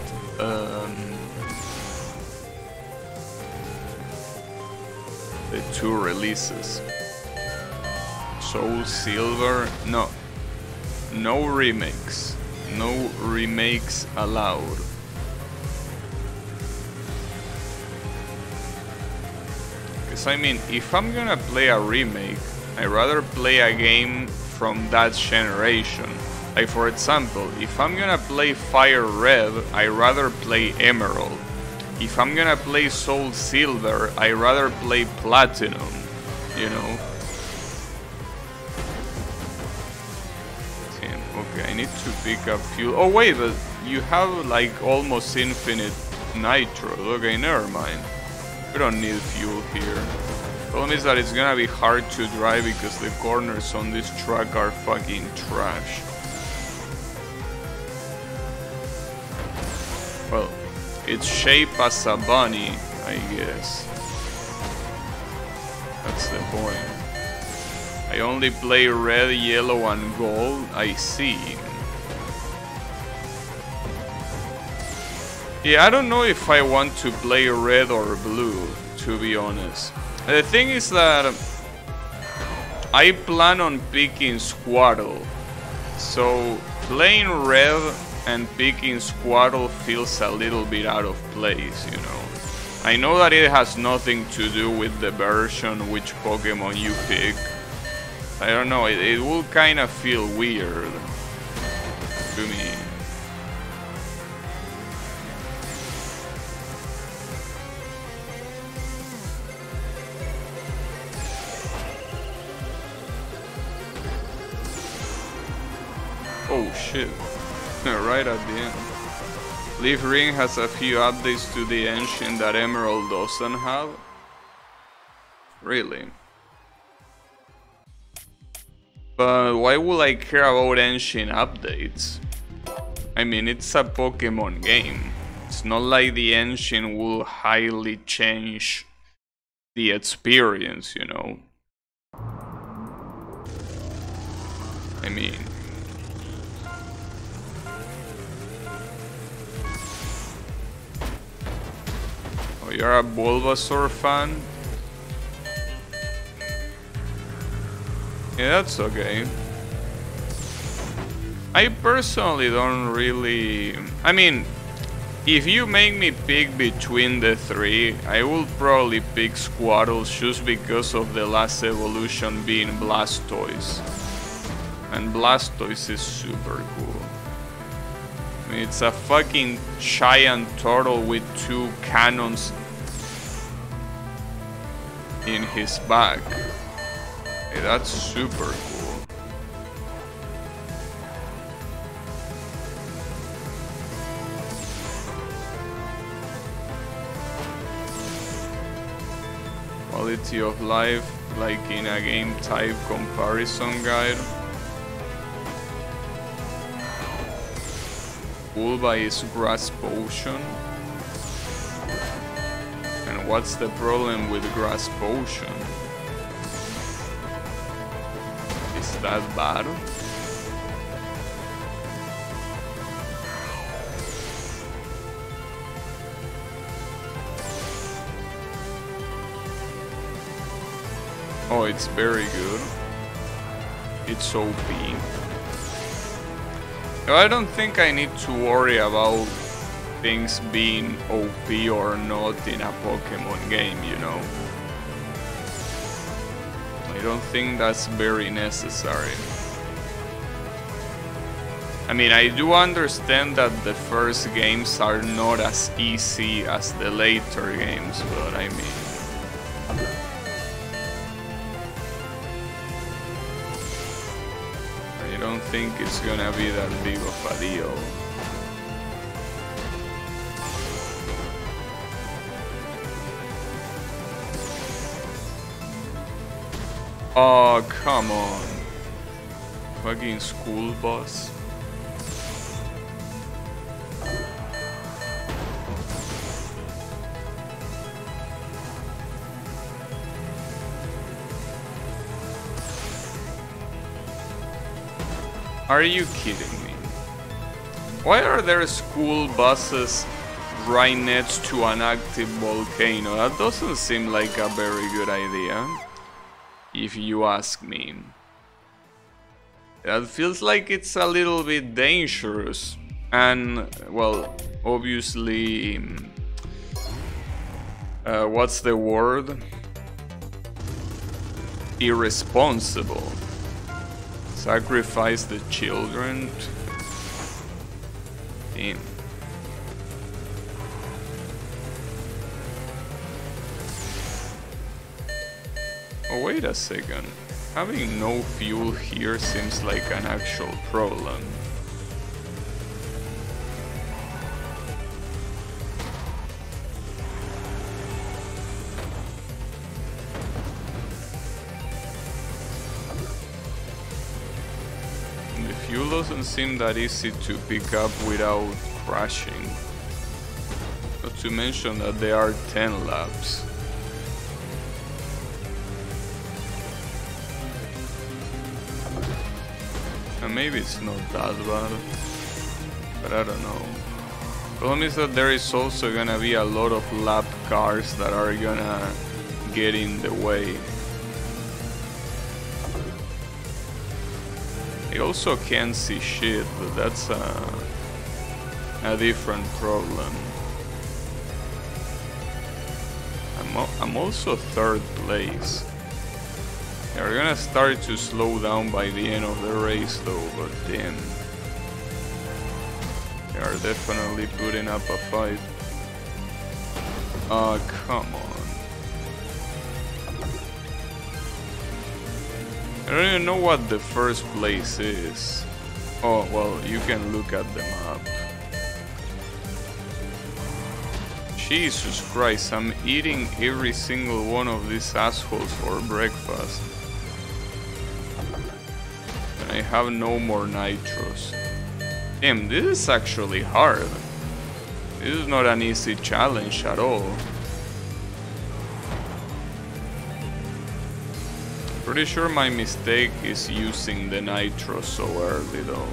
the two releases. Soul Silver, no remakes. No remakes allowed. Because I mean, if I'm gonna play a remake, I'd rather play a game from that generation. Like for example, if I'm gonna play Fire Red, I'd rather play Emerald. If I'm gonna play Soul Silver, I'd rather play Platinum, you know? Okay, I need to pick up fuel. Oh wait, but you have like almost infinite nitro. Okay, never mind. We don't need fuel here. Problem is that it's gonna be hard to drive because the corners on this track are fucking trash. Well, it's shaped as a bunny, I guess. That's the point. I only play red, yellow, and gold. I see. Yeah, I don't know if I want to play red or blue, to be honest. The thing is that I plan on picking Squirtle. So playing red and picking Squirtle feels a little bit out of place, you know. I know that it has nothing to do with the version which Pokemon you pick. I don't know, it will kind of feel weird to me. Oh shit, right at the end. Leaf Ring has a few updates to the engine that Emerald doesn't have. Really? But why would I care about engine updates? I mean, it's a Pokemon game. It's not like the engine will highly change the experience, you know? I mean... Oh, you're a Bulbasaur fan? Yeah, that's okay. I personally don't really... I mean, If you make me pick between the three, I will probably pick Squirtle just because of the last evolution being Blastoise. And Blastoise is super cool. I mean, it's a fucking giant turtle with two cannons in his back. Hey, that's super cool. Quality of life, like in a game type comparison guide. Bulba is grass potion. And what's the problem with grass potion? Is that bad? Oh, it's very good. It's OP. I don't think I need to worry about things being OP or not in a Pokemon game, you know. I don't think that's very necessary. I mean, I do understand that the first games are not as easy as the later games, but I mean... I don't think it's gonna be that big of a deal. Oh, come on. Fucking school bus. Are you kidding me? Why are there school buses right next to an active volcano? That doesn't seem like a very good idea, if you ask me. That feels like it's a little bit dangerous and, well, obviously, what's the word? Irresponsible. Sacrifice the children. Damn. Oh, wait a second. Having no fuel here seems like an actual problem. Fuel doesn't seem that easy to pick up without crashing. Not to mention that there are 10 laps. And maybe it's not that bad, but I don't know. Problem is that there is also gonna be a lot of lap cars that are gonna get in the way. I also can't see shit, but that's a different problem. I'm also third place. They're gonna start to slow down by the end of the race though, but damn. They are definitely putting up a fight. Come on. I don't even know what the first place is. Oh, well, you can look at the map. Jesus Christ, I'm eating every single one of these assholes for breakfast. And I have no more nitros. Damn, this is actually hard. This is not an easy challenge at all. Pretty sure my mistake is using the nitro so early though.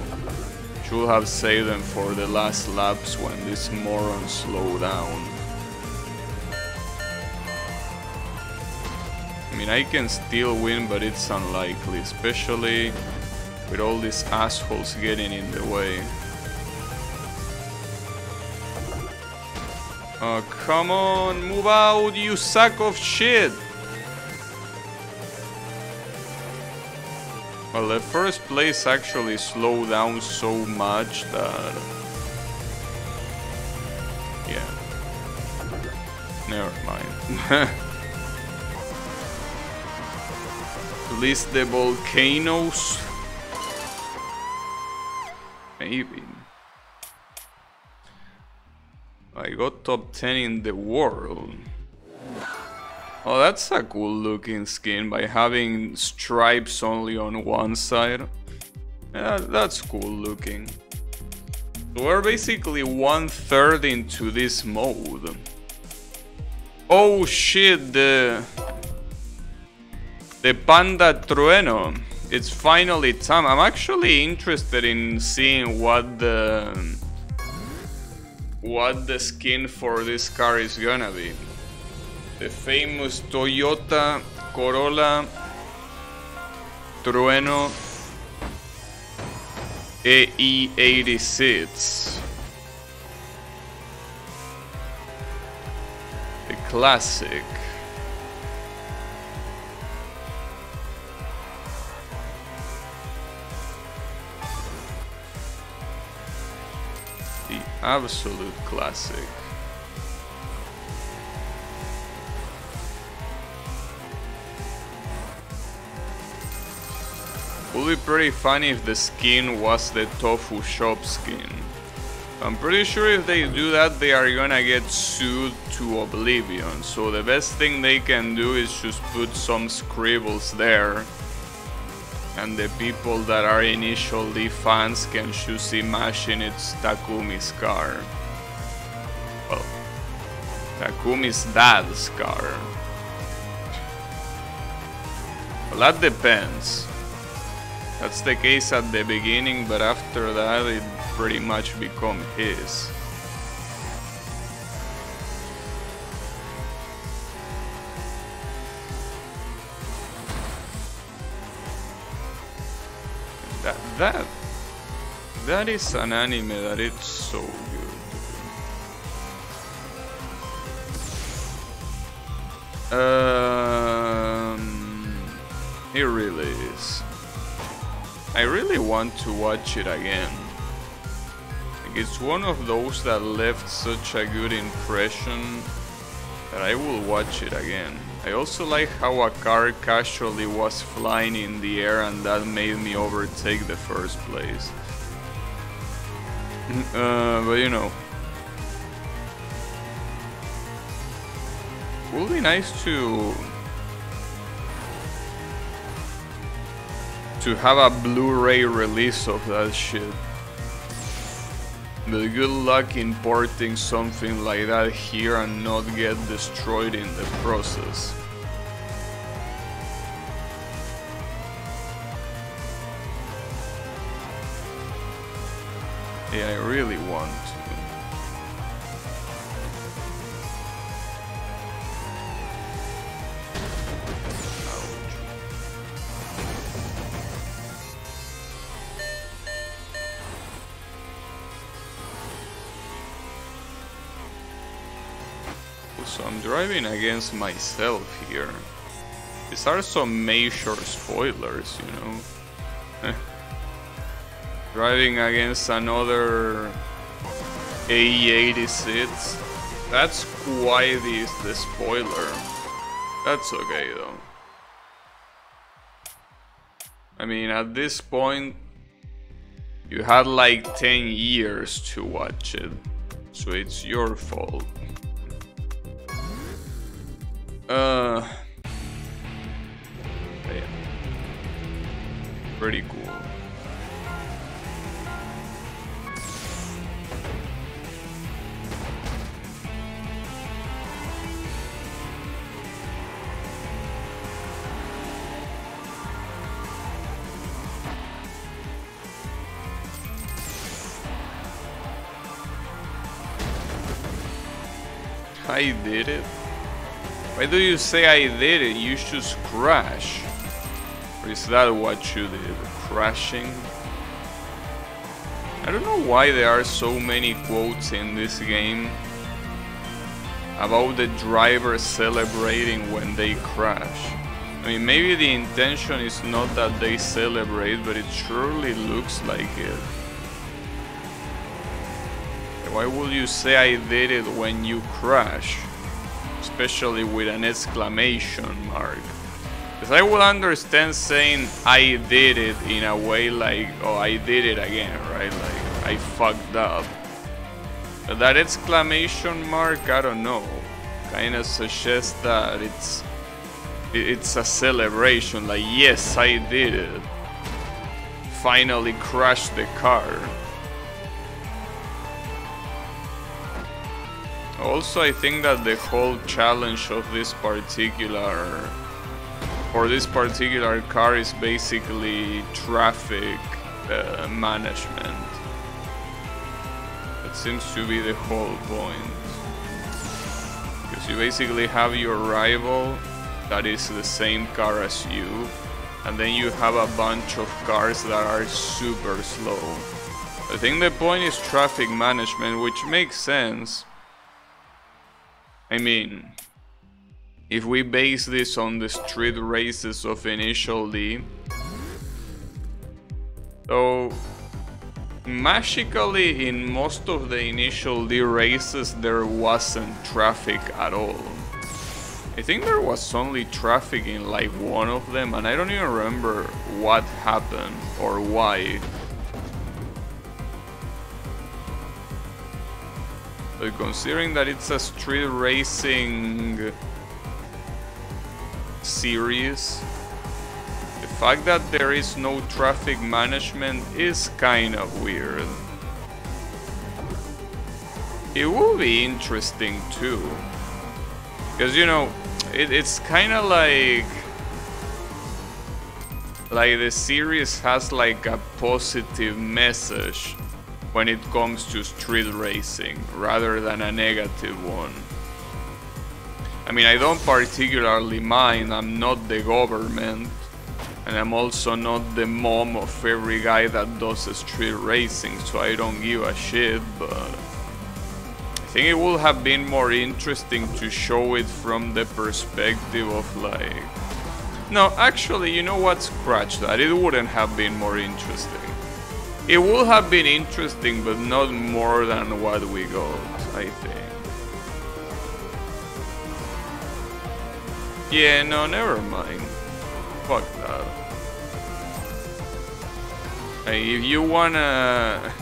Should have saved them for the last laps when these morons slow down. I mean, I can still win, but it's unlikely, especially with all these assholes getting in the way. Oh, come on, move out, you sack of shit! Well, the first place actually slowed down so much that... yeah. Never mind. At least the volcanoes... maybe. I got top 10 in the world. Oh, that's a cool looking skin by having stripes only on one side. Yeah, that's cool looking. So we're basically 1/3 into this mode. Oh shit, the Panda Trueno. It's finally time. I'm actually interested in seeing what the skin for this car is gonna be. The famous Toyota Corolla Trueno EE86. The classic. The absolute classic. Would be pretty funny if the skin was the Tofu Shop skin. I'm pretty sure if they do that, they are gonna get sued to oblivion. So the best thing they can do is just put some scribbles there. And the people that are initially fans can just imagine it's Takumi's car. Well, Takumi's dad's car. Well, that depends. That's the case at the beginning, but after that it pretty much become his. That is an anime that it's so good. It really is. I really want to watch it again. Like, it's one of those that left such a good impression that I will watch it again. I also like how a car casually was flying in the air and that made me overtake the first place. But you know, it would be nice to have a Blu-ray release of that shit. But good luck importing something like that here and not get destroyed in the process. Yeah, I really want to. So I'm driving against myself here. These are some major spoilers, you know. Driving against another AE86. That's quite the spoiler. That's okay though. I mean, at this point, you had like 10 years to watch it, so it's your fault. Yeah. Pretty cool. I did it. Why do you say I did it? You just crash. Or is that what you did? Crashing? I don't know why there are so many quotes in this game. about the driver celebrating when they crash. I mean, maybe the intention is not that they celebrate, but it surely looks like it. Why would you say I did it when you crash? Especially with an exclamation mark. Because I will understand saying I did it in a way like, oh, I did it again, right? Like, I fucked up. But that exclamation mark, I don't know, kind of suggests that it's a celebration, like, yes, I did it. Finally crashed the car. Also, I think that the whole challenge of this particular car is basically traffic management. That seems to be the whole point. Because you basically have your rival that is the same car as you, and then you have a bunch of cars that are super slow. I think the point is traffic management, which makes sense. I mean, if we base this on the street races of Initial D, so magically in most of the Initial D races there wasn't traffic at all. I think there was only traffic in like one of them, and I don't even remember what happened or why. But considering that it's a street racing series, the fact that there is no traffic management is kind of weird. It will be interesting too, because you know, it's kind of like the series has like a positive message when it comes to street racing rather than a negative one. I mean, I don't particularly mind, I'm not the government, and I'm also not the mom of every guy that does street racing, so I don't give a shit, but I think it would have been more interesting to show it from the perspective of like... No, actually, you know what, scratch that, it wouldn't have been more interesting. It would have been interesting, but not more than what we got, I think. Yeah, no, never mind. Fuck that. Hey, if you wanna...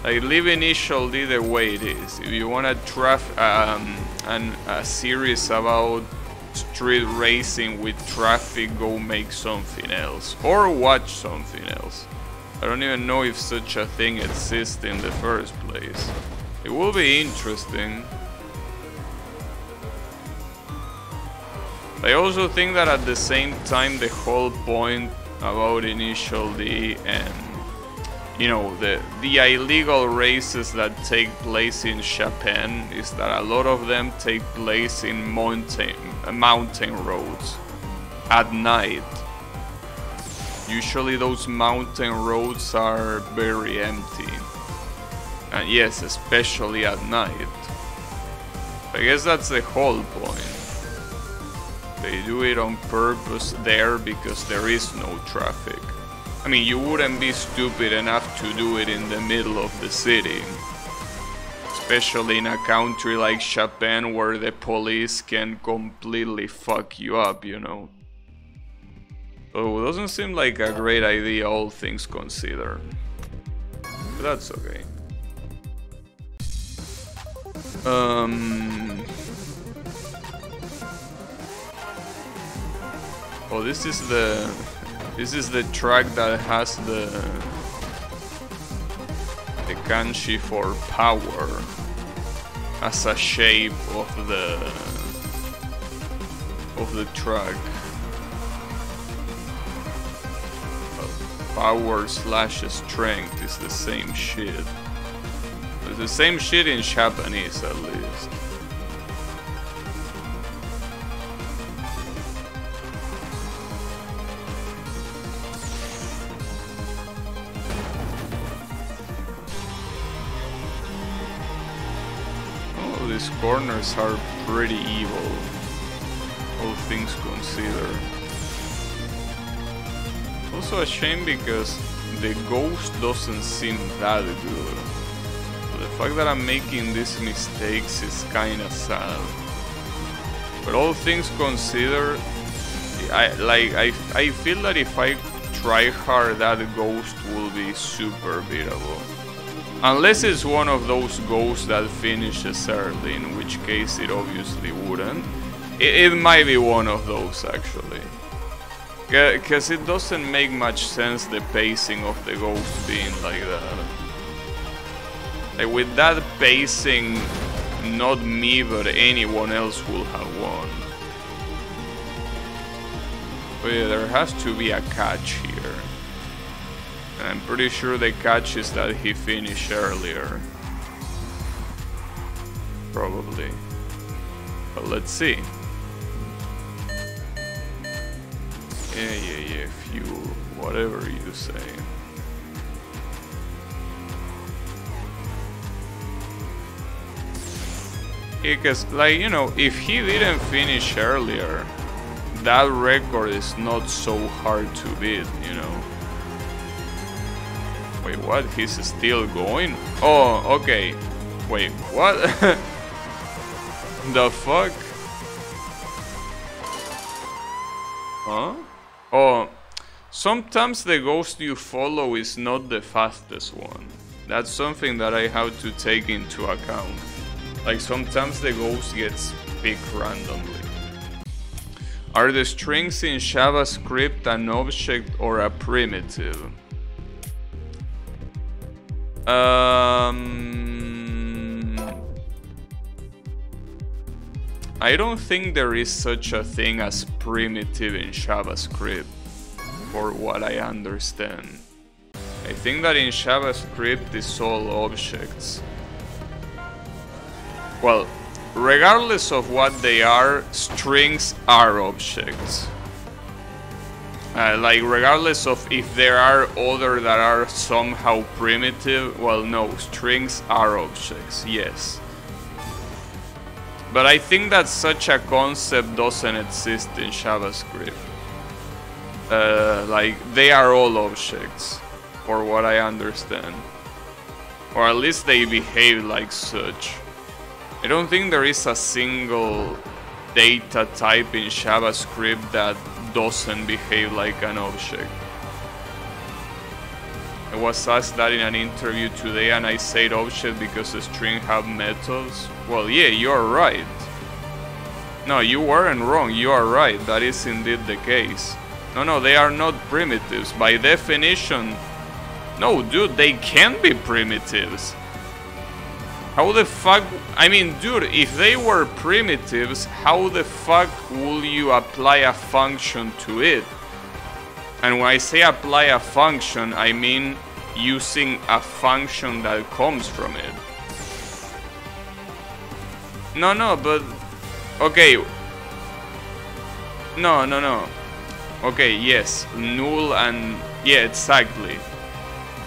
like, leave Initial D the way it is. If you wanna a series about street racing with traffic, go make something else. Or watch something else. I don't even know if such a thing exists in the first place. It will be interesting. I also think that at the same time the whole point about Initial D and, you know, the illegal races that take place in Japan is that a lot of them take place in mountain roads at night. Usually those mountain roads are very empty. And yes, especially at night. I guess that's the whole point. They do it on purpose there because there is no traffic. I mean, you wouldn't be stupid enough to do it in the middle of the city. Especially in a country like Japan where the police can completely fuck you up, you know. So it doesn't seem like a great idea, all things considered. But that's okay. Oh, this is the track that has the kanji for power as a shape of the track. Power / strength is the same shit. It's the same shit in Japanese at least. these corners are pretty evil, all things considered. Also a shame because the ghost doesn't seem that good. So the fact that I'm making these mistakes is kinda sad. But all things considered, I feel that if I try hard, that ghost will be super beatable. Unless it's one of those ghosts that finishes early, in which case it obviously wouldn't. It might be one of those actually. Because it doesn't make much sense, the pacing of the ghost being like that. Like with that pacing, not me but anyone else will have won. But yeah, there has to be a catch here. And I'm pretty sure the catch is that he finished earlier. Probably. But let's see. Yeah, fuel, whatever you say. Because, like, you know, if he didn't finish earlier, that record is not so hard to beat, you know. Wait, what? He's still going? Oh, okay. Wait, what? The fuck? Huh? Oh, sometimes the ghost you follow is not the fastest one. That's something that I have to take into account. Like sometimes the ghost gets picked randomly. Are the strings in JavaScript an object or a primitive? I don't think there is such a thing as primitive in JavaScript, for what I understand. I think that in JavaScript it's all objects. Well, regardless of what they are, strings are objects. Like, regardless of if there are other that are somehow primitive, well, no, strings are objects, yes. But I think that such a concept doesn't exist in JavaScript. Like, they are all objects, for what I understand. Or at least they behave like such. I don't think there is a single data type in JavaScript that doesn't behave like an object. I was asked that in an interview today and I said object because the string have methods. Well, yeah, you are right. No, you weren't wrong, you are right, that is indeed the case. No, they are not primitives. By definition, no, dude, they can be primitives. How the fuck, I mean, dude, if they were primitives, how the fuck will you apply a function to it? And when I say apply a function, I mean using a function that comes from it. No, but, okay. No. Okay, yes, null and, yeah, exactly.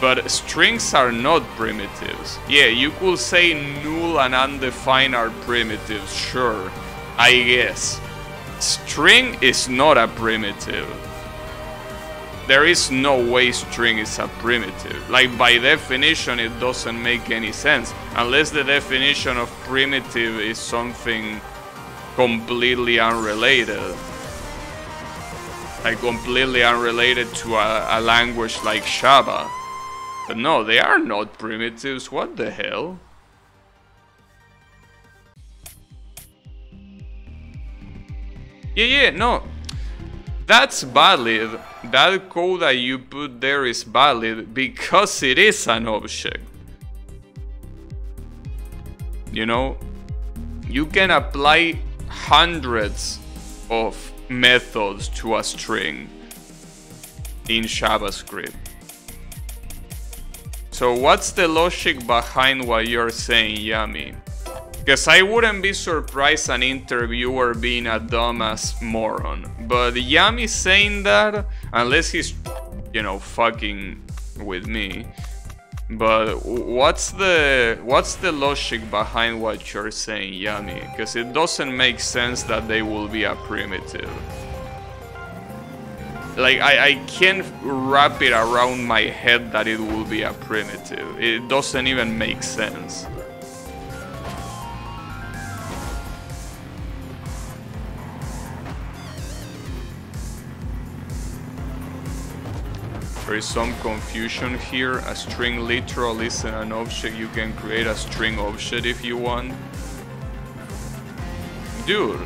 But strings are not primitives. Yeah, you could say null and undefined are primitives, sure, I guess. String is not a primitive. There is no way string is a primitive. Like, by definition, it doesn't make any sense. Unless the definition of primitive is something completely unrelated. Like, completely unrelated to a language like Java. But no, they are not primitives, what the hell? Yeah, no. That's valid. That code that you put there is valid because it is an object. You know, you can apply hundreds of methods to a string in JavaScript. So what's the logic behind what you're saying, Yami? Because I wouldn't be surprised an interviewer being a dumbass moron. But Yami saying that, unless he's, you know, fucking with me, But what's the logic behind what you're saying, Yami? Because it doesn't make sense that they will be a primitive. Like, I can't wrap it around my head that it will be a primitive. It doesn't even make sense. There is some confusion here. A string literal isn't an object. You can create a string object if you want. Dude,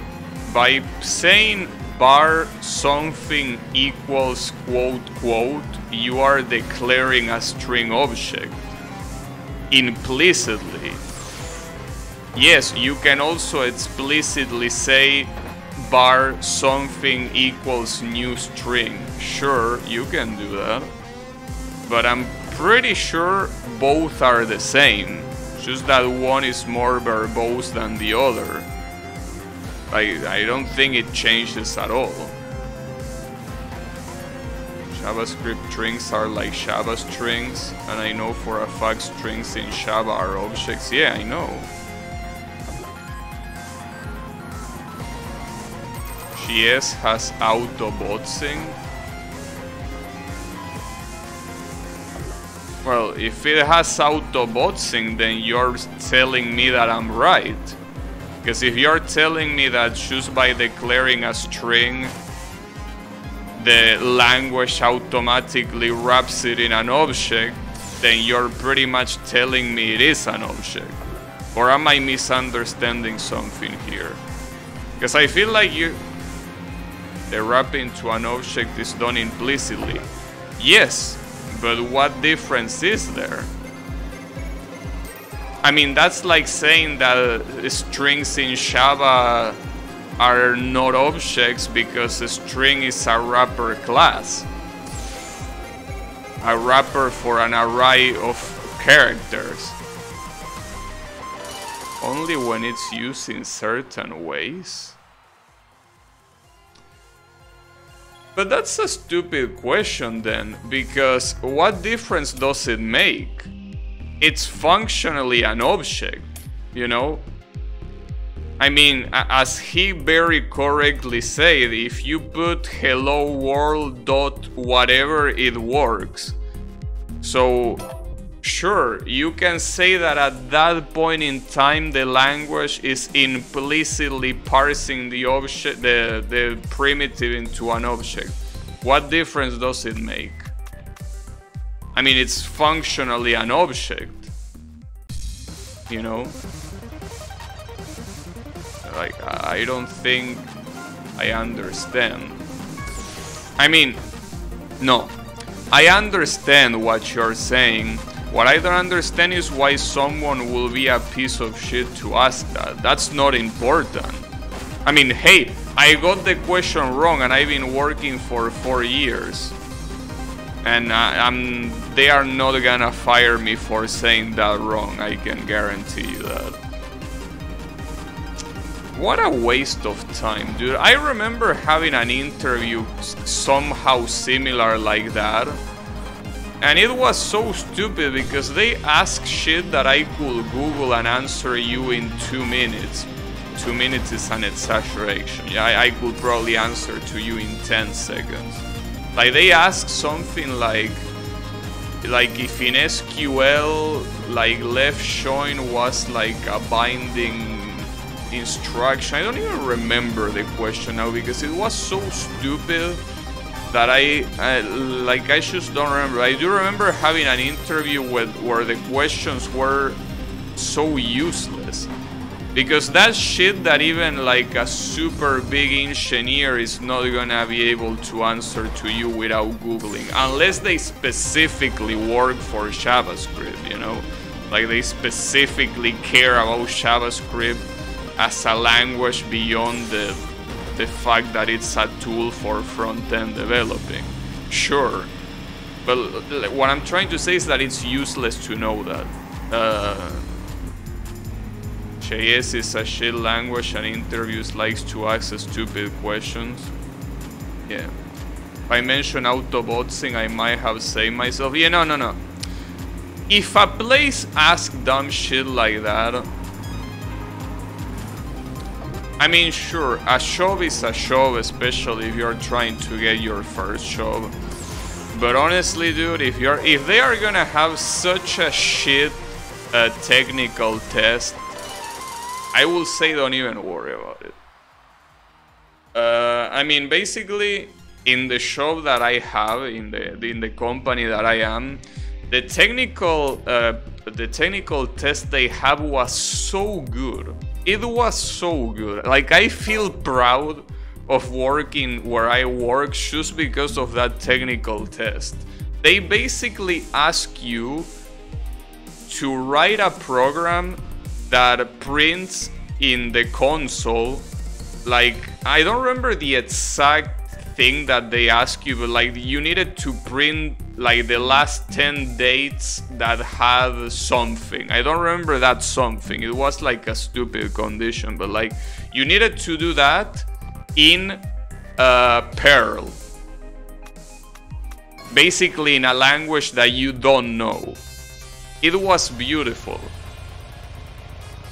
by saying bar something equals quote quote, you are declaring a string object implicitly. Yes, you can also explicitly say bar something equals new string. Sure, you can do that. But I'm pretty sure both are the same. Just that one is more verbose than the other. I don't think it changes at all. JavaScript strings are like Java strings, and I know for a fact strings in Java are objects. Yeah, I know. JS has auto-boxing. Well, if it has auto-boxing, then you're telling me that I'm right. Because if you're telling me that just by declaring a string, the language automatically wraps it in an object, then you're pretty much telling me it is an object. Or am I misunderstanding something here? Because I feel like the wrapping to an object is done implicitly. Yes, but what difference is there? I mean, that's like saying that strings in Java are not objects because a string is a wrapper class. A wrapper for an array of characters. Only when it's used in certain ways. But that's a stupid question then, because what difference does it make? It's functionally an object, you know? I mean, as he very correctly said, if you put hello world dot whatever, it works. So, sure, you can say that at that point in time the language is implicitly parsing the object, the primitive into an object. What difference does it make? I mean, it's functionally an object, you know? Like, I don't think I understand. I mean, no. I understand what you're saying. What I don't understand is why someone will be a piece of shit to ask that. That's not important. I mean, hey, I got the question wrong and I've been working for 4 years. And they are not gonna fire me for saying that wrong, I can guarantee you that. What a waste of time, dude. I remember having an interview somehow similar like that. And it was so stupid because they asked shit that I could Google and answer you in 2 minutes. 2 minutes is an exaggeration. Yeah, I could probably answer to you in 10 seconds. Like, they ask something like if in SQL, like left join was like a binding instruction. I don't even remember the question now because it was so stupid that I just don't remember. I do remember having an interview where the questions were so useless. Because that's shit that even like a super big engineer is not gonna be able to answer to you without Googling. Unless they specifically work for JavaScript, you know? Like they specifically care about JavaScript as a language beyond the fact that it's a tool for front-end developing. Sure. But what I'm trying to say is that it's useless to know that. JS is a shit language and interviews likes to ask stupid questions. Yeah. If I mention auto-boxing, I might have saved myself. Yeah, no. if a place asks dumb shit like that, I mean, sure, a shove is a shove, especially if you're trying to get your first shove. But honestly, dude, if they are gonna have such a shit technical test, I will say don't even worry about it. I mean, basically, in the shop that I have, in the company that I am, the technical test they have was so good. It was so good. Like, I feel proud of working where I work just because of that technical test. They basically ask you to write a program that prints in the console. Like, I don't remember the exact thing that they ask you, but like you needed to print like the last 10 dates that had something. I don't remember that something. It was like a stupid condition, but like you needed to do that in Perl. Basically in a language that you don't know. It was beautiful.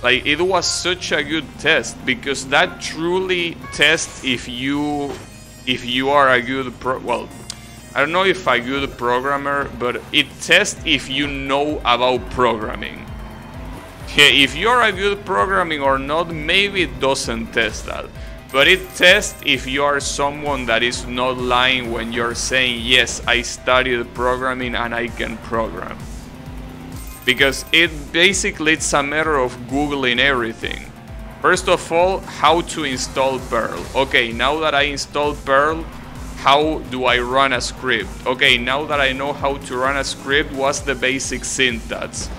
Like, it was such a good test, because that truly tests if you are a good well, I don't know if a good programmer, but it tests if you know about programming. Yeah, if you're a good programming or not, maybe it doesn't test that. But it tests if you are someone that is not lying when you're saying, yes, I studied programming and I can program. Because it's a matter of Googling everything. First of all, how to install Perl. Okay, now that I installed Perl, how do I run a script? Okay, now that I know how to run a script, what's the basic syntax?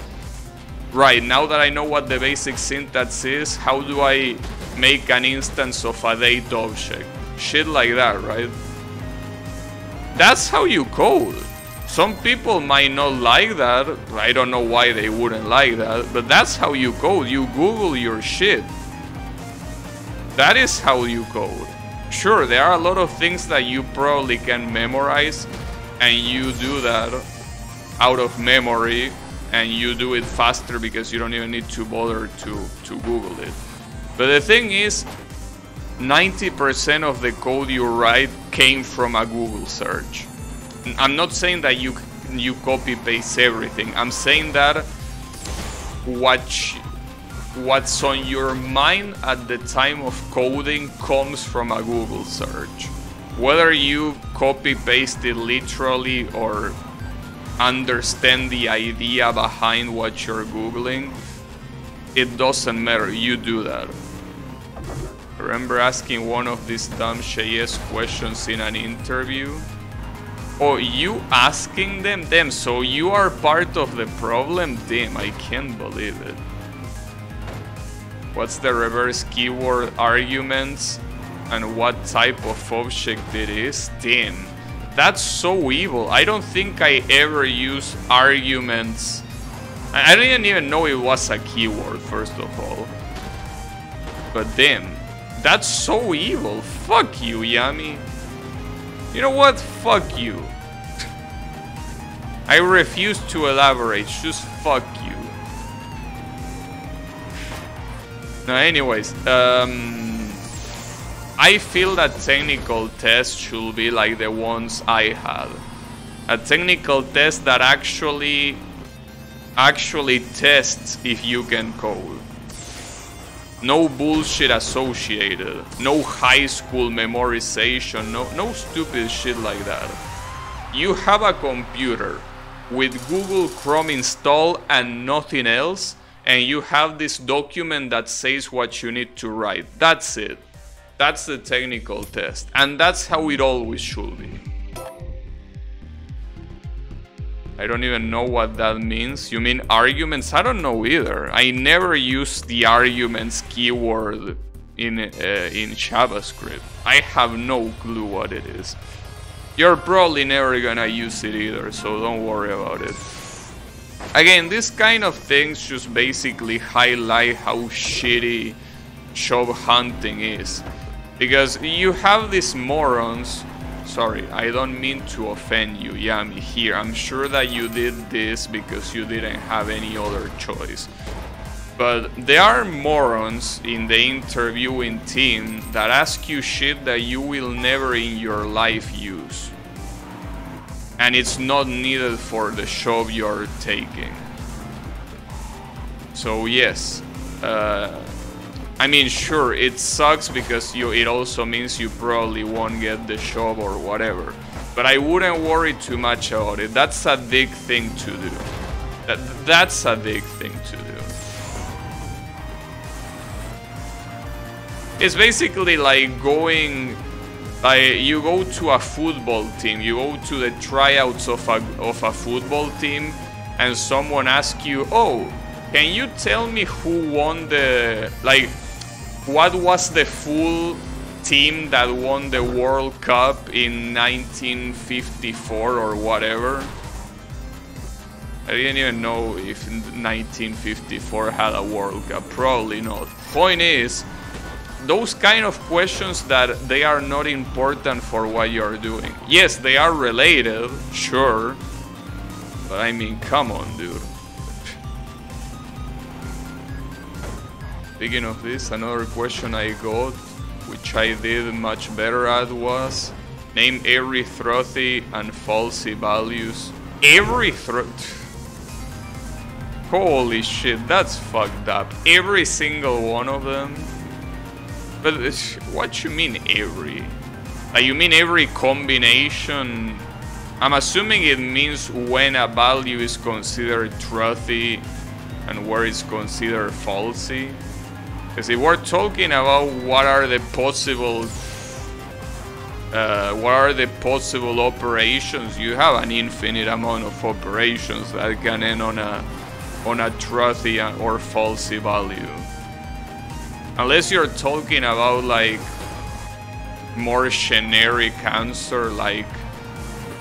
Right, now that I know what the basic syntax is, how do I make an instance of a date object? Shit like that, right? That's how you code. Some people might not like that. I don't know why they wouldn't like that, but that's how you code. You Google your shit. That is how you code. Sure, there are a lot of things that you probably can memorize, and you do that out of memory, and you do it faster because you don't even need to bother to Google it. But the thing is, 90% of the code you write came from a Google search. I'm not saying that you copy paste everything. I'm saying that what's on your mind at the time of coding comes from a Google search. Whether you copy paste it literally or understand the idea behind what you're Googling, it doesn't matter. You do that. I remember asking one of these dumb JS questions in an interview. Oh, you asking them? So you are part of the problem? Damn, I can't believe it. What's the reverse keyword arguments and what type of object it is? Damn, that's so evil. I don't think I ever used arguments. I didn't even know it was a keyword, first of all. But damn, that's so evil. Fuck you, Yami. You know what? Fuck you. I refuse to elaborate. Just fuck you. No, anyways, I feel that technical tests should be like the ones I had. A technical test that actually tests if you can code. No bullshit associated. No high school memorization. No stupid shit like that. You have a computer with Google Chrome installed and nothing else, and you have this document that says what you need to write. That's it. That's the technical test. And that's how it always should be. I don't even know what that means. You mean arguments? I don't know either. I never use the arguments keyword in JavaScript. I have no clue what it is. You're probably never gonna use it either, so don't worry about it. Again, this kind of things just basically highlight how shitty job hunting is. Because you have these morons sorry, I don't mean to offend you, Yami, here. I'm sure that you did this because you didn't have any other choice. But there are morons in the interviewing team that ask you shit that you will never in your life use. And it's not needed for the job you're taking. So yes, I mean, sure, it sucks because it also means you probably won't get the job or whatever. But I wouldn't worry too much about it. That's a big thing to do. That's a big thing to do. It's basically like going, you go to a football team, you go to the tryouts of a football team, and someone asks you, oh, can you tell me who won the, like, what was the full team that won the World Cup in 1954 or whatever? I didn't even know if 1954 had a World Cup, probably not. Point is, those kind of questions that they are not important for what you're doing. Yes, they are related, sure, but I mean, come on, dude. Speaking of this, another question I got, which I did much better at, was name every truthy and falsy values. Every holy shit, that's fucked up. Every single one of them. But what you mean every? You mean every combination? I'm assuming it means when a value is considered truthy and where it's considered falsy. Because if we're talking about what are the possible operations, you have an infinite amount of operations that can end on a truthy or falsy value. Unless you're talking about like more generic answer, like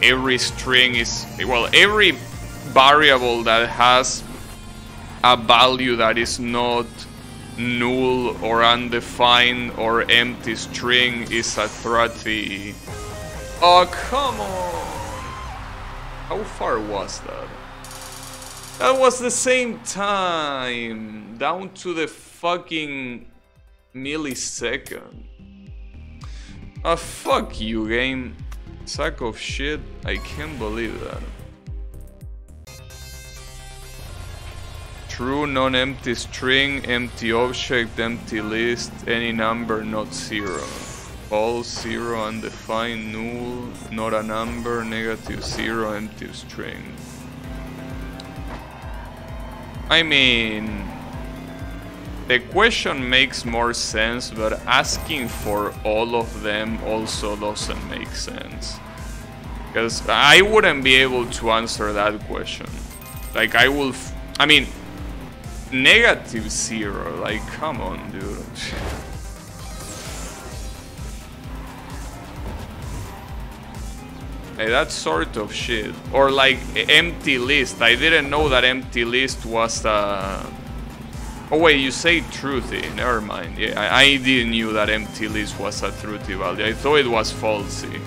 every string is, well, every variable that has a value that is not null or undefined or empty string is a truthy. Oh, come on! How far was that? That was the same time, down to the fucking millisecond. Ah, fuck you, game. Sack of shit. I can't believe that. True, non-empty string, empty object, empty list, any number not zero. False, zero, undefined, null, not a number, negative, zero, empty string. I mean, the question makes more sense, but asking for all of them also doesn't make sense. Because I wouldn't be able to answer that question. Like, I mean, negative zero, like, come on, dude. Like, that sort of shit. Or like empty list. I didn't know that empty list was oh wait, you say truthy. Never mind. Yeah, I didn't knew that empty list was a truthy value. I thought it was falsy.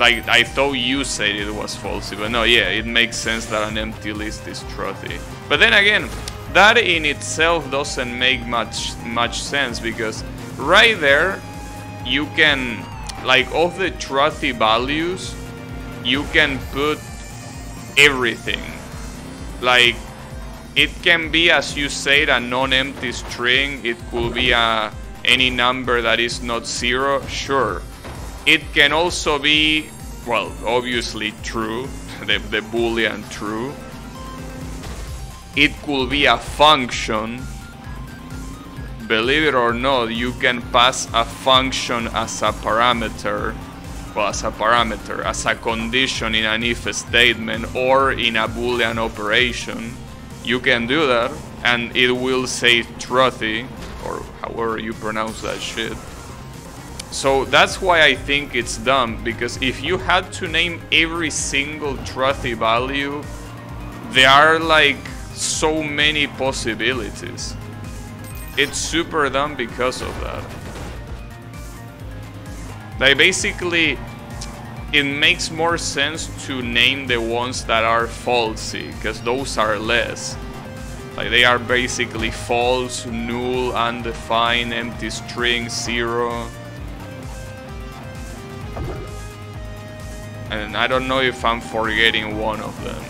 Like, I thought you said it was falsy, but no, yeah, it makes sense that an empty list is truthy. But then again, that in itself doesn't make much sense, because right there you can, like, of the truthy values, you can put everything. Like, it can be, as you said, a non-empty string. It could be any number that is not zero, sure. It can also be, well, obviously true, the Boolean true. It could be a function. Believe it or not, you can pass a function as a parameter. Well, as a condition in an if statement or in a Boolean operation. You can do that, and it will say truthy, or however you pronounce that shit. So that's why I think it's dumb, because if you had to name every single truthy value, there are like so many possibilities. It's super dumb because of that. Like, basically, it makes more sense to name the ones that are falsy, because those are less. Like, they are basically false, null, undefined, empty string, zero. And I don't know if I'm forgetting one of them.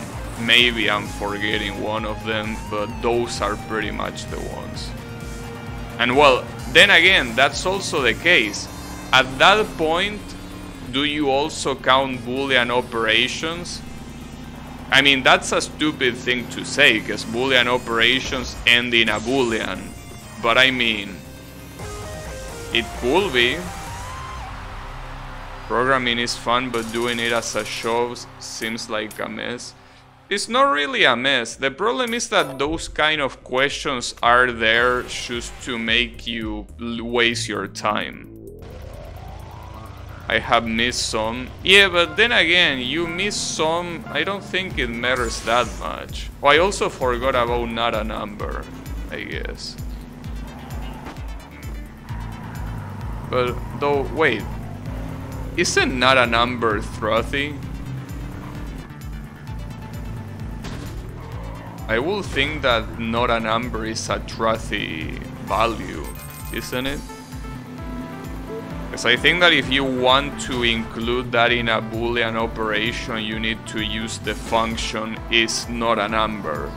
Maybe I'm forgetting one of them, but those are pretty much the ones. And well, then again, that's also the case. At that point, do you also count Boolean operations? I mean, that's a stupid thing to say, because Boolean operations end in a Boolean. But I mean, it could be. Programming is fun, but doing it as a show seems like a mess. It's not really a mess. The problem is that those kind of questions are there just to make you waste your time. I have missed some. Yeah, but then again, you miss some. I don't think it matters that much. Oh, I also forgot about not a number, I guess. But though, wait. Isn't not a number truthy? I will think that not a number is a truthy value, isn't it? Because I think that if you want to include that in a Boolean operation, you need to use the function is not a number.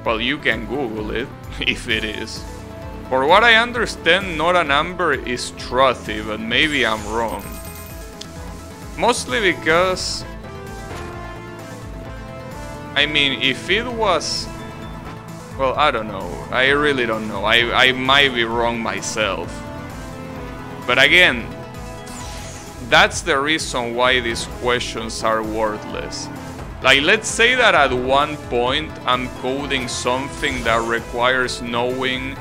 Well, you can Google it, if it is. For what I understand, not a number is truthy, but maybe I'm wrong. Mostly because... I mean, if it was... Well, I don't know. I really don't know. I might be wrong myself. But again, that's the reason why these questions are worthless. Like, let's say that at one point I'm coding something that requires knowing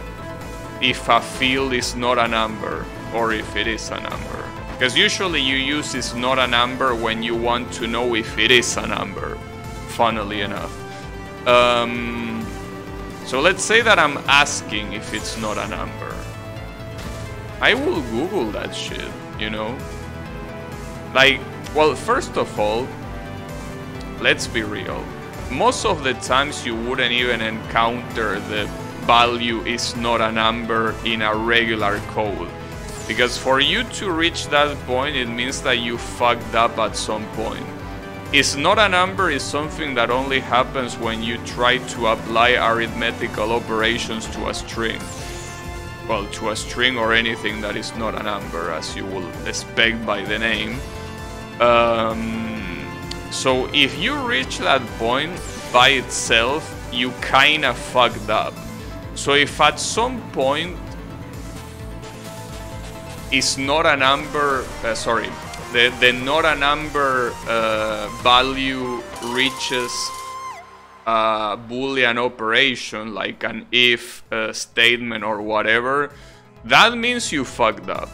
if a field is not a number or if it is a number. Because usually you use is not a number when you want to know if it is a number, funnily enough. So let's say that I'm asking if it's not a number. I will Google that shit, you know? Like, well, first of all, let's be real. Most of the times you wouldn't even encounter the value is not a number in a regular code. Because for you to reach that point, it means that you fucked up at some point. Is not a number is something that only happens when you try to apply arithmetical operations to a string. Well, to a string or anything that is not a number, as you will expect by the name. So if you reach that point by itself, you kinda fucked up. So if at some point is not a number, the not a number value reaches a Boolean operation like an if statement or whatever, that means you fucked up.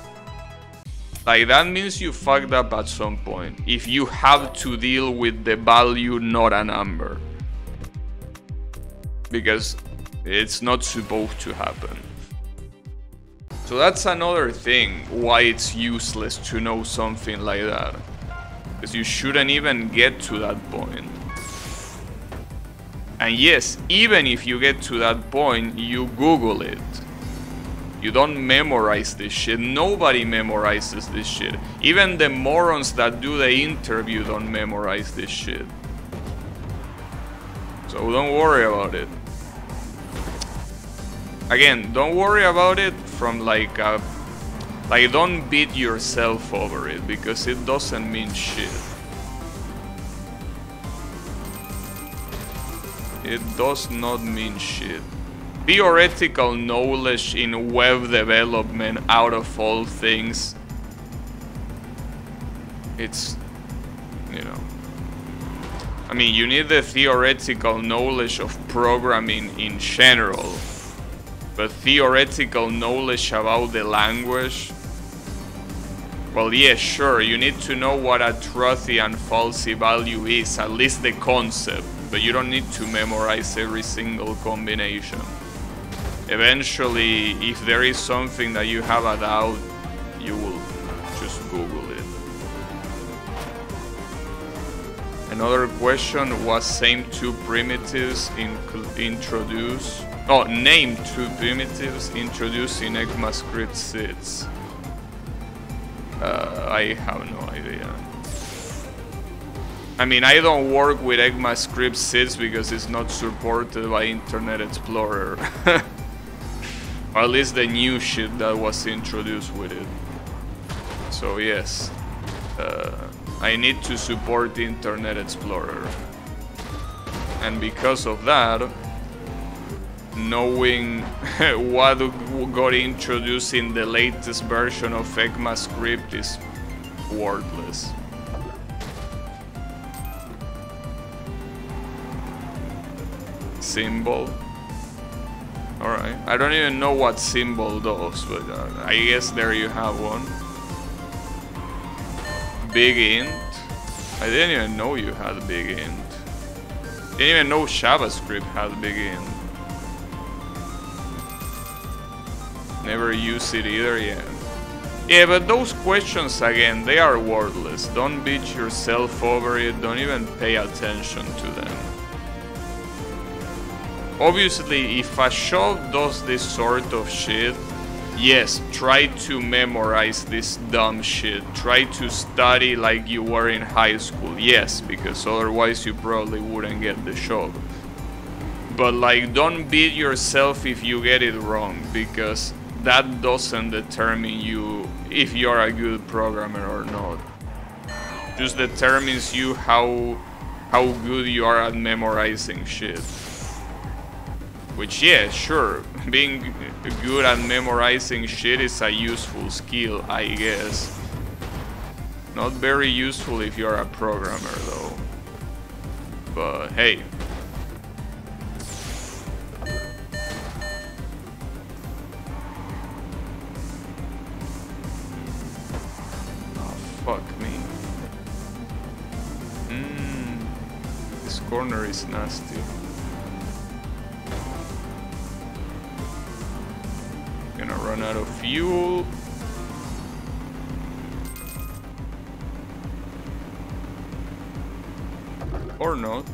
Like, that means you fucked up at some point if you have to deal with the value not a number, because it's not supposed to happen. So that's another thing why it's useless to know something like that, because you shouldn't even get to that point. And yes, even if you get to that point, you Google it. You don't memorize this shit. Nobody memorizes this shit. Even the morons that do the interview don't memorize this shit. So don't worry about it. Again, don't worry about it from like don't beat yourself over it, because it doesn't mean shit. It does not mean shit. Theoretical knowledge in web development, out of all things, it's, you know, I mean, you need the theoretical knowledge of programming in general, but theoretical knowledge about the language, well, yeah, sure, you need to know what a truthy and falsy value is, at least the concept, but you don't need to memorize every single combination. Eventually, if there is something that you have a doubt, you will just Another question was same two primitives introduced. Oh, name two primitives introduced in ECMAScript SIDS. I have no idea. I mean, I don't work with ECMAScript SIDS because it's not supported by Internet Explorer. Or at least the new shit that was introduced with it. So yes, I need to support Internet Explorer. And because of that, knowing what got introduced in the latest version of ECMAScript is worthless. Symbol. Alright, I don't even know what symbol does, but I guess there you have one. Big int. I didn't even know you had big int. Didn't even know JavaScript had big int. Never use it either, yeah. Yeah, but those questions again, they are worthless. Don't beat yourself over it, don't even pay attention to them. Obviously, if a shop does this sort of shit, yes, try to memorize this dumb shit. Try to study like you were in high school, yes, because otherwise you probably wouldn't get the job. But like, don't beat yourself if you get it wrong, because that doesn't determine you if you're a good programmer or not. Just determines you how good you are at memorizing shit. Which, yeah, sure, being good at memorizing shit is a useful skill, I guess. Not very useful if you're a programmer, though. But, hey. Oh, fuck me. This corner is nasty. Gonna run out of fuel. Or not.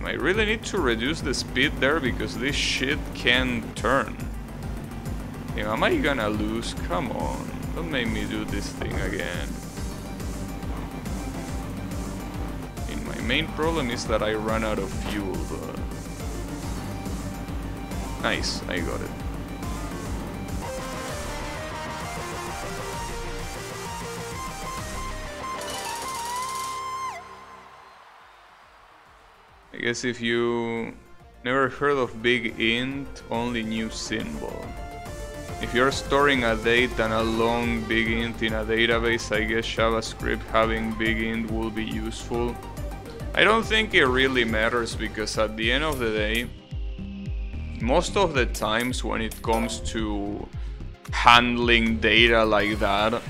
I really need to reduce the speed there because this shit can turn. Yeah, am I gonna lose? Come on. Don't make me do this thing again. And my main problem is that I run out of fuel, but... Nice, I got it. I guess if you never heard of big int, only new symbol. If you're storing a date and a long big int in a database, I guess JavaScript having big int will be useful. I don't think it really matters because at the end of the day, most of the times when it comes to handling data like that,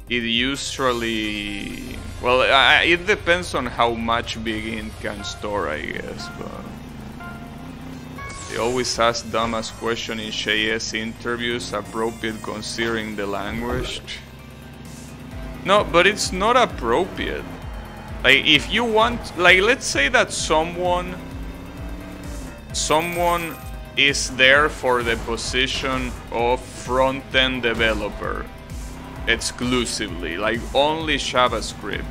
it usually... Well, it depends on how much big int can store, I guess, but... They always ask dumbass question in JS interviews, appropriate considering the language. No, but it's not appropriate. Like, if you want... Like, let's say that someone is there for the position of front-end developer exclusively, like only JavaScript.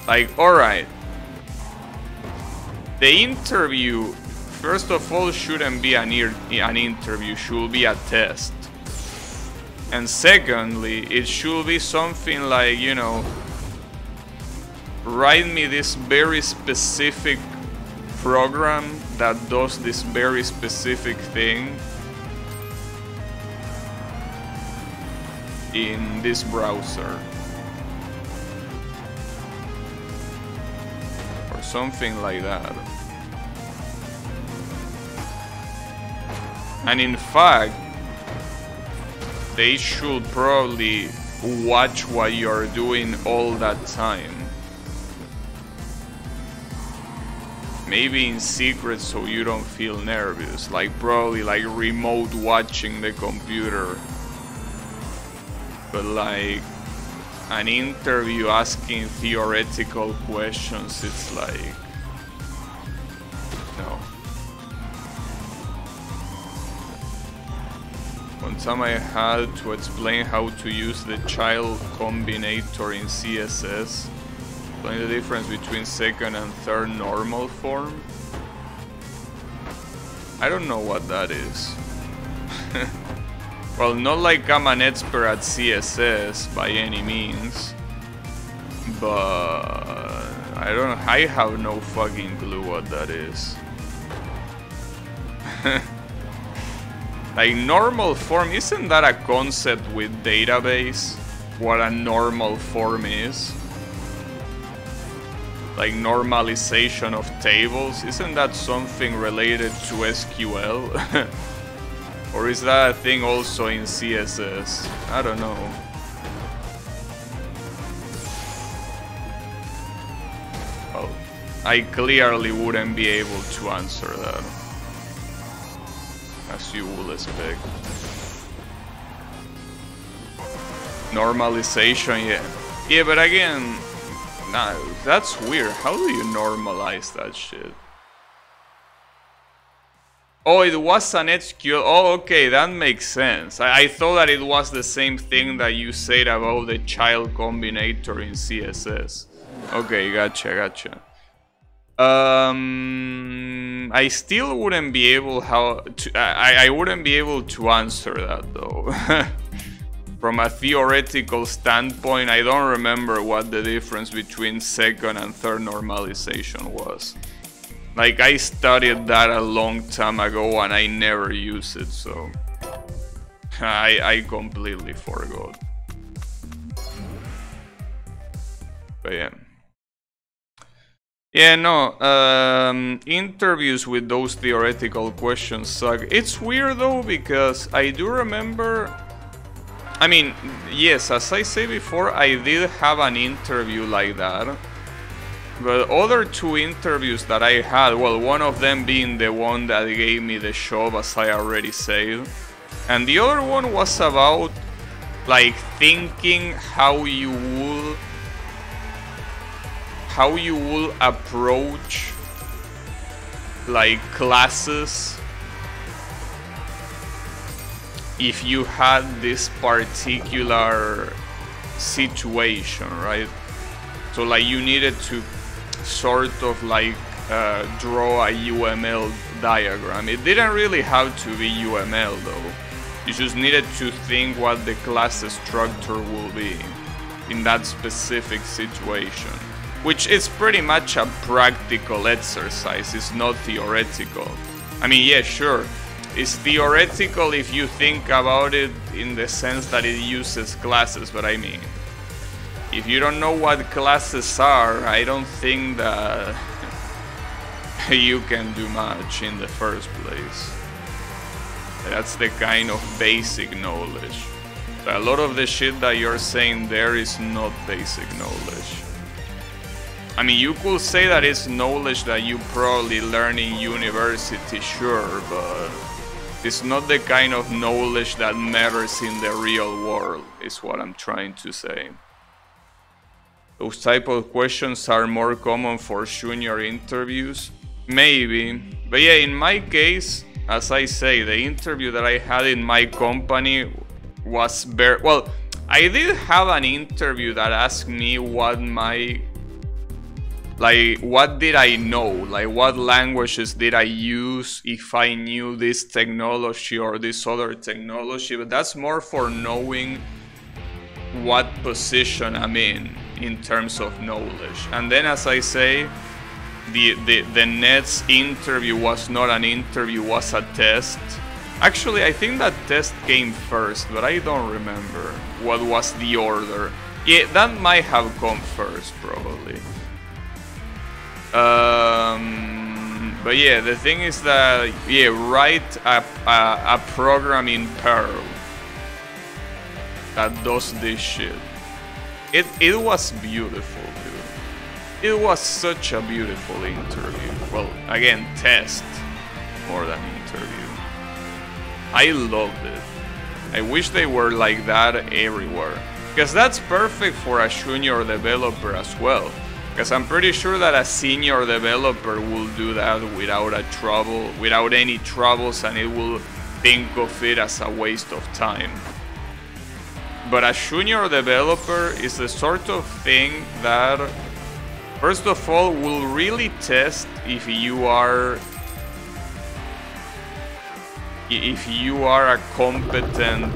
Like, alright, the interview, first of all, shouldn't be an interview, should be a test. And secondly, it should be something like, you know, write me this very specific program that does this very specific thing in this browser or something like that. And in fact, they should probably watch what you're doing all that time. Maybe in secret so you don't feel nervous, like probably like remote watching the computer. But like, an interview asking theoretical questions, it's like, no. One time I had to explain how to use the child combinator in CSS, explain the difference between second and third normal form. I don't know what that is. Well, not like I'm an expert at CSS by any means, but I have no fucking clue what that is. Like normal form, isn't that a concept with database? What a normal form is? Like normalization of tables, isn't that something related to SQL? Or is that a thing also in CSS? I don't know. Well, I clearly wouldn't be able to answer that, as you would expect. Normalization, yeah. Yeah, but again, nah, that's weird. How do you normalize that shit? Oh, it was an SQL. Oh, okay, that makes sense. I thought that it was the same thing that you said about the child combinator in CSS. Okay, gotcha. I still wouldn't be able I wouldn't be able to answer that though. From a theoretical standpoint, I don't remember what the difference between second and third normalization was. Like, I studied that a long time ago and I never used it, so I completely forgot. But yeah. Yeah, no, interviews with those theoretical questions suck. It's weird though, because I do remember, I mean, yes, as I said before, I did have an interview like that. But other two interviews that I had, well, one of them being the one that gave me the job, as I already said. And the other one was about, like, thinking how you will approach, like, classes if you had this particular situation, right? So, like, you needed to sort of like draw a UML diagram. It didn't really have to be UML though. You just needed to think what the class structure will be in that specific situation, which is pretty much a practical exercise. It's not theoretical. I mean, yeah, sure, it's theoretical if you think about it in the sense that it uses classes, but I mean, if you don't know what classes are, I don't think that you can do much in the first place. That's the kind of basic knowledge. A lot of the shit that you're saying there is not basic knowledge. I mean, you could say that it's knowledge that you probably learn in university, sure, but it's not the kind of knowledge that matters in the real world, is what I'm trying to say. Those type of questions are more common for junior interviews? Maybe. But yeah, in my case, as I say, the interview that I had in my company was very... Well, I did have an interview that asked me what my... Like, what did I know? Like, what languages did I use if I knew this technology or this other technology? But that's more for knowing what position I'm in terms of knowledge. And then, as I say, the next interview was not an interview, was a test. Actually, I think that test came first, but I don't remember what was the order. Yeah, that might have come first, probably. But yeah, the thing is that, yeah, write a program in Perl that does this shit. It was beautiful, dude. It was such a beautiful interview. Well, again, test more than interview. I loved it. I wish they were like that everywhere. Because that's perfect for a junior developer as well. Because I'm pretty sure that a senior developer will do that without any troubles, and it will think of it as a waste of time. But a junior developer is the sort of thing that, first of all, will really test if you are a competent,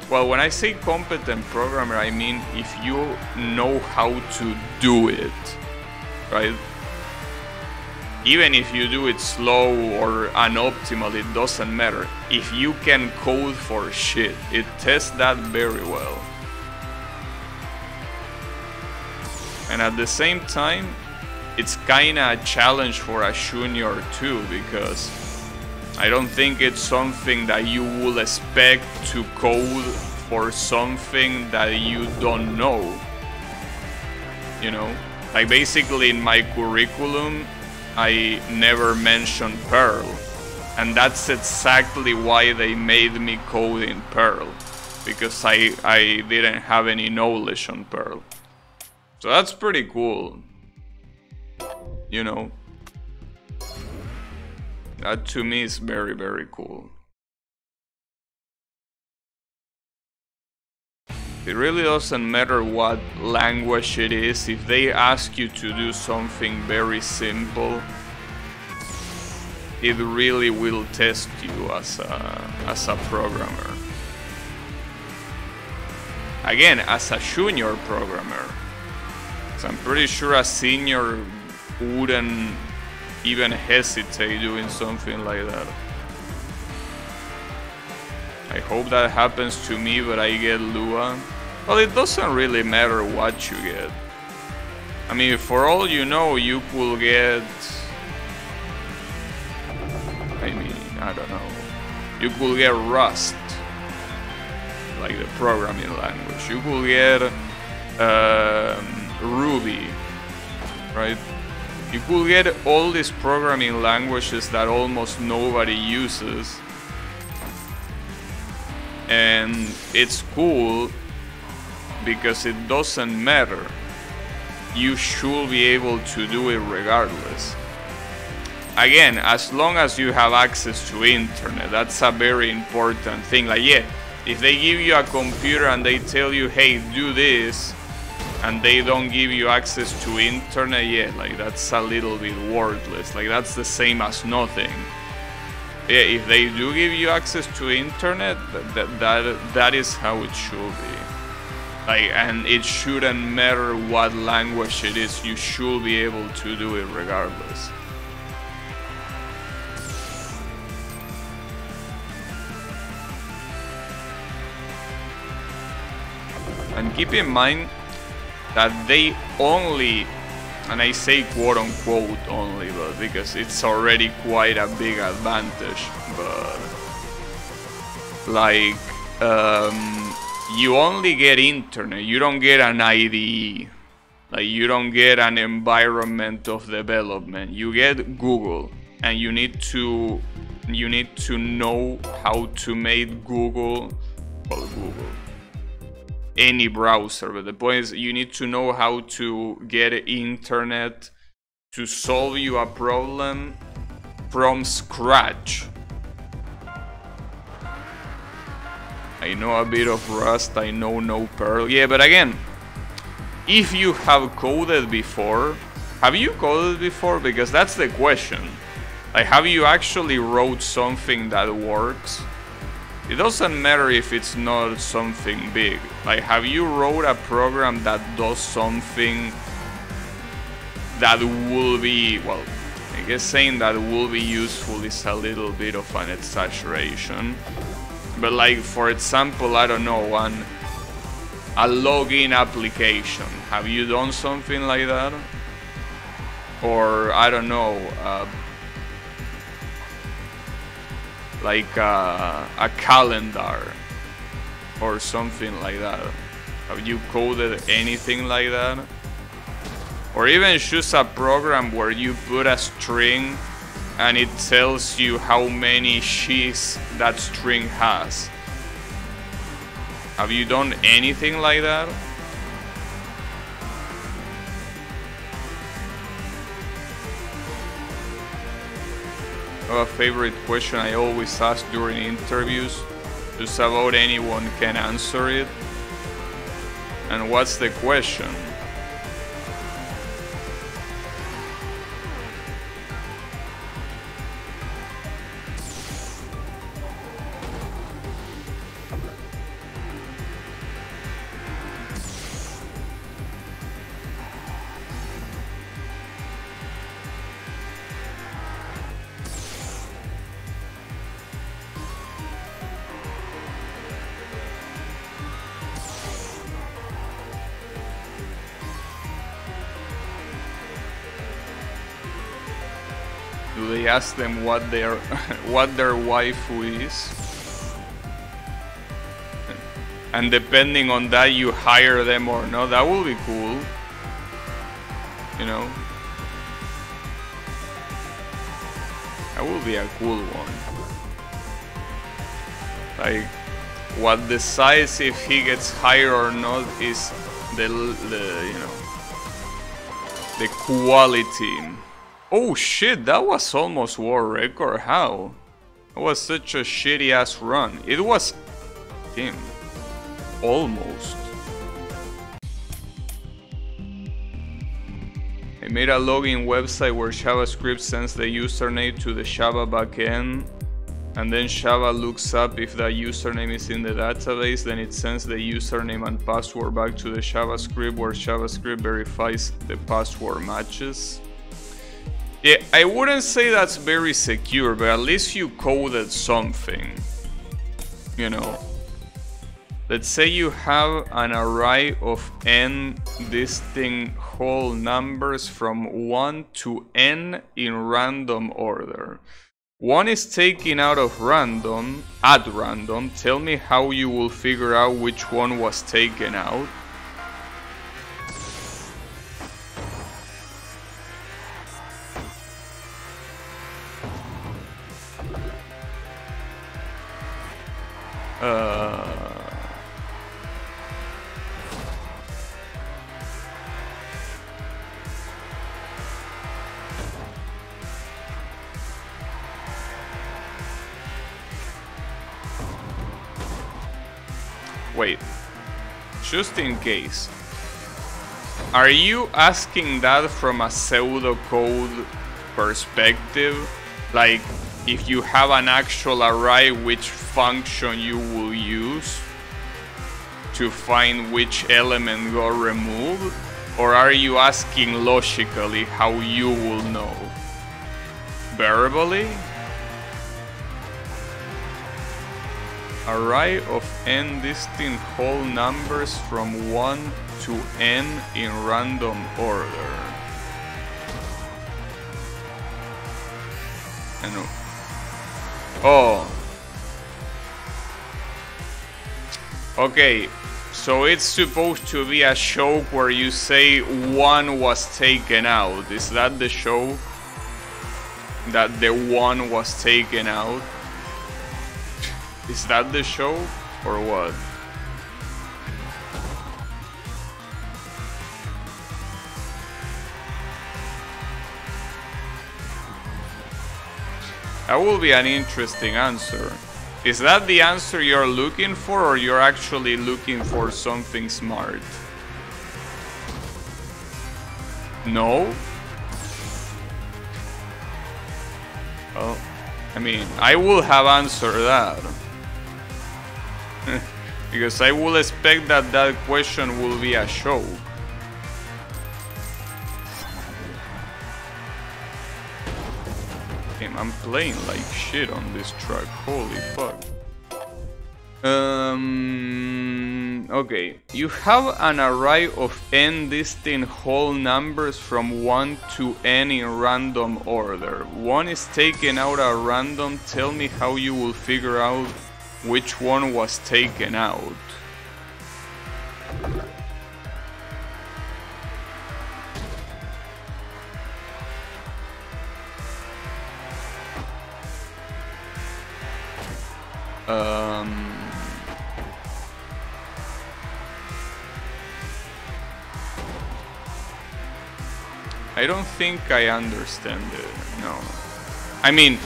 well, when I say competent programmer, I mean if you know how to do it, right? Even if you do it slow or unoptimal, it doesn't matter. If you can code for shit, it tests that very well. And at the same time, it's kinda a challenge for a junior too, because I don't think it's something that you will expect to code for something that you don't know. You know? Like basically in my curriculum, I never mentioned Perl. And that's exactly why they made me code in Perl. Because I didn't have any knowledge on Perl. So that's pretty cool. You know? That to me is very, very cool. It really doesn't matter what language it is. If they ask you to do something very simple, it really will test you as a programmer. Again, as a junior programmer. So I'm pretty sure a senior wouldn't even hesitate doing something like that. I hope that happens to me, but I get Lua. Well, it doesn't really matter what you get. I mean, for all you know, you could get... I mean, I don't know. You could get Rust, like the programming language. You could get Ruby, right? You could get all these programming languages that almost nobody uses. And it's cool because it doesn't matter. You should be able to do it regardless. Again, as long as you have access to internet, that's a very important thing. Like, yeah, if they give you a computer and they tell you, hey, do this, and they don't give you access to internet, yeah, like that's a little bit worthless. Like that's the same as nothing. Yeah, if they do give you access to internet, that is how it should be. Like, and it shouldn't matter what language it is, you should be able to do it regardless. And keep in mind that they only, and I say quote unquote only, but because it's already quite a big advantage, but like you only get internet, you don't get an IDE, like you don't get an environment of development, you get Google, and you need to know how to make Google, well, Google, any browser, but the point is you need to know how to get internet to solve you a problem from scratch. I know a bit of Rust, I know no Perl, yeah, but again, if you have coded before, have you coded before? Because that's the question. Like, have you actually wrote something that works? It doesn't matter if it's not something big. Like, have you wrote a program that does something that will be, well, I guess saying that will be useful is a little bit of an exaggeration. But like, for example, I don't know, a login application. Have you done something like that? Or, I don't know, like a calendar or something like that. Have you coded anything like that? Or even just a program where you put a string and it tells you how many sheets that string has. Have you done anything like that? A favorite question I always ask during interviews, just about anyone can answer it. And what's the question? Do they ask them what their waifu is? And depending on that you hire them or not? That will be cool. You know? That will be a cool one. Like, what decides if he gets hired or not is the you know, the quality. Oh shit, that was almost war record. How? It was such a shitty ass run. It was... Damn. Almost. I made a login website where JavaScript sends the username to the Java backend, and then Java looks up if that username is in the database, then it sends the username and password back to the JavaScript where JavaScript verifies the password matches. Yeah, I wouldn't say that's very secure, but at least you coded something. You know. Let's say you have an array of n distinct whole numbers from 1 to n in random order. One is taken out of random, at random. Tell me how you will figure out which one was taken out. Wait, just in case, are you asking that from a pseudocode perspective? Like, if you have an actual array, which function you will use to find which element got removed? Or are you asking logically how you will know? Verbally? Array of n distinct whole numbers from 1 to n in random order. I know. Oh. Okay, so it's supposed to be a show where you say one was taken out. Is that the show? That the one was taken out? Is that the show, or what? That will be an interesting answer. Is that the answer you're looking for, or you're actually looking for something smart? No? Well, I mean, I will have answered that. Because I will expect that that question will be a show. Damn, I'm playing like shit on this track, holy fuck. Okay, you have an array of n distinct whole numbers from 1 to n in random order. One is taken out at random. Tell me how you will figure out which one was taken out. I don't think I understand it, no. I mean,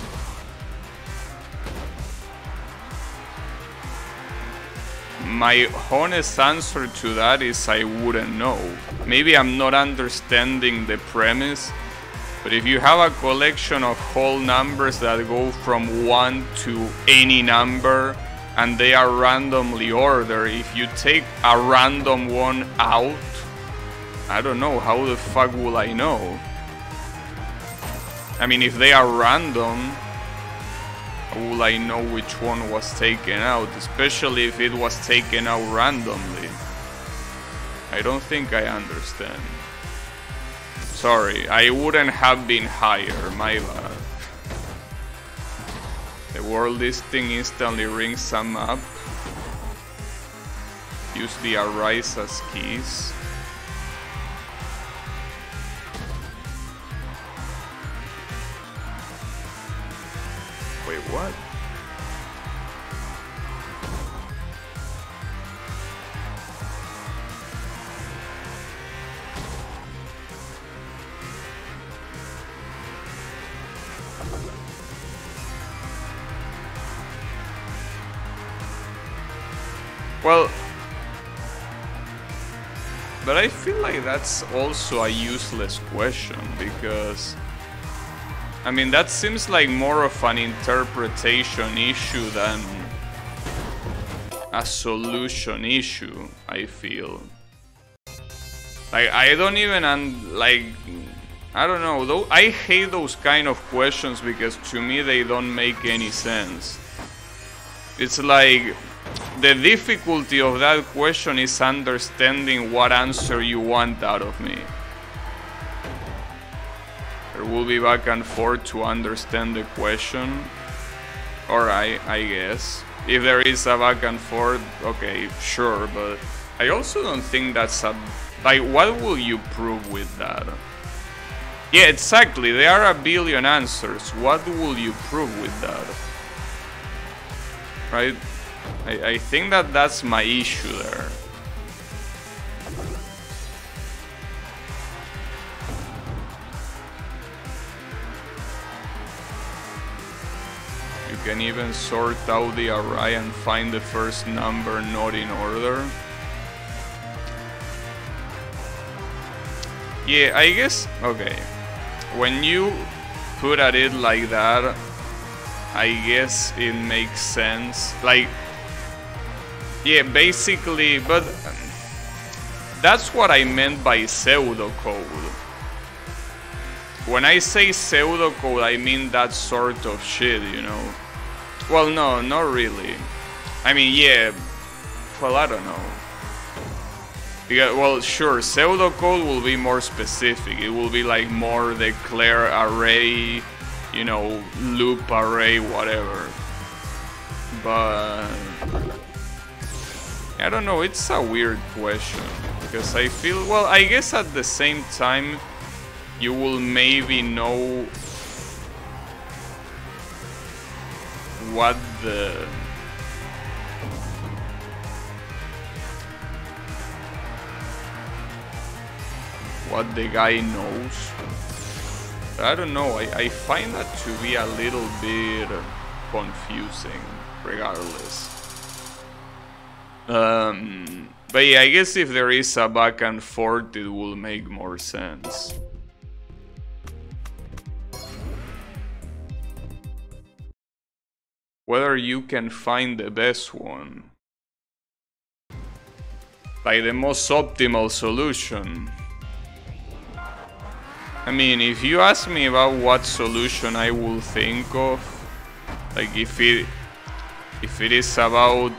my honest answer to that is I wouldn't know. Maybe I'm not understanding the premise, but if you have a collection of whole numbers that go from 1 to any number and they are randomly ordered, if you take a random one out, I don't know, how the fuck will I know? I mean, if they are random, how will I know which one was taken out, especially if it was taken out randomly? I don't think I understand. Sorry, I wouldn't have been higher, my bad. The world listing instantly rings some up. Use the arise as keys. Wait, what? Well, but I feel like that's also a useless question, because I mean, that seems like more of an interpretation issue than a solution issue, I feel. Like, I don't even, I don't know, though. I hate those kind of questions because to me they don't make any sense. It's like, the difficulty of that question is understanding what answer you want out of me. There will be back and forth to understand the question. Alright, I guess. If there is a back and forth, okay, sure, but I also don't think that's a... Like, what will you prove with that? Yeah, exactly, there are a billion answers. What will you prove with that? Right? I think that that's my issue there. You can even sort out the array and find the first number not in order. Yeah, I guess, okay. When you put at it like that, I guess it makes sense. Like, yeah, basically, but that's what I meant by pseudocode. When I say pseudocode, I mean that sort of shit, you know. Well, no, not really. I mean, yeah, well, I don't know. Because, well, sure, pseudocode will be more specific. It will be like more declare array, you know, loop array, whatever. But I don't know, it's a weird question, because I feel, well, I guess at the same time you will maybe know what the guy knows. But I don't know, I find that to be a little bit confusing regardless. But yeah, I guess if there is a back and forth, it will make more sense. Whether you can find the best one. Like the most optimal solution. I mean, if you ask me about what solution I will think of, like if it is about,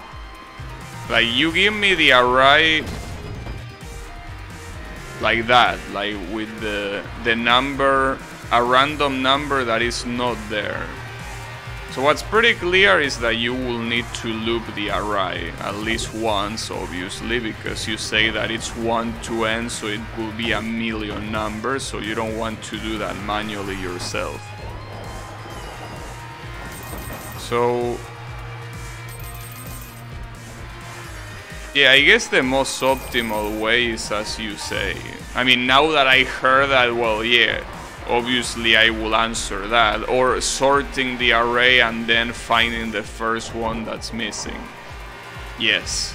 like, you give me the array like that, like with the number, a random number that is not there. So what's pretty clear is that you will need to loop the array at least once, obviously, because you say that it's 1 to n, so it will be a million numbers, so you don't want to do that manually yourself. So Yeah, I guess the most optimal way is as you say. I mean, now that I heard that, well, yeah, obviously I will answer that. Or sorting the array and then finding the first one that's missing. Yes.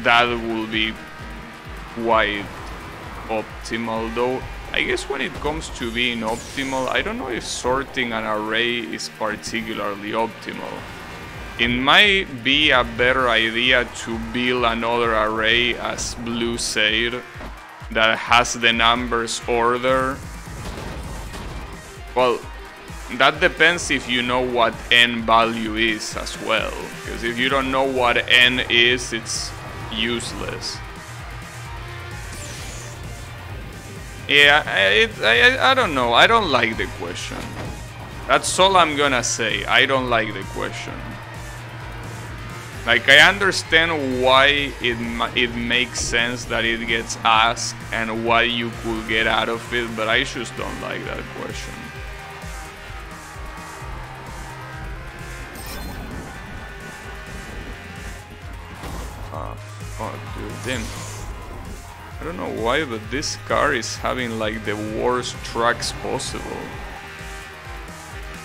That will be quite optimal, though. I guess when it comes to being optimal, I don't know if sorting an array is particularly optimal. It might be a better idea to build another array, as Blue said, that has the numbers order. Well, that depends if you know what n value is as well. Because if you don't know what n is, it's useless. Yeah, I don't know. I don't like the question. That's all I'm gonna say. I don't like the question. Like, I understand why it makes sense that it gets asked and what you could get out of it, but I just don't like that question. Ah, fuck, dude. Damn. I don't know why, but this car is having like the worst tracks possible.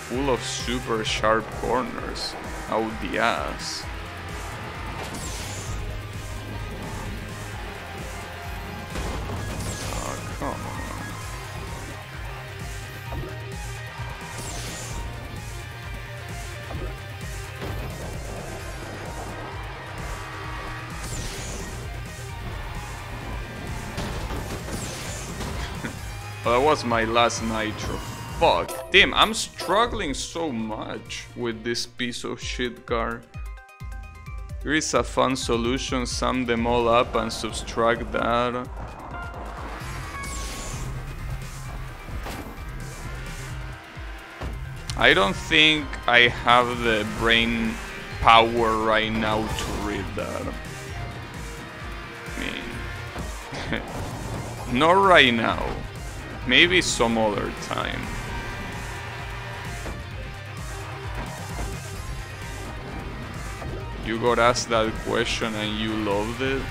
Full of super sharp corners. Out the ass. Come on. Well, that was my last nitro. Fuck. Damn, I'm struggling so much with this piece of shit car. Here is a fun solution, sum them all up and subtract that. I don't think I have the brain power right now to read that. I mean, not right now. Maybe some other time. You got asked that question and you loved it?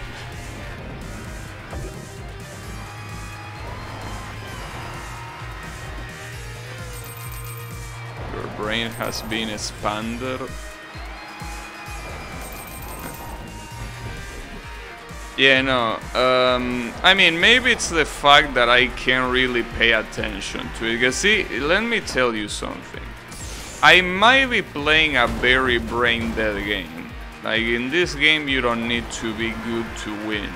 Your brain has been expanded. Yeah, no, I mean, maybe it's the fact that I can't really pay attention to it. Because see, let me tell you something. I might be playing a very brain-dead game. Like, in this game, you don't need to be good to win.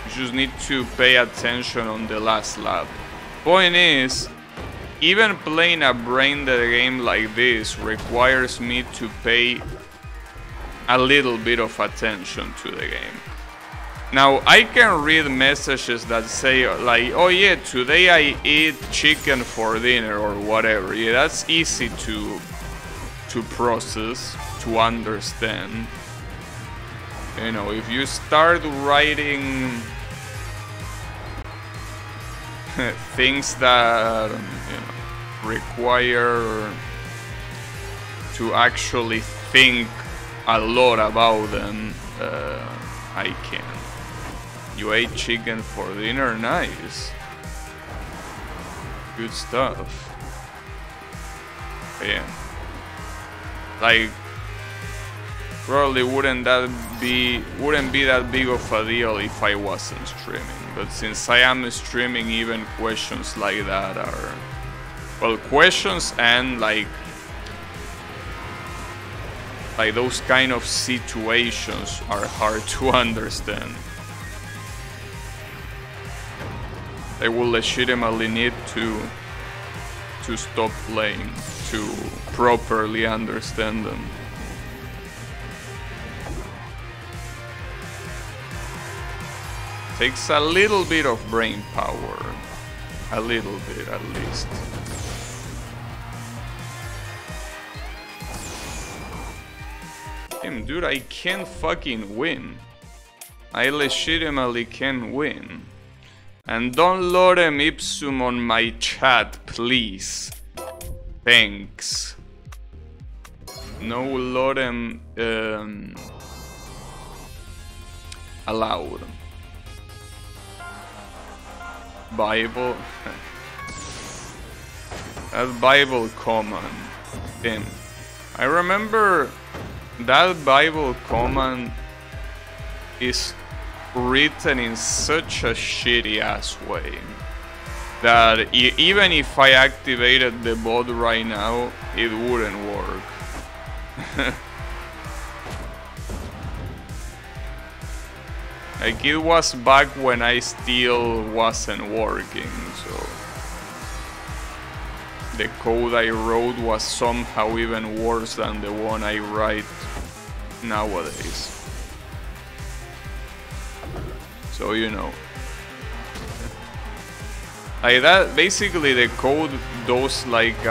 You just need to pay attention on the last lap. Point is, even playing a brain-dead game like this requires me to pay a little bit of attention to the game. Now, I can read messages that say, like, oh yeah, today I eat chicken for dinner or whatever. Yeah, that's easy to process, to understand. You know, if you start writing things that, you know, require to actually think a lot about them, I can't. You ate chicken for dinner? Nice. Good stuff. Yeah. Like, probably wouldn't be that big of a deal if I wasn't streaming. But since I am streaming, even questions like that are, well, questions and like those kind of situations are hard to understand. I will legitimately need to stop playing to properly understand them. Takes a little bit of brain power. A little bit, at least. Damn, dude, I can't fucking win. I legitimately can't win. And don't lorem ipsum on my chat, please. Thanks. No lorem allowed. Bible. That Bible command. Damn. I remember that Bible command is written in such a shitty ass way that even if I activated the bot right now, it wouldn't work. Like, it was back when I still wasn't working, so the code I wrote was somehow even worse than the one I write nowadays. So, you know. Like that, basically the code does like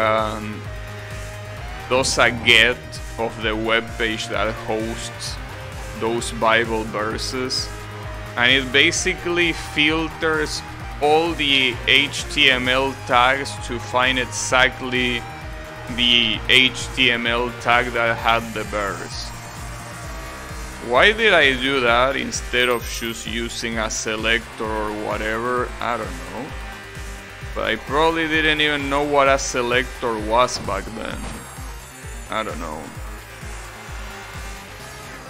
does a get of the web page that hosts those Bible verses, and it basically filters all the HTML tags to find exactly the HTML tag that had the verse. Why did I do that instead of just using a selector or whatever? I don't know. But I probably didn't even know what a selector was back then. I don't know.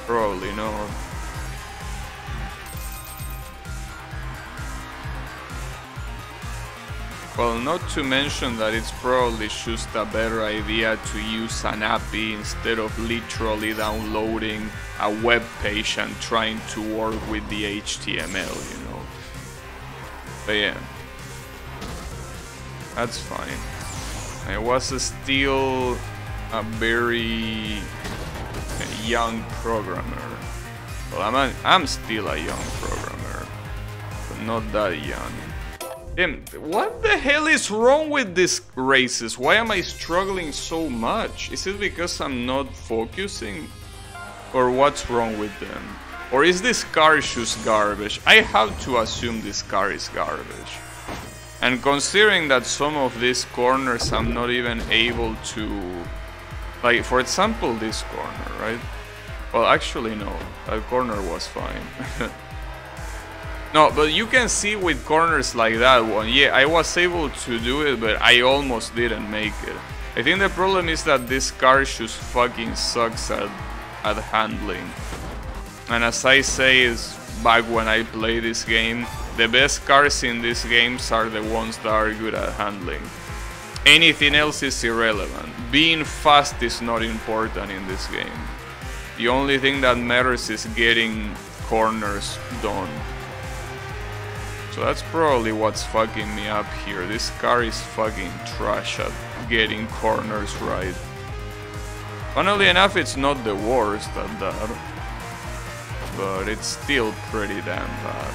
Probably not. Well, not to mention that it's probably just a better idea to use an API instead of literally downloading a web page and trying to work with the HTML, you know. But yeah, that's fine. I was still a very young programmer. Well, I'm still a young programmer, but not that young. Damn, what the hell is wrong with these races? Why am I struggling so much? Is it because I'm not focusing? Or what's wrong with them? Or is this car just garbage? I have to assume this car is garbage. And considering that some of these corners I'm not even able to... Like, for example, this corner, right? Well, actually no, that corner was fine. No, but you can see with corners like that one, yeah, I was able to do it, but I almost didn't make it. I think the problem is that this car just fucking sucks at handling. And as I say is back when I play this game, the best cars in these games are the ones that are good at handling. Anything else is irrelevant. Being fast is not important in this game. The only thing that matters is getting corners done. So that's probably what's fucking me up here. This car is fucking trash at getting corners right. Funnily enough, it's not the worst at that, but it's still pretty damn bad.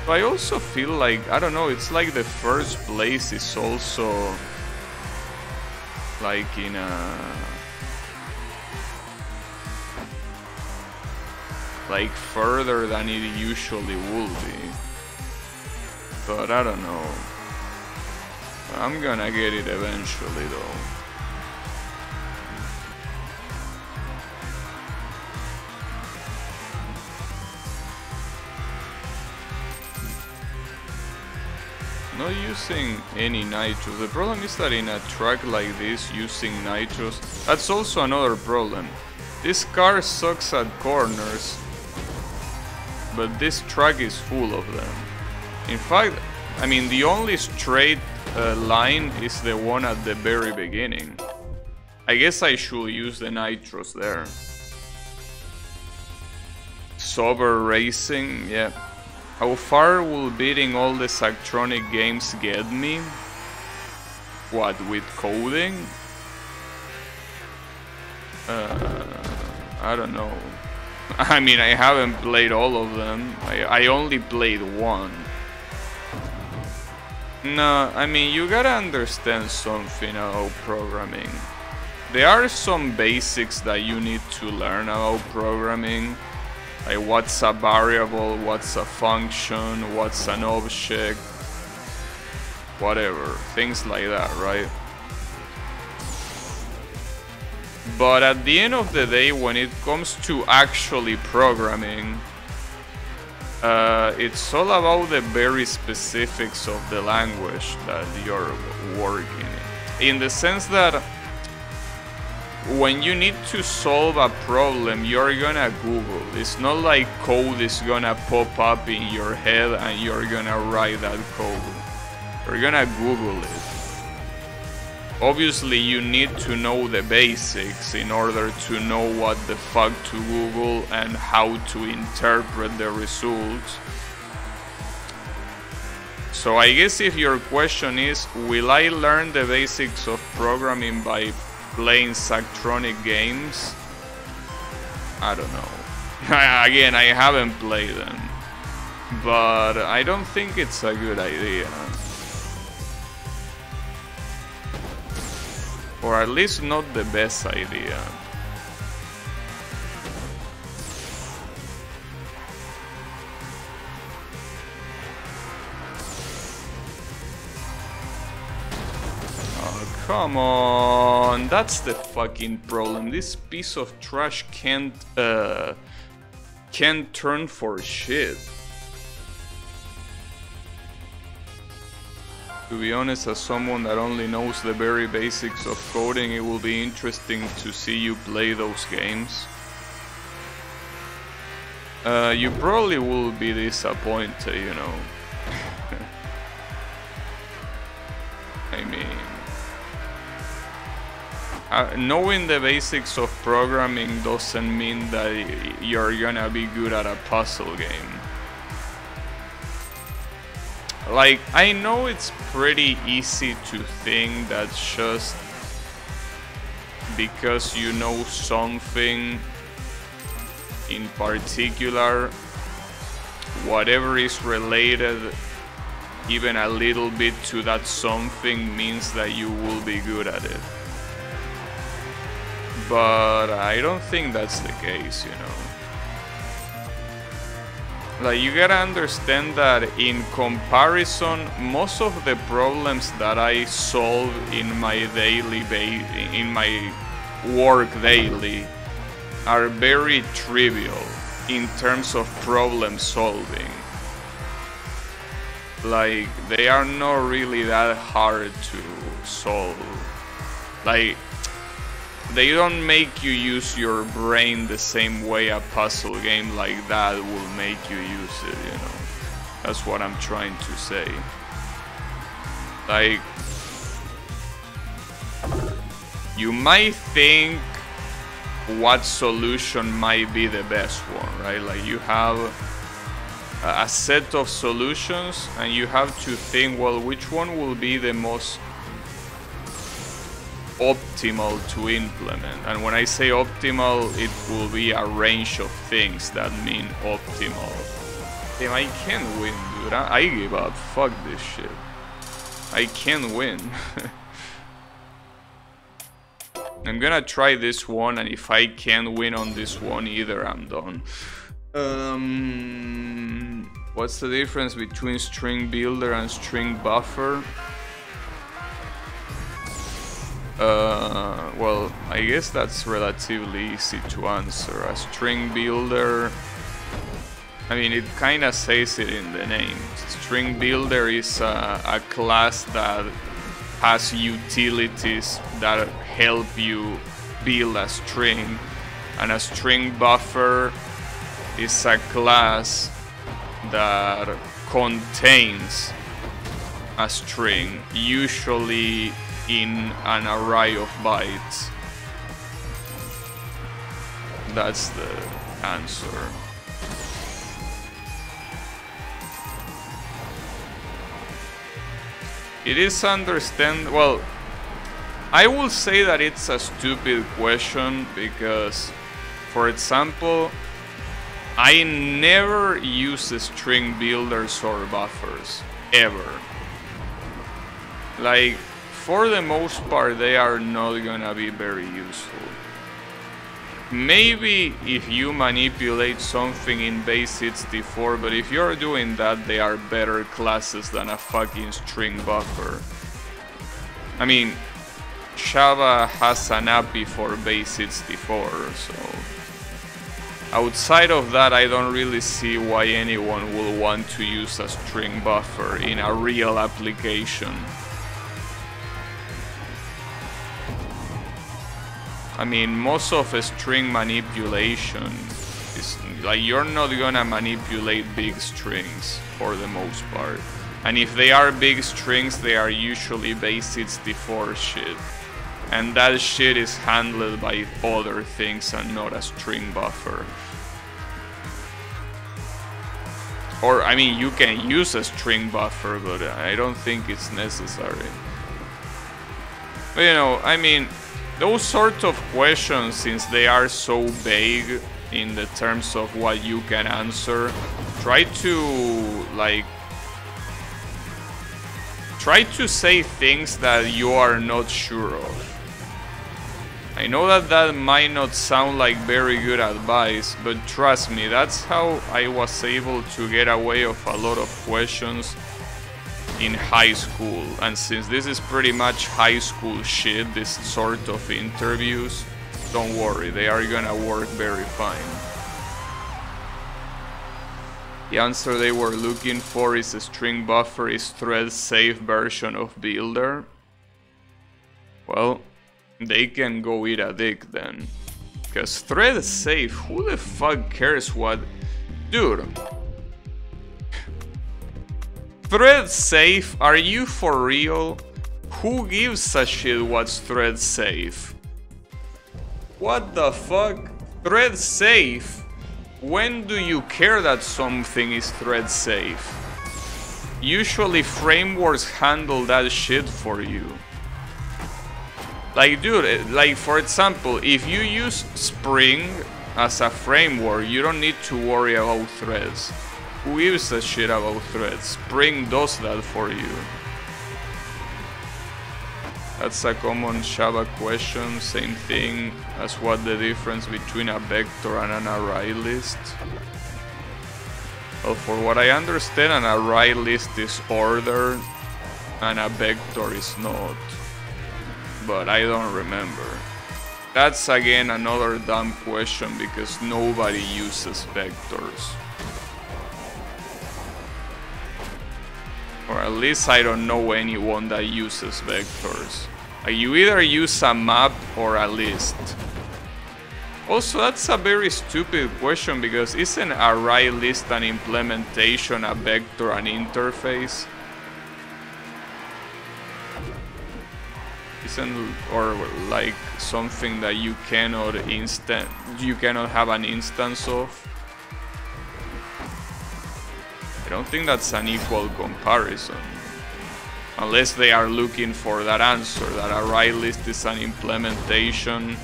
But I also feel like, I don't know, it's like the first place is also like in a... like further than it usually would be. But I don't know. I'm gonna get it eventually though. Not using any nitros. The problem is that in a track like this, using nitros, that's also another problem. This car sucks at corners, but this track is full of them. In fact, I mean, the only straight line is the one at the very beginning. I guess I should use the nitros there. Sober racing, yeah. How far will beating all the Zachtronic games get me? What, with coding? I don't know. I mean, I haven't played all of them. I only played one. No, I mean, you gotta understand something about programming. There are some basics that you need to learn about programming. Like what's a variable, what's a function, what's an object, whatever. Things like that, right? But at the end of the day, when it comes to actually programming, it's all about the very specifics of the language that you're working in. In the sense that when you need to solve a problem, you're gonna Google. It's not like code is gonna pop up in your head and you're gonna write that code. You're gonna Google it. Obviously, you need to know the basics in order to know what the fuck to Google and how to interpret the results. So I guess if your question is, will I learn the basics of programming by playing Zachtronic games? I don't know. Again, I haven't played them, but I don't think it's a good idea. Or at least not the best idea. Oh, come on. That's the fucking problem. This piece of trash can't turn for shit. To be honest, as someone that only knows the very basics of coding, it will be interesting to see you play those games. You probably will be disappointed, you know. I mean, knowing the basics of programming doesn't mean that you're gonna be good at a puzzle game. Like, I know it's pretty easy to think that just because you know something in particular, whatever is related even a little bit to that something means that you will be good at it. But I don't think that's the case, you know. Like, you gotta understand that in comparison, most of the problems that I solve in my work daily are very trivial in terms of problem solving. Like, they are not really that hard to solve. Like, they don't make you use your brain the same way a puzzle game like that will make you use it, you know. That's what I'm trying to say. Like, you might think what solution might be the best one, right? Like, you have a set of solutions and you have to think, well, which one will be the most optimal to implement. And when I say optimal, it will be a range of things that mean optimal. Damn, I can't win, dude. I give up. Fuck this shit. I can't win. I'm gonna try this one, and if I can't win on this one either, I'm done. What's the difference between string builder and string buffer? Well, I guess that's relatively easy to answer. A string builder, I mean, it kind of says it in the name. String builder is a class that has utilities that help you build a string, and a string buffer is a class that contains a string, usually in an array of bytes. That's the answer. It is well, I will say that it's a stupid question because, for example, I never use string builders or buffers, ever. Like, for the most part, they are not gonna be very useful. Maybe if you manipulate something in base64, but if you're doing that, they are better classes than a fucking string buffer. I mean, Java has an API for base64, so outside of that I don't really see why anyone will want to use a string buffer in a real application. I mean, most of a string manipulation is like you're not gonna manipulate big strings for the most part. And if they are big strings, they are usually base64 shit. And that shit is handled by other things and not a string buffer. Or, I mean, you can use a string buffer, but I don't think it's necessary. But you know, I mean, those sort of questions, since they are so vague in the terms of what you can answer, try to say things that you are not sure of. I know that that might not sound like very good advice, but trust me, that's how I was able to get away with a lot of questions in high school. And since this is pretty much high school shit, this sort of interviews, don't worry, they are gonna work very fine. The answer they were looking for is a string buffer is thread safe version of Builder. Well, they can go eat a dick then. Because thread safe, who the fuck cares what... Dude. Thread safe? Are you for real? Who gives a shit what's thread safe? What the fuck? Thread safe? When do you care that something is thread safe? Usually frameworks handle that shit for you. Like, dude, like for example, if you use Spring as a framework, you don't need to worry about threads. Who gives a shit about threads? Spring does that for you. That's a common Java question, same thing as what the difference between a vector and an array list. Well, for what I understand, an array list is ordered and a vector is not. But I don't remember. That's again another dumb question because nobody uses vectors. Or at least I don't know anyone that uses vectors. Like, you either use a map or a list. Also, that's a very stupid question because isn't array list an implementation, a vector, an interface? Isn't, or like something that you cannot have an instance of? I don't think that's an equal comparison. Unless they are looking for that answer, that array list is an implementation.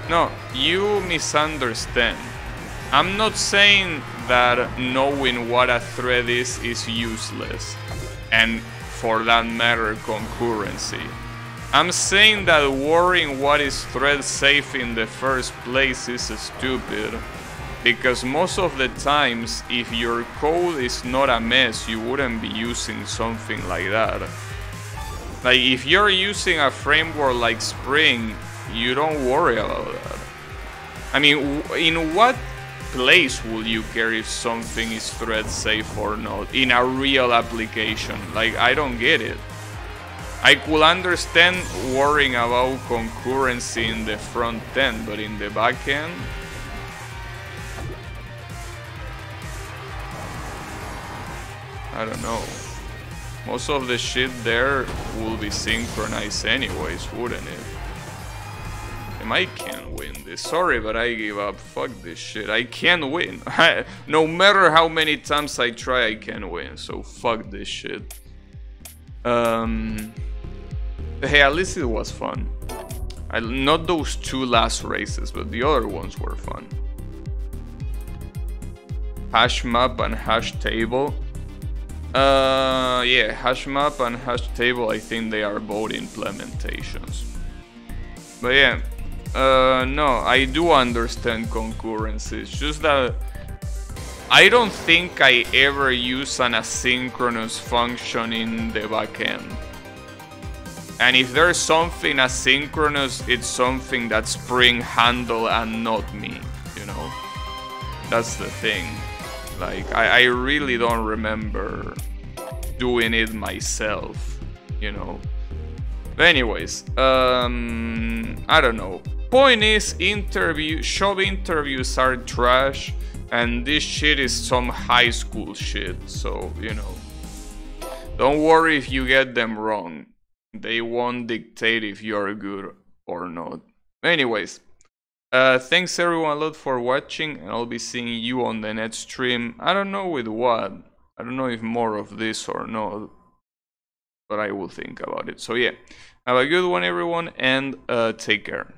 No, you misunderstand. I'm not saying that knowing what a thread is useless, and for that matter concurrency. I'm saying that worrying what is thread safe in the first place is stupid, because most of the times if your code is not a mess, you wouldn't be using something like that. Like, if you're using a framework like Spring, you don't worry about that. I mean, in what place will you care if something is thread safe or not in a real application? Like, I don't get it. I could understand worrying about concurrency in the front end, but in the back end? I don't know. Most of the shit there will be synchronized anyways, wouldn't it? I can't win this. Sorry, but I give up. Fuck this shit. I can't win. No matter how many times I try, I can't win. So fuck this shit. Hey, at least it was fun. Not those two last races, but the other ones were fun. Hash map and hash table. Yeah, hash map and hash table, I think they are both implementations. But yeah, no, I do understand concurrency. It's just that I don't think I ever use an asynchronous function in the backend. And if there's something asynchronous, it's something that Spring handle and not me, you know? That's the thing. Like, I really don't remember doing it myself, you know? But anyways, I don't know. Point is, job interviews are trash, and this shit is some high school shit, so, you know. Don't worry if you get them wrong. They won't dictate if you're good or not. Anyways, thanks everyone a lot for watching, and I'll be seeing you on the next stream. I don't know with what. I don't know if more of this or not, but I will think about it. So yeah, have a good one everyone, and take care.